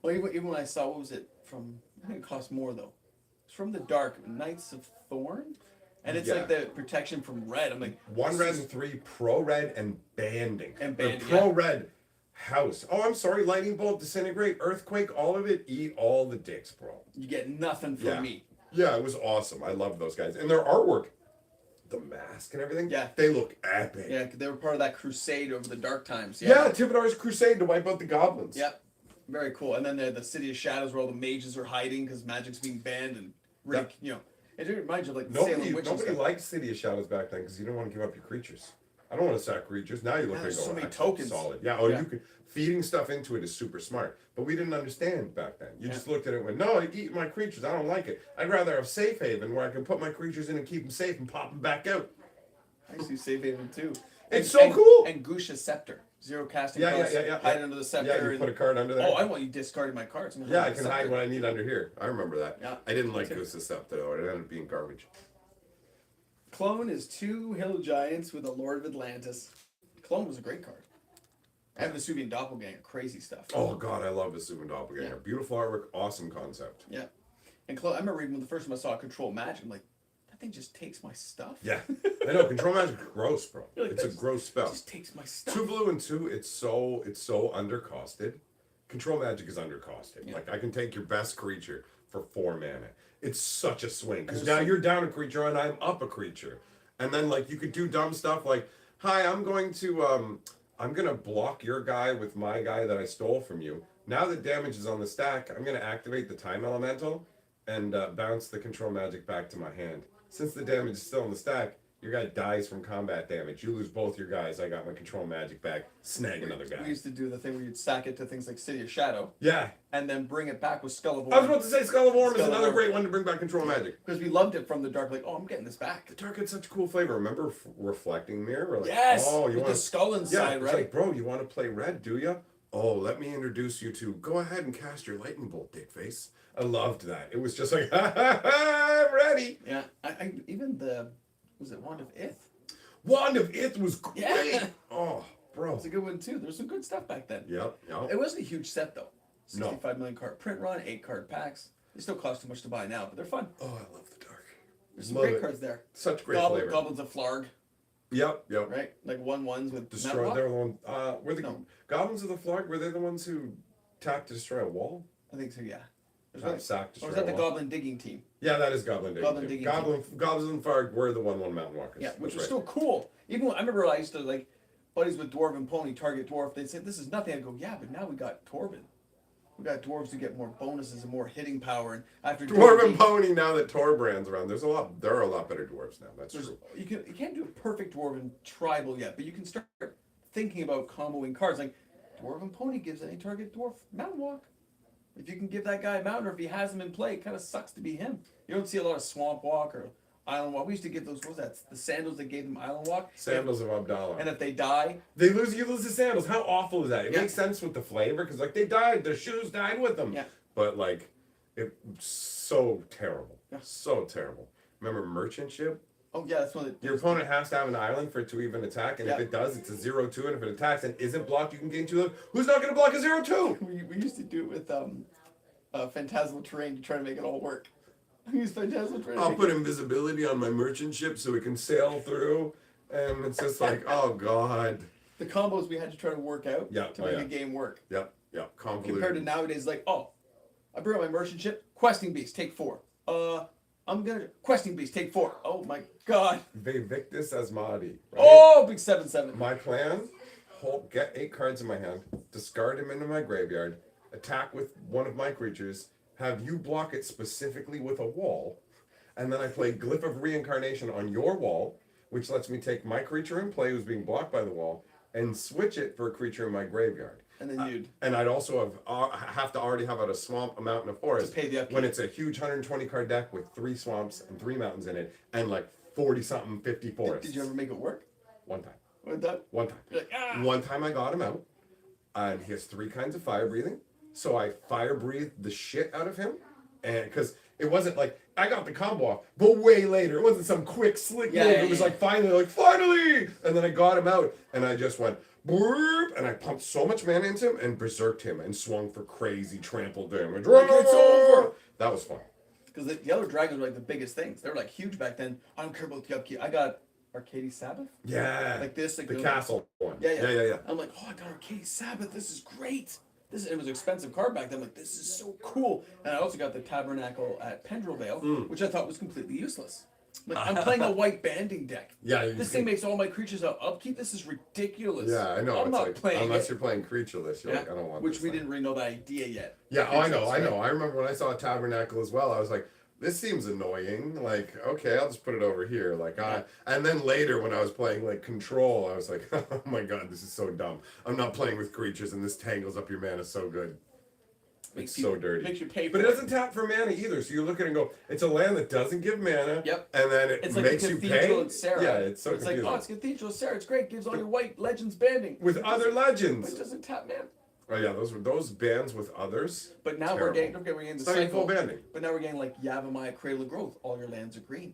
Well, even when I saw, what was it from? I think it cost more though. It's from the Dark Knights of Thorn, and it's like the protection from red. I'm like 1 red and 3 pro red and banding. And banding, pro red house. Oh, I'm sorry. Lightning bolt, disintegrate, earthquake, all of it. Eat all the dicks, bro. You get nothing from me. Yeah, it was awesome. I love those guys and their artwork, the mask and everything. Yeah, they look epic. Yeah, they were part of that crusade over the dark times. Yeah, Thibodeau's crusade to wipe out the goblins. Yep. Very cool. And then the City of Shadows where all the mages are hiding because magic's being banned and really, it reminds you of like the Salem Witch. Nobody liked City of Shadows back then because you didn't want to give up your creatures. I don't want to sack creatures. Now you look like so many tokens. Solid. Yeah. Oh, you could feeding stuff into it is super smart. But we didn't understand back then. You just looked at it and went, no, I eat my creatures. I don't like it. I'd rather have Safe Haven where I can put my creatures in and keep them safe and pop them back out. I used to Safe Haven too. It's so cool. And Gusha's Scepter. 0 casting costs. Hide under the scepter. Yeah, you put a card under there. Oh, I want you discarding my cards. Yeah, I can hide what I need under here. I remember that. Yeah. I didn't like Goose's Scepter though. It ended up being garbage. Clone is 2 hill giants with a Lord of Atlantis. Clone was a great card. And Vesuvian Doppelganger, crazy stuff. Oh god, I love Vesuvian Doppelganger. Yeah. Beautiful artwork, awesome concept. Yeah. And Clone, I remember even the first time I saw Control Magic, I'm like, that thing just takes my stuff. Yeah. I know, Control Magic is gross, bro. Like, it's a gross spell. It just takes my stuff. 2 blue and 2, it's so undercosted. Control Magic is undercosted. Yeah. Like I can take your best creature for 4 mana. It's such a swing. Because now you're down a creature and I'm up a creature. And then like you could do dumb stuff like, hi, I'm gonna block your guy with my guy that I stole from you. Now that damage is on the stack, I'm gonna activate the time elemental and bounce the control magic back to my hand. Since the damage is still on the stack, your guy dies from combat damage. You lose both your guys. I got my control magic back. Snag another guy. We used to do the thing where you'd sack it to things like City of Shadow. Yeah. And then bring it back with Skull of Orm. I was about to say Skull of Orm is another great one to bring back control magic. Because we loved it from the dark. Like, oh, I'm getting this back. The dark had such a cool flavor. Remember Reflecting Mirror? We're like, yes. Oh, you with want the skull inside, it's right? like, bro, you want to play red, do you? Oh, let me introduce you to. Go ahead and cast your lightning bolt, dickface. I loved that. It was just like, I'm ready. Yeah. I even was it Wand of Ith? Wand of Ith was great. Yeah. Oh, bro. It's a good one too. There's some good stuff back then. Yep. It wasn't a huge set though. 65 million card print run, 8 card packs. They still cost too much to buy now, but they're fun. Oh, I love the dark. There's some great cards there. Such great flavor. Goblins of Flarg. Yep. Right? Like 1/1s with destroy. They're the one. Were the Goblins of the Flarg? Were they the ones who tapped to destroy a wall? I think so. Yeah. Sack, or was that the Goblin Digging Team? Yeah, that is Goblin Digging. Goblins and Flarg were the 1/1 Mountain Walkers. Yeah, which was still cool. Even when, I remember I used to like buddies with Dwarf and Pony target Dwarf. They'd say this is nothing. I'd go, yeah, but now we got Torben. We got dwarves who get more bonuses and more hitting power. And after Dwarf and Pony, now that Torbrand's around, there are a lot better dwarves now. That's true. You can't do a perfect Dwarven tribal yet, but you can start thinking about comboing cards. Like Dwarf and Pony gives any target dwarf Mountain Walk. If you can give that guy a mountain, or if he has him in play, it kind of sucks to be him. You don't see a lot of Swamp Walk or Island Walk. We used to give those, what was that? The sandals that gave them Island Walk. Sandals of Abdallah. And if they die, you lose the sandals. How awful is that? It makes sense with the flavor because like they died, their shoes died with them. Yeah. But like, it's so terrible. Yeah. So terrible. Remember Merchant Ship? Oh yeah, that's one. Your opponent has to have an island for it to even attack, and if it does, it's a 0/2, and if it attacks and isn't blocked, you can gain 2 life. Who's not going to block a 0/2? We used to do it with Phantasmal Terrain to try to make it all work. Use Phantasmal Terrain. I'll put invisibility on my merchant ship so it can sail through, and it's just like, oh god. The combos we had to try to work out to make a game work. Yep. Convoluted. Compared to nowadays, like, oh, I bring up my merchant ship, Questing Beast, take 4. Questing Beast, take 4. Oh my god. Vivictus Asmadi. Right? Oh, big 7/7. My plan: get 8 cards in my hand, discard him into my graveyard, attack with one of my creatures, have you block it specifically with a wall, and then I play Glyph of Reincarnation on your wall, which lets me take my creature in play who's being blocked by the wall, and switch it for a creature in my graveyard. And then and I'd also have to already have out a swamp, a mountain, a forest. To pay the upkeep. When it's a huge 120 card deck with 3 swamps and 3 mountains in it, and like 40-something 50 forests. Did you ever make it work? One time. One time. You're like, ah! One time I got him out, and he has 3 kinds of fire breathing. So I fire breathed the shit out of him, and because it wasn't like I got the combo off, but way later. It wasn't some quick slick move. It was like finally, and then I got him out, and I just went boop, and I pumped so much mana into him and berserked him and swung for crazy trample damage. Like, it's over. That was fun. Because the other dragons were like the biggest things. They were like huge back then. I don't care about the upkeep. I got Arcady Sabbath. Yeah. Like this. Like the castle one. Yeah. I'm like, oh, I got Arcady Sabbath. This is great. It was an expensive card back then. I'm like, this is so cool. And I also got the Tabernacle at Pendrelvale, which I thought was completely useless. Like, I'm playing a white banding deck. Yeah. This thing makes all my creatures upkeep. This is ridiculous. Yeah, I know. I'm not like, playing unless it. you're playing creatureless, you're like, I don't want Which this we thing. didn't really know that idea yet. Yeah, I know. I remember when I saw a Tabernacle as well, I was like, this seems annoying. Like, okay, I'll just put it over here. Like, and then later when I was playing like Control, I was like, oh my god, this is so dumb. I'm not playing with creatures, and this tangles up your mana so good. It's so dirty. Makes you pay for but it doesn't tap for mana either. So you look at it and go, it's a land that doesn't give mana. Yep. And then it's makes like you Cathedral pay. and Sarah. Yeah, it's so It's confusing. like, oh, it's Cathedral and Sarah. It's great. Gives all your white legends banding. With other legends. But it doesn't tap mana. Oh yeah, those bands with others. But now we're getting the it's not even full cycle. banding. But now we're getting like Yavimaya Cradle of Growth. All your lands are green.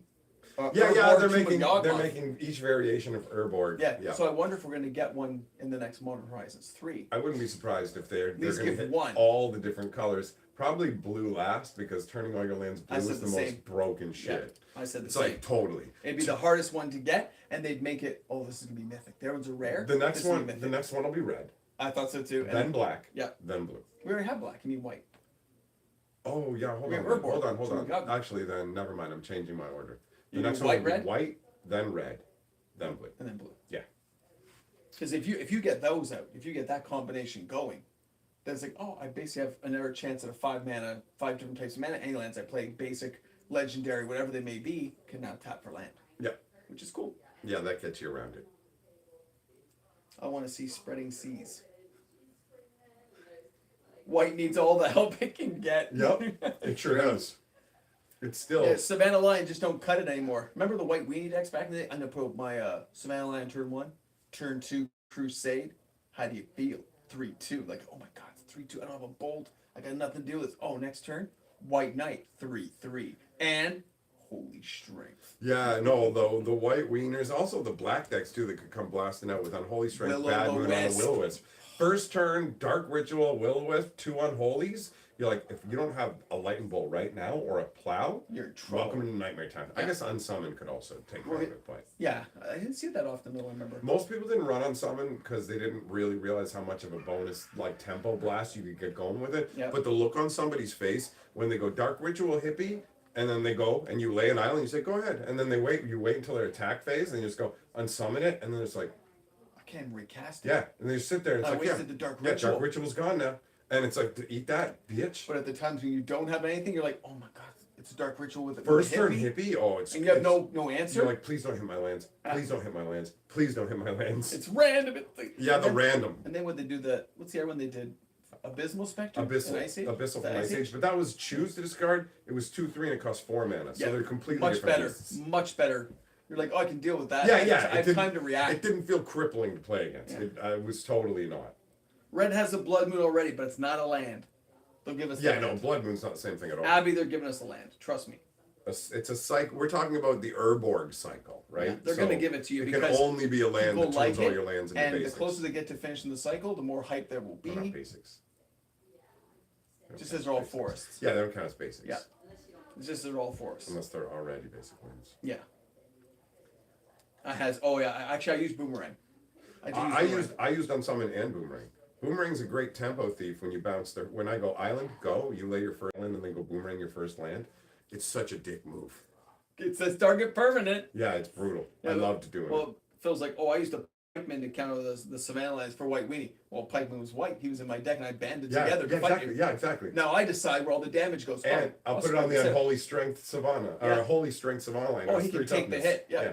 They're making each variation of Urborg. Yeah. So I wonder if we're going to get one in the next Modern Horizons 3. I wouldn't be surprised if they're going to hit one. all the different colors. Probably blue last, because turning all your lands blue is the most broken shit. Yeah, I said the it's same. Like totally. It'd be the hardest one to get, and they'd make it. Oh, this is gonna be mythic. Their ones are rare. The next one will be red. I thought so too. Then black. Yeah. Then blue. We already have black. You mean white? Oh yeah, hold on. Actually, then never mind. I'm changing my order. The next one will be white, then red, then blue. And then blue. Yeah. Because if you get those out, if you get that combination going, then it's like, oh, I basically have another chance at a 5 mana, 5 different types of mana. Any lands I play, basic, legendary, whatever they may be, can now tap for land. Yeah. Which is cool. Yeah, that gets you around it. I want to see Spreading Seas. White needs all the help it can get. Yep, it sure does. It's still... Yeah, Savannah Lion just don't cut it anymore. Remember the white weenie decks back in the day? I'm going to put my Savannah Lion turn 1, turn 2, Crusade. How do you feel? 3-2. Like, oh my god, it's 3-2. I don't have a bolt. I got nothing to do with this. Oh, next turn, White Knight, 3-3. And Holy Strength. Yeah, no, the white wieners, also the black decks too that could come blasting out with Unholy Strength, Bad Moon on a Will-O-Wisp. First turn, Dark Ritual, Will-O-Wisp, 2 Unholies. You're like, if you don't have a Lightning Bolt right now or a Plow, you're in trouble. Welcome to Nightmare Time. Yeah. I guess Unsummon could also take care of it, but... Yeah, I didn't see it that often though, I remember. Most people didn't run Unsummon because they didn't really realize how much of a bonus, like, tempo blast you could get going with it. Yep. But the look on somebody's face, when they go Dark Ritual Hippie, and then they go, and you lay an island, you say, go ahead. And then you wait until their attack phase, and you just go, unsummon it, and then it's like... I can't recast it. Yeah, and they just sit there, and it's like, the Dark Ritual. Dark Ritual's gone now. And it's like, eat that, bitch. But at the times when you don't have anything, you're like, oh my god, it's a Dark Ritual with a First turn hippie? Oh, it's... And you have no answer? You're like, please don't hit my lands. Please don't hit my lands. Please don't hit my lands. It's random. Random. And then when they do what's the other one they did? Abysmal Spectre? Abyssal from Ice Age. But that was choose to discard. It was 2/3 and it cost 4 mana. So they're completely different. Much better. You're like, oh, I can deal with that. Yeah. I have time to react. It didn't feel crippling to play against. Yeah. It was totally not. Red has a Blood Moon already, but it's not a land. They'll give us Blood Moon's not the same thing at all. Abby, they're giving us a land. Trust me. It's a cycle. We're talking about the Urborg cycle, right? Yeah, they're going to give it to you it because can only be a land that turns all your lands into basics. And the closer they get to finishing the cycle, the more hype there will be. They're not basics. Just as they're all forests. Yeah, they don't count as basics. Yeah. It's just they're all forests. Unless they're already basic lands. Yeah. I used Boomerang. I used Unsummon and Boomerang. Boomerang's a great tempo thief when you bounce there. When I go island, go, you lay your first land and then go Boomerang your first land. It's such a dick move. It says target permanent. Yeah, it's brutal. Yeah, I loved doing it. Well, Phil's like, I used to Pikeman to counter the Savannah lands for White Weenie. Well, Pikeman was white. He was in my deck and I banded together to fight you. Yeah, exactly. Now I decide where all the damage goes. And I'll put it on the Unholy Strength Savannah. Or a Holy Strength Savannah line. Oh, he can take the hit. Yeah.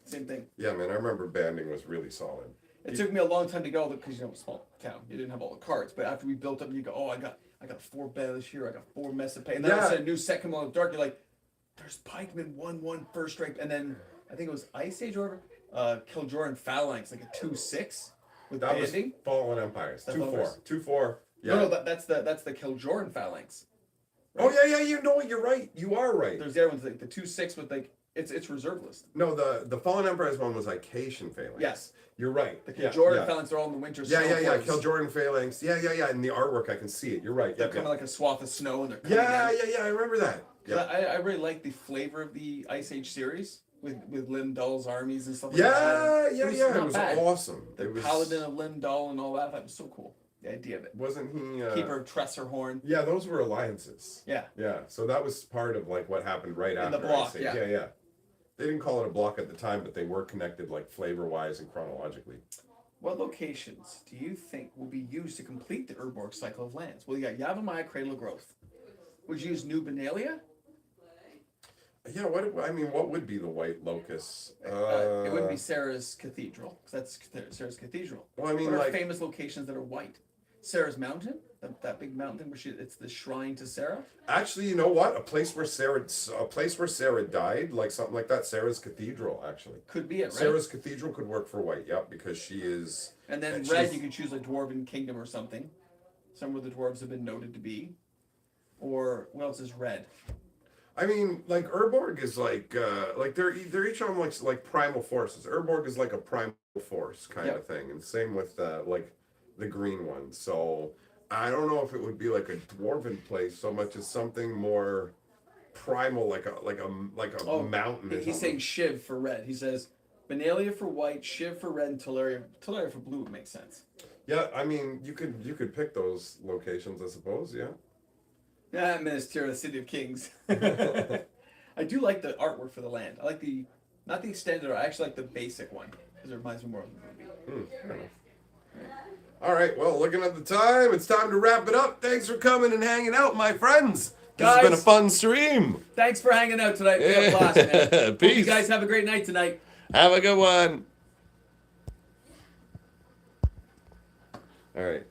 Same thing. Yeah, man, I remember banding was really solid. It took me a long time to go because small town. You didn't have all the cards. But after we built up, you go, I got 4 Banished here. I got 4 Messapay. And then all of a sudden, a new set come along dark. You're like, there's Pikeman 1/1 first strike, and then I think it was Ice Age or Kiljoran Phalanx, like a 2/6 with that banding. Was Fallen Empires. 2/4. 2/4. Yeah. No, that's the Kiljoran Phalanx. Right? Oh yeah, you know what? You're right. You are right. There's the other ones like the 2/6 with like It's reserve list. No, the Fallen Empires one was Ication Phalanx. Yes. You're right. The Jordan Phalanx are all in the winter snow. Yeah. Jordan Phalanx. Yeah. In the artwork, I can see it. You're right. They're coming like a swath of snow, and they're coming in. I remember that. Yeah. I really like the flavor of the Ice Age series with Lindull's armies and stuff like that. It was awesome. The Paladin of Lindull and all that. That was so cool. The idea of it. Wasn't he... Keeper of Tressorhorn. Yeah, those were alliances. Yeah. Yeah, so that was part of like what happened right after. In the block, Ice Age. Yeah. They didn't call it a block at the time, but they were connected like flavor-wise and chronologically. What locations do you think will be used to complete the Urborg cycle of lands? Well, you got Yavimaya, Cradle of Growth. Would you use New Benalia? Yeah, what would be the white locus? It would be Sarah's Cathedral, because that's Sarah's Cathedral. Well, I mean, what are like famous locations that are white? Sarah's Mountain, that big mountain where it's the shrine to Sarah. Actually, you know what? A place where Sarah died, like something like that. Sarah's Cathedral, actually. Could be it, right? Sarah's Cathedral could work for white, yep, because she is. And then red, you could choose a Dwarven Kingdom or something, somewhere the dwarves have been noted to be. Or what else is red? I mean, like Urborg is like they're each on like primal forces. Urborg is like a primal force kind of thing, and same with like the green one. So I don't know if it would be like a dwarven place so much as something more primal, like a mountain. He's saying Shiv for red. He says Benalia for white, Shiv for red, and Teleria for blue would make sense. Yeah, I mean you could pick those locations, I suppose. Yeah. Yeah, Minas Tirith, City of Kings. I do like the artwork for the land. I like not the extended art, I actually like the basic one, because it reminds me more of the movie. Fair enough. All right, well, looking at the time, it's time to wrap it up. Thanks for coming and hanging out, my friends. This has been a fun stream. Thanks for hanging out tonight. We had a blast, man. Peace. Hope you guys have a great night tonight. Have a good one. All right.